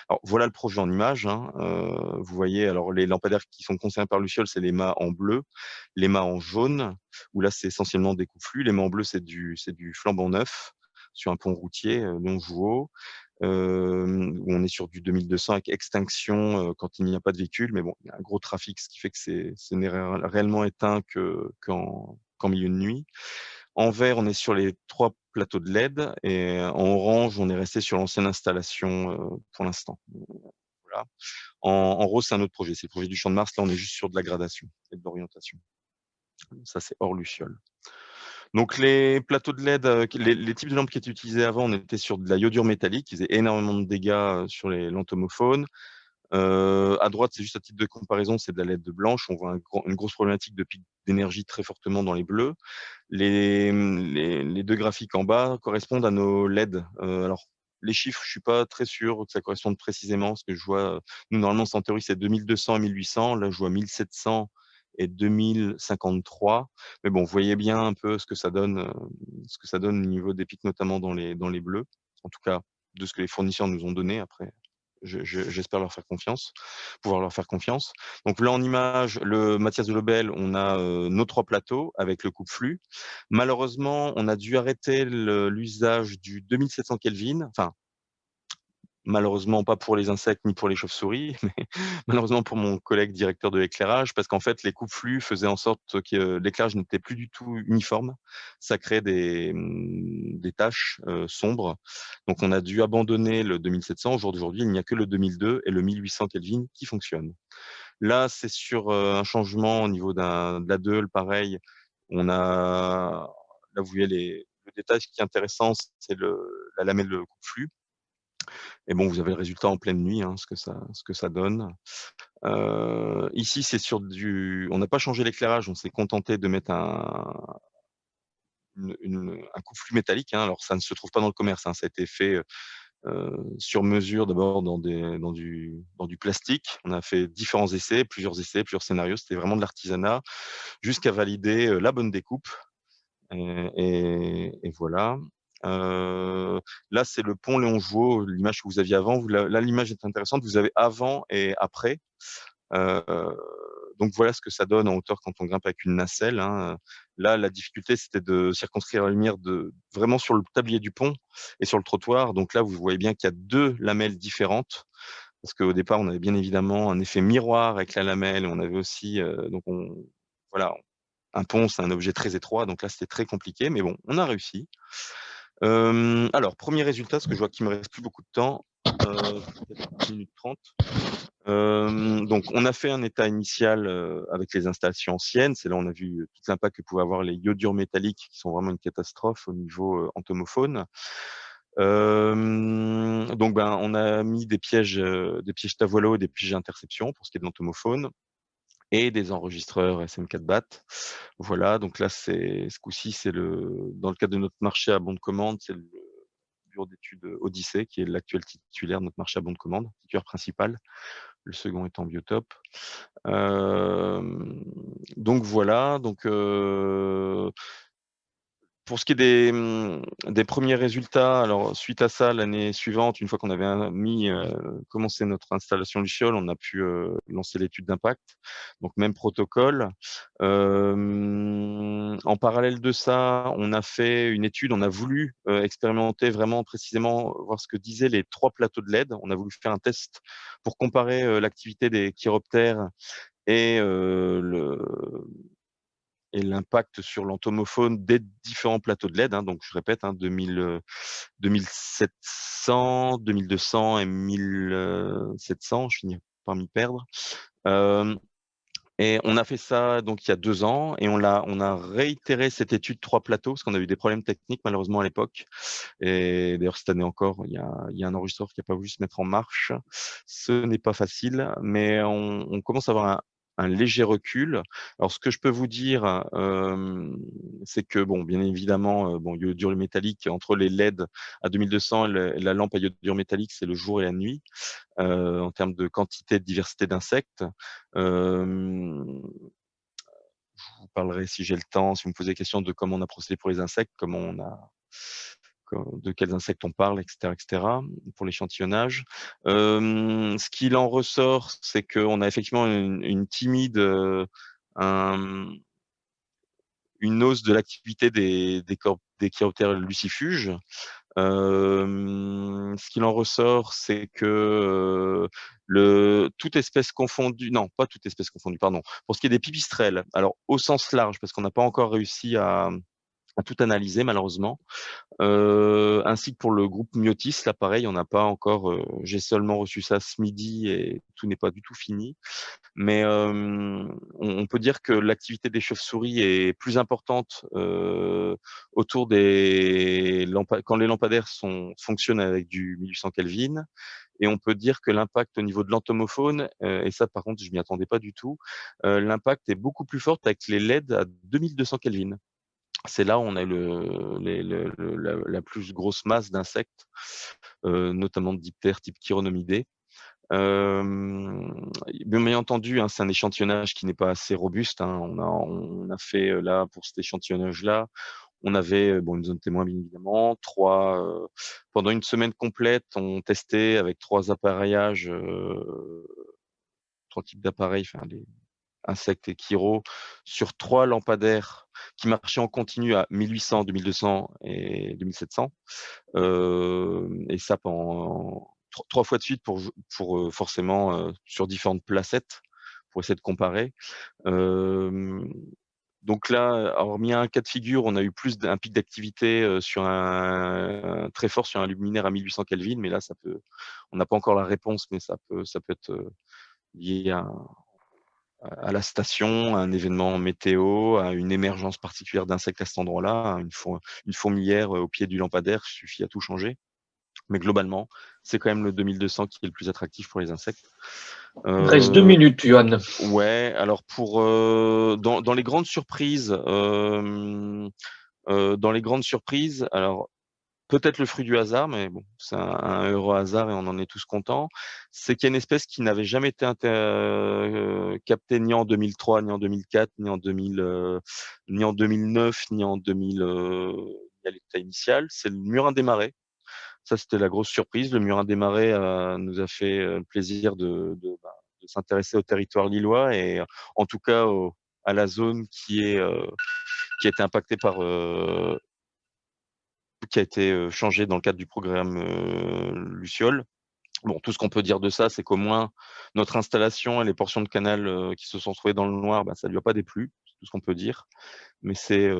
Alors voilà le projet en image, hein. Vous voyez, alors les lampadaires qui sont concernés par Luciole, c'est les mâts en bleu, les mâts en jaune, où là c'est essentiellement des coupe-flux. Les mâts en bleu, c'est du flambant neuf sur un pont routier non Jouot, où on est sur du 2200 avec extinction quand il n'y a pas de véhicule, mais bon, il y a un gros trafic, ce qui fait que ce n'est réellement éteint qu'en milieu de nuit. En vert, on est sur les 3 plateaux de LED, et en orange, on est resté sur l'ancienne installation pour l'instant. Voilà. En rose, c'est un autre projet, c'est le projet du Champ de Mars. Là, on est juste sur de la gradation et de l'orientation. Ça, c'est hors Luciole. Donc les plateaux de LED, les types de lampes qui étaient utilisés avant, on était sur de la iodure métallique, qui faisait énormément de dégâts sur les lentomophones. À droite, c'est juste à titre de comparaison, c'est de la LED blanche. On voit une grosse problématique de pic d'énergie très fortement dans les bleus. Les 2 graphiques en bas correspondent à nos LED. Alors, les chiffres, je suis pas très sûr que ça corresponde précisément, parce que je vois, nous, normalement, en théorie, c'est 2200 et 1800. Là, je vois 1700 et 2053. Mais bon, vous voyez bien un peu ce que ça donne au niveau des pics, notamment dans les bleus. En tout cas, de ce que les fournisseurs nous ont donné. Après, j'espère pouvoir leur faire confiance. Donc là en image, le Mathias de Lobel, on a nos 3 plateaux avec le coupe-flux. Malheureusement, on a dû arrêter l'usage du 2700 Kelvin. Enfin, malheureusement pas pour les insectes ni pour les chauves-souris, mais malheureusement pour mon collègue directeur de l'éclairage, parce qu'en fait, les coupes flux faisaient en sorte que l'éclairage n'était plus du tout uniforme. Ça crée des taches sombres. Donc, on a dû abandonner le 2700. Au jour d'aujourd'hui, il n'y a que le 2002 et le 1800 Kelvin qui fonctionnent. Là, c'est sur un changement au niveau de la Deul, pareil. On a, là, vous voyez le détail. Ce qui est intéressant, c'est la lamelle coupe-flux. Et bon, vous avez le résultat en pleine nuit, ce que ça donne. Ici, c'est sur on n'a pas changé l'éclairage, on s'est contenté de mettre un coupe-flux métallique. Alors, ça ne se trouve pas dans le commerce, ça a été fait sur mesure, d'abord dans du plastique. On a fait différents essais, plusieurs scénarios. C'était vraiment de l'artisanat, jusqu'à valider la bonne découpe. Et voilà. Là, c'est le pont Léon Jouot, l'image que vous aviez avant. Là, l'image est intéressante. Vous avez avant et après. Donc voilà ce que ça donne en hauteur quand on grimpe avec une nacelle. Là, la difficulté, c'était de circonscrire la lumière vraiment sur le tablier du pont et sur le trottoir. Donc là, vous voyez bien qu'il y a deux lamelles différentes. Parce qu'au départ, on avait bien évidemment un effet miroir avec la lamelle. On avait aussi, voilà, un pont, c'est un objet très étroit. Donc là, c'était très compliqué. Mais bon, on a réussi. Alors, premier résultat, parce que je vois qu'il me reste plus beaucoup de temps. 1 minute 30. Donc, on a fait un état initial avec les installations anciennes. C'est là on a vu tout l'impact que pouvaient avoir les iodures métalliques, qui sont vraiment une catastrophe au niveau entomophone. Donc, on a mis des pièges Tavoilo et des pièges d'interception pour ce qui est de l'entomophone et des enregistreurs SM4 BAT. Voilà, donc là, ce coup-ci, c'est dans le cadre de notre marché à bon de commande, c'est le bureau d'études Odyssée, qui est l'actuel titulaire de notre marché à bon de commande, titulaire principal, le second étant Biotope. Donc voilà, pour ce qui est des premiers résultats, alors suite à ça, l'année suivante, une fois qu'on avait commencé notre installation Luciole, on a pu lancer l'étude d'impact. Donc même protocole. En parallèle de ça, on a fait une étude, on a voulu expérimenter vraiment précisément, voir ce que disaient les 3 plateaux de LED. On a voulu faire un test pour comparer l'activité des chiroptères et l'impact sur l'entomophone des différents plateaux de LED. Donc, je répète, 2700, 2200 et 1700, je finis par m'y perdre. Et on a fait ça donc il y a 2 ans et on a réitéré cette étude 3 plateaux parce qu'on a eu des problèmes techniques malheureusement à l'époque. Et d'ailleurs cette année encore, il y a un enregistreur qui n'a pas voulu se mettre en marche. Ce n'est pas facile, mais on commence à avoir un léger recul. Alors, ce que je peux vous dire, c'est que, bon, bien évidemment, iodure métallique, entre les LED à 2200 et la lampe à iodure métallique, c'est le jour et la nuit, en termes de quantité, de diversité d'insectes. Je vous parlerai, si j'ai le temps, si vous me posez des questions de comment on a procédé pour les insectes, de quels insectes on parle, etc., pour l'échantillonnage. Ce qu'il en ressort, c'est qu'on a effectivement une timide, une hausse de l'activité des chiroptères lucifuges. Ce qu'il en ressort, c'est que toute espèce confondue, non, pas toute espèce confondue, pardon. Pour ce qui est des pipistrelles, alors au sens large, parce qu'on n'a pas encore réussi à tout analyser malheureusement, ainsi que pour le groupe Myotis, là pareil, on n'a pas encore, j'ai seulement reçu ça ce midi et tout n'est pas du tout fini. Mais on peut dire que l'activité des chauves-souris est plus importante autour quand les lampadaires fonctionnent avec du 1800 Kelvin. Et on peut dire que l'impact au niveau de l'entomophone, et ça par contre je m'y attendais pas du tout, l'impact est beaucoup plus fort avec les LED à 2200 Kelvin. C'est là où on a la plus grosse masse d'insectes, notamment de diptères type Chironomidés. Bien entendu, c'est un échantillonnage qui n'est pas assez robuste. On a fait là pour cet échantillonnage-là, on avait une zone témoin bien évidemment, pendant une semaine complète, on testait avec 3 appareillages, 3 types d'appareils, les insectes et chiro, sur 3 lampadaires qui marchaient en continu à 1800, 2200 et 2700. Et ça pendant trois fois de suite pour forcément sur différentes placettes pour essayer de comparer. Donc là, hormis un cas de figure, on a eu plus un pic d'activité sur très fort sur un luminaire à 1800 Kelvin, mais là, on n'a pas encore la réponse, mais ça peut être lié à la station, à un événement météo, à une émergence particulière d'insectes à cet endroit-là, à une fourmilière au pied du lampadaire, il suffit à tout changer. Mais globalement, c'est quand même le 2200 qui est le plus attractif pour les insectes.
Il reste 2 minutes, Johan.
Ouais, alors dans les grandes surprises, alors peut-être le fruit du hasard, mais bon, c'est un heureux hasard et on en est tous contents. C'est qu'il y a une espèce qui n'avait jamais été captée ni en 2003, ni en 2004, ni en 2009, ni en 2000 à l'état initial. C'est le murin des marais. Ça, c'était la grosse surprise. Le murin des marais nous a fait le plaisir de s'intéresser au territoire lillois et en tout cas à la zone qui a été impactée qui a été changée dans le cadre du programme Luciole. Bon, tout ce qu'on peut dire de ça, c'est qu'au moins notre installation et les portions de canal qui se sont trouvées dans le noir, ça ne lui a pas déplu, c'est tout ce qu'on peut dire. Mais c'est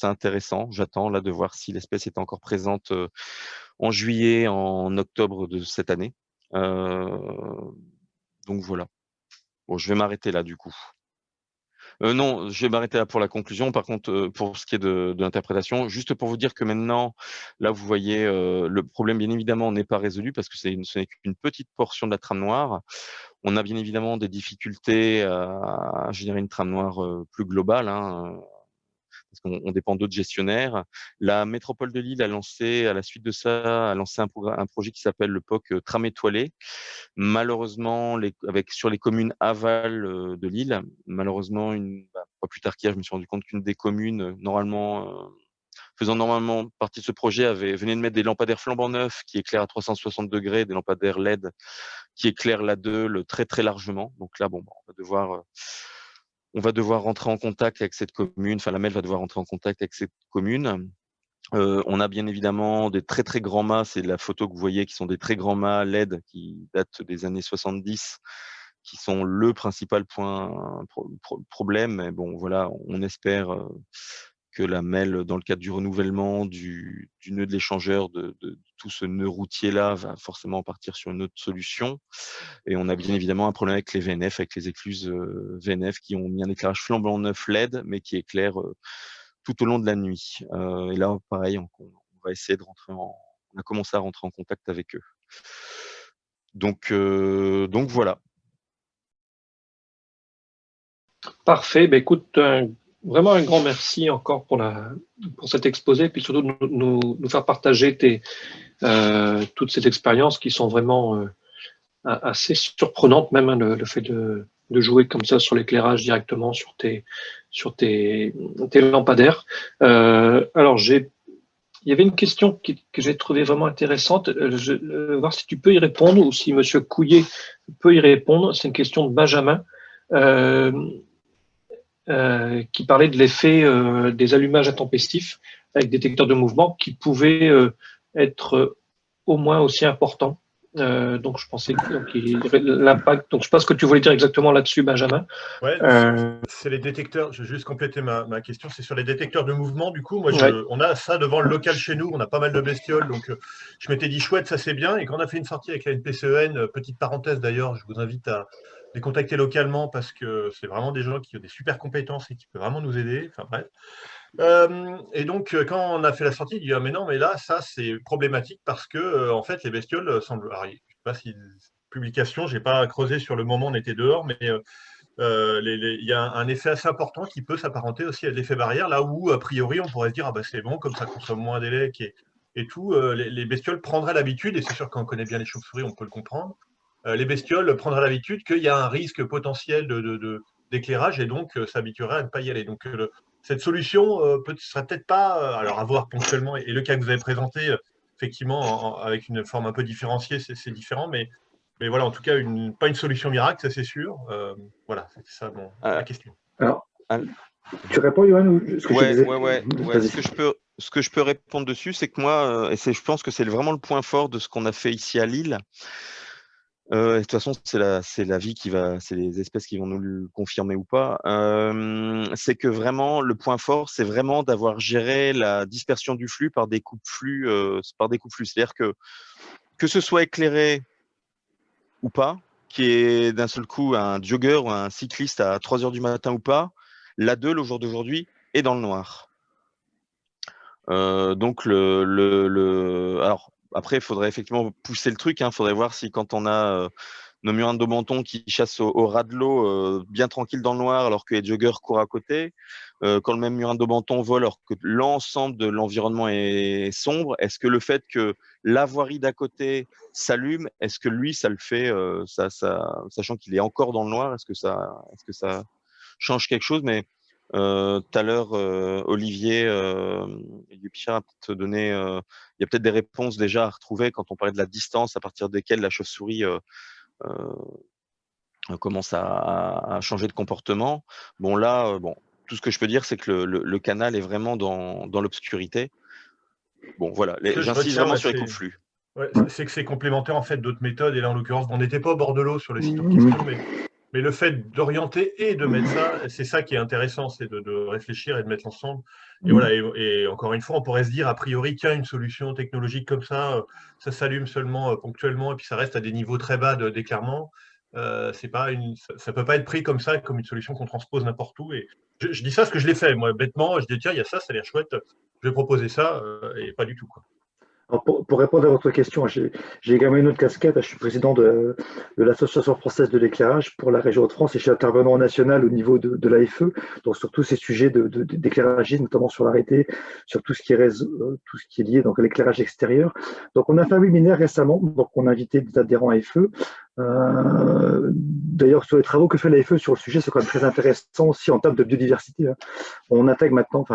intéressant. J'attends là de voir si l'espèce est encore présente en juillet, en octobre de cette année. Donc voilà. Bon, je vais m'arrêter là du coup. Non, je vais m'arrêter là pour la conclusion. Par contre, pour ce qui est de l'interprétation, juste pour vous dire que maintenant, là, vous voyez, le problème, bien évidemment, n'est pas résolu parce que ce n'est qu'une petite portion de la trame noire. On a bien évidemment des difficultés à générer une trame noire plus globale, parce qu'on dépend d'autres gestionnaires. La métropole de Lille a lancé, à la suite de ça, un projet qui s'appelle le POC Trame étoilée. Malheureusement, sur les communes aval de Lille, malheureusement, pas plus tard qu'hier, je me suis rendu compte qu'une des communes, faisant normalement partie de ce projet, venait de mettre des lampadaires flambant neufs qui éclairent à 360 degrés, des lampadaires LED qui éclairent la Deule très très largement. Donc là, on va devoir rentrer en contact avec cette commune, enfin la MEL va devoir rentrer en contact avec cette commune. On a bien évidemment des très très grands mâts, c'est la photo que vous voyez qui sont des très grands mâts LED qui datent des années 70, qui sont le principal problème. Mais bon, voilà, on espère que la MEL, dans le cadre du renouvellement du nœud de l'échangeur, de tout ce nœud routier-là, va forcément partir sur une autre solution. Et on a bien évidemment un problème avec les VNF, avec les écluses VNF qui ont mis un éclairage flambant neuf LED, mais qui éclairent tout au long de la nuit. Et là, pareil, on va essayer de on a commencé à rentrer en contact avec eux. Donc voilà.
Parfait. Écoute, vraiment un grand merci encore pour cet exposé, et puis surtout de nous faire partager toutes ces expériences qui sont vraiment assez surprenantes, même le fait de jouer comme ça sur l'éclairage directement sur tes lampadaires. Alors, il y avait une question que j'ai trouvée vraiment intéressante. Je vais voir si tu peux y répondre ou si Monsieur Couillet peut y répondre. C'est une question de Benjamin qui parlait de l'effet des allumages intempestifs avec détecteurs de mouvement qui pouvaient être au moins aussi importants. Donc, je pensais que l'impact. Donc, je ne sais pas ce que tu voulais dire exactement là-dessus, Benjamin.
Ouais, c'est les détecteurs. Je vais juste compléter ma question. C'est sur les détecteurs de mouvement. Du coup, moi, on a ça devant le local chez nous. On a pas mal de bestioles. Donc, je m'étais dit, chouette, ça c'est bien. Et quand on a fait une sortie avec la NPCEN, petite parenthèse d'ailleurs, je vous invite à les contacter localement parce que c'est vraiment des gens qui ont des super compétences et qui peuvent vraiment nous aider. Enfin, bref. Et donc, quand on a fait la sortie, il dit, ah, mais non, mais là, ça, c'est problématique parce que, en fait, les bestioles semblent. Alors, je ne sais pas si publication, je n'ai pas creusé sur le moment, on était dehors, mais il y a un effet assez important qui peut s'apparenter aussi à l'effet barrière, là où, a priori, on pourrait se dire, ah bah c'est bon, comme ça consomme moins d'élec et tout, les bestioles prendraient l'habitude, et c'est sûr quand on connaît bien les chauves-souris, on peut le comprendre, les bestioles prendraient l'habitude qu'il y a un risque potentiel d'éclairage et donc s'habitueraient à ne pas y aller. Donc, cette solution serait peut-être pas, alors à voir ponctuellement, et le cas que vous avez présenté, effectivement, avec une forme un peu différenciée, c'est différent, mais voilà, en tout cas, pas une solution miracle, ça c'est sûr. Voilà, c'est ça ma question.
Alors, tu réponds, Johan, ou
Ouais. ce que je peux répondre dessus, c'est que moi, et je pense que c'est vraiment le point fort de ce qu'on a fait ici à Lille. Et de toute façon, c'est la vie c'est les espèces qui vont nous le confirmer ou pas. C'est que vraiment, le point fort, c'est vraiment d'avoir géré la dispersion du flux par des coupes flux, C'est-à-dire que ce soit éclairé ou pas, qui est d'un seul coup un jogger ou un cycliste à 3 heures du matin ou pas, l'A2, le jour d'aujourd'hui, est dans le noir. Donc, alors, après, il faudrait effectivement pousser le truc. Il faudrait voir si quand on a nos murins de Daubenton qui chassent au ras de l'eau, bien tranquille dans le noir, alors que les joggers courent à côté, quand le même murin de Daubenton vole, alors que l'ensemble de l'environnement est sombre, est-ce que le fait que la voirie d'à côté s'allume, est-ce que lui, ça le fait, sachant qu'il est encore dans le noir, est-ce que ça change quelque chose? Mais tout à l'heure, Olivier Pichard a peut-être donné, il y a peut-être des réponses déjà à retrouver quand on parlait de la distance à partir desquelles la chauve-souris commence à changer de comportement. Bon, là, tout ce que je peux dire, c'est que le canal est vraiment dans l'obscurité. Bon, voilà, j'insiste vraiment sur les coupes flux.
Ouais, c'est que c'est complémentaire en fait d'autres méthodes. Et là, en l'occurrence, on n'était pas au bord de l'eau sur le site en question, mais le fait d'orienter et de mettre ça, c'est ça qui est intéressant, c'est de réfléchir et de mettre ensemble. Et voilà, et encore une fois, on pourrait se dire a priori qu'il y a une solution technologique comme ça s'allume seulement ponctuellement et puis ça reste à des niveaux très bas d'éclairement. Ça peut pas être pris comme ça, comme une solution qu'on transpose n'importe où. Et je dis ça parce que je l'ai fait, moi, bêtement. Je dis tiens, il y a ça a l'air chouette. Je vais proposer ça et pas du tout, quoi.
Alors pour répondre à votre question, j'ai également une autre casquette. Je suis président de l'Association française de l'éclairage pour la région Hauts-de-France et je suis intervenant national au niveau de l'AFE, donc sur tous ces sujets d'éclairage, notamment sur l'arrêté, sur tout ce qui est lié donc à l'éclairage extérieur. Donc on a fait un webinaire récemment, donc on a invité des adhérents AFE. D'ailleurs, sur les travaux que fait l'AFE sur le sujet, c'est quand même très intéressant aussi en termes de biodiversité. On intègre maintenant,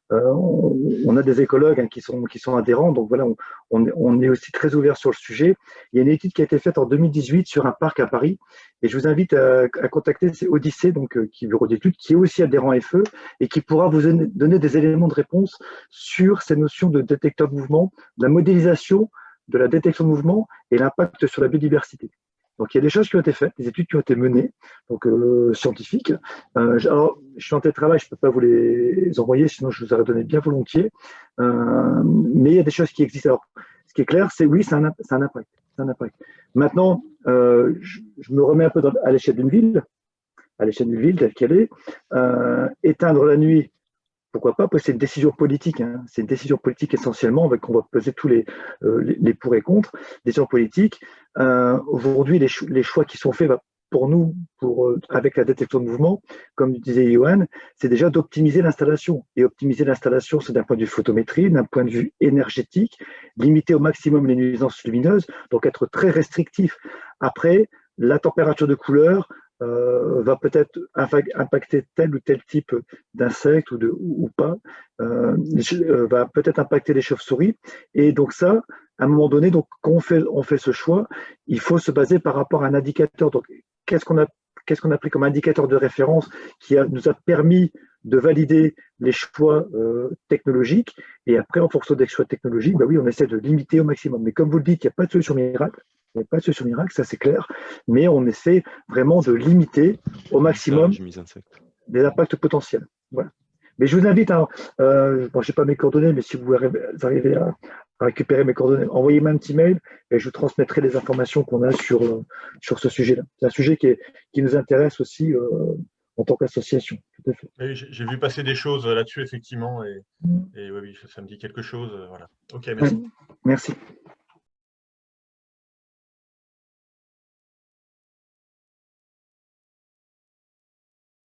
on a des écologues qui sont adhérents, donc voilà, on est aussi très ouvert sur le sujet. Il y a une étude qui a été faite en 2018 sur un parc à Paris, et je vous invite à contacter Odyssée, donc qui est bureau d'études, qui est aussi adhérent à FE et qui pourra vous donner des éléments de réponse sur ces notions de détecteur de mouvement, de la modélisation de la détection de mouvement et l'impact sur la biodiversité. Donc, il y a des choses qui ont été faites, des études qui ont été menées, donc scientifiques. Alors, je suis en télétravail, je ne peux pas vous les envoyer, sinon je vous aurais donné bien volontiers. Mais il y a des choses qui existent. Alors, ce qui est clair, c'est oui, c'est un impact. Maintenant, je me remets un peu à l'échelle d'une ville, telle qu'elle est. Éteindre la nuit, pourquoi pas, parce que c'est une décision politique. C'est une décision politique essentiellement, avec on va peser tous les pour et contre. Décision politique. Aujourd'hui, les choix qui sont faits pour nous, avec la détection de mouvement, comme disait Johan, c'est déjà d'optimiser l'installation. Et optimiser l'installation, c'est d'un point de vue photométrie, d'un point de vue énergétique, limiter au maximum les nuisances lumineuses, donc être très restrictif. Après, la température de couleur va peut-être impacter tel ou tel type d'insectes ou pas, va peut-être impacter les chauves-souris. Et donc ça, à un moment donné, donc, quand on fait ce choix, il faut se baser par rapport à un indicateur. Donc, qu'est-ce qu'on a pris comme indicateur de référence qui nous a permis de valider les choix technologiques. Et après, en fonction des choix technologiques, oui, on essaie de limiter au maximum. Mais comme vous le dites, il n'y a pas de solution miracle. Il n'y a pas de solution miracle, ça c'est clair, mais on essaie vraiment de limiter au maximum les impacts potentiels. Voilà. Mais je vous invite je n'ai pas mes coordonnées, mais si vous arrivez à récupérer mes coordonnées, envoyez-moi un petit mail et je vous transmettrai les informations qu'on a sur ce sujet-là. C'est un sujet qui nous intéresse aussi en tant qu'association. Tout à fait.
J'ai vu passer des choses là-dessus, effectivement, et oui, ça me dit quelque chose. Voilà. Ok, merci.
Merci.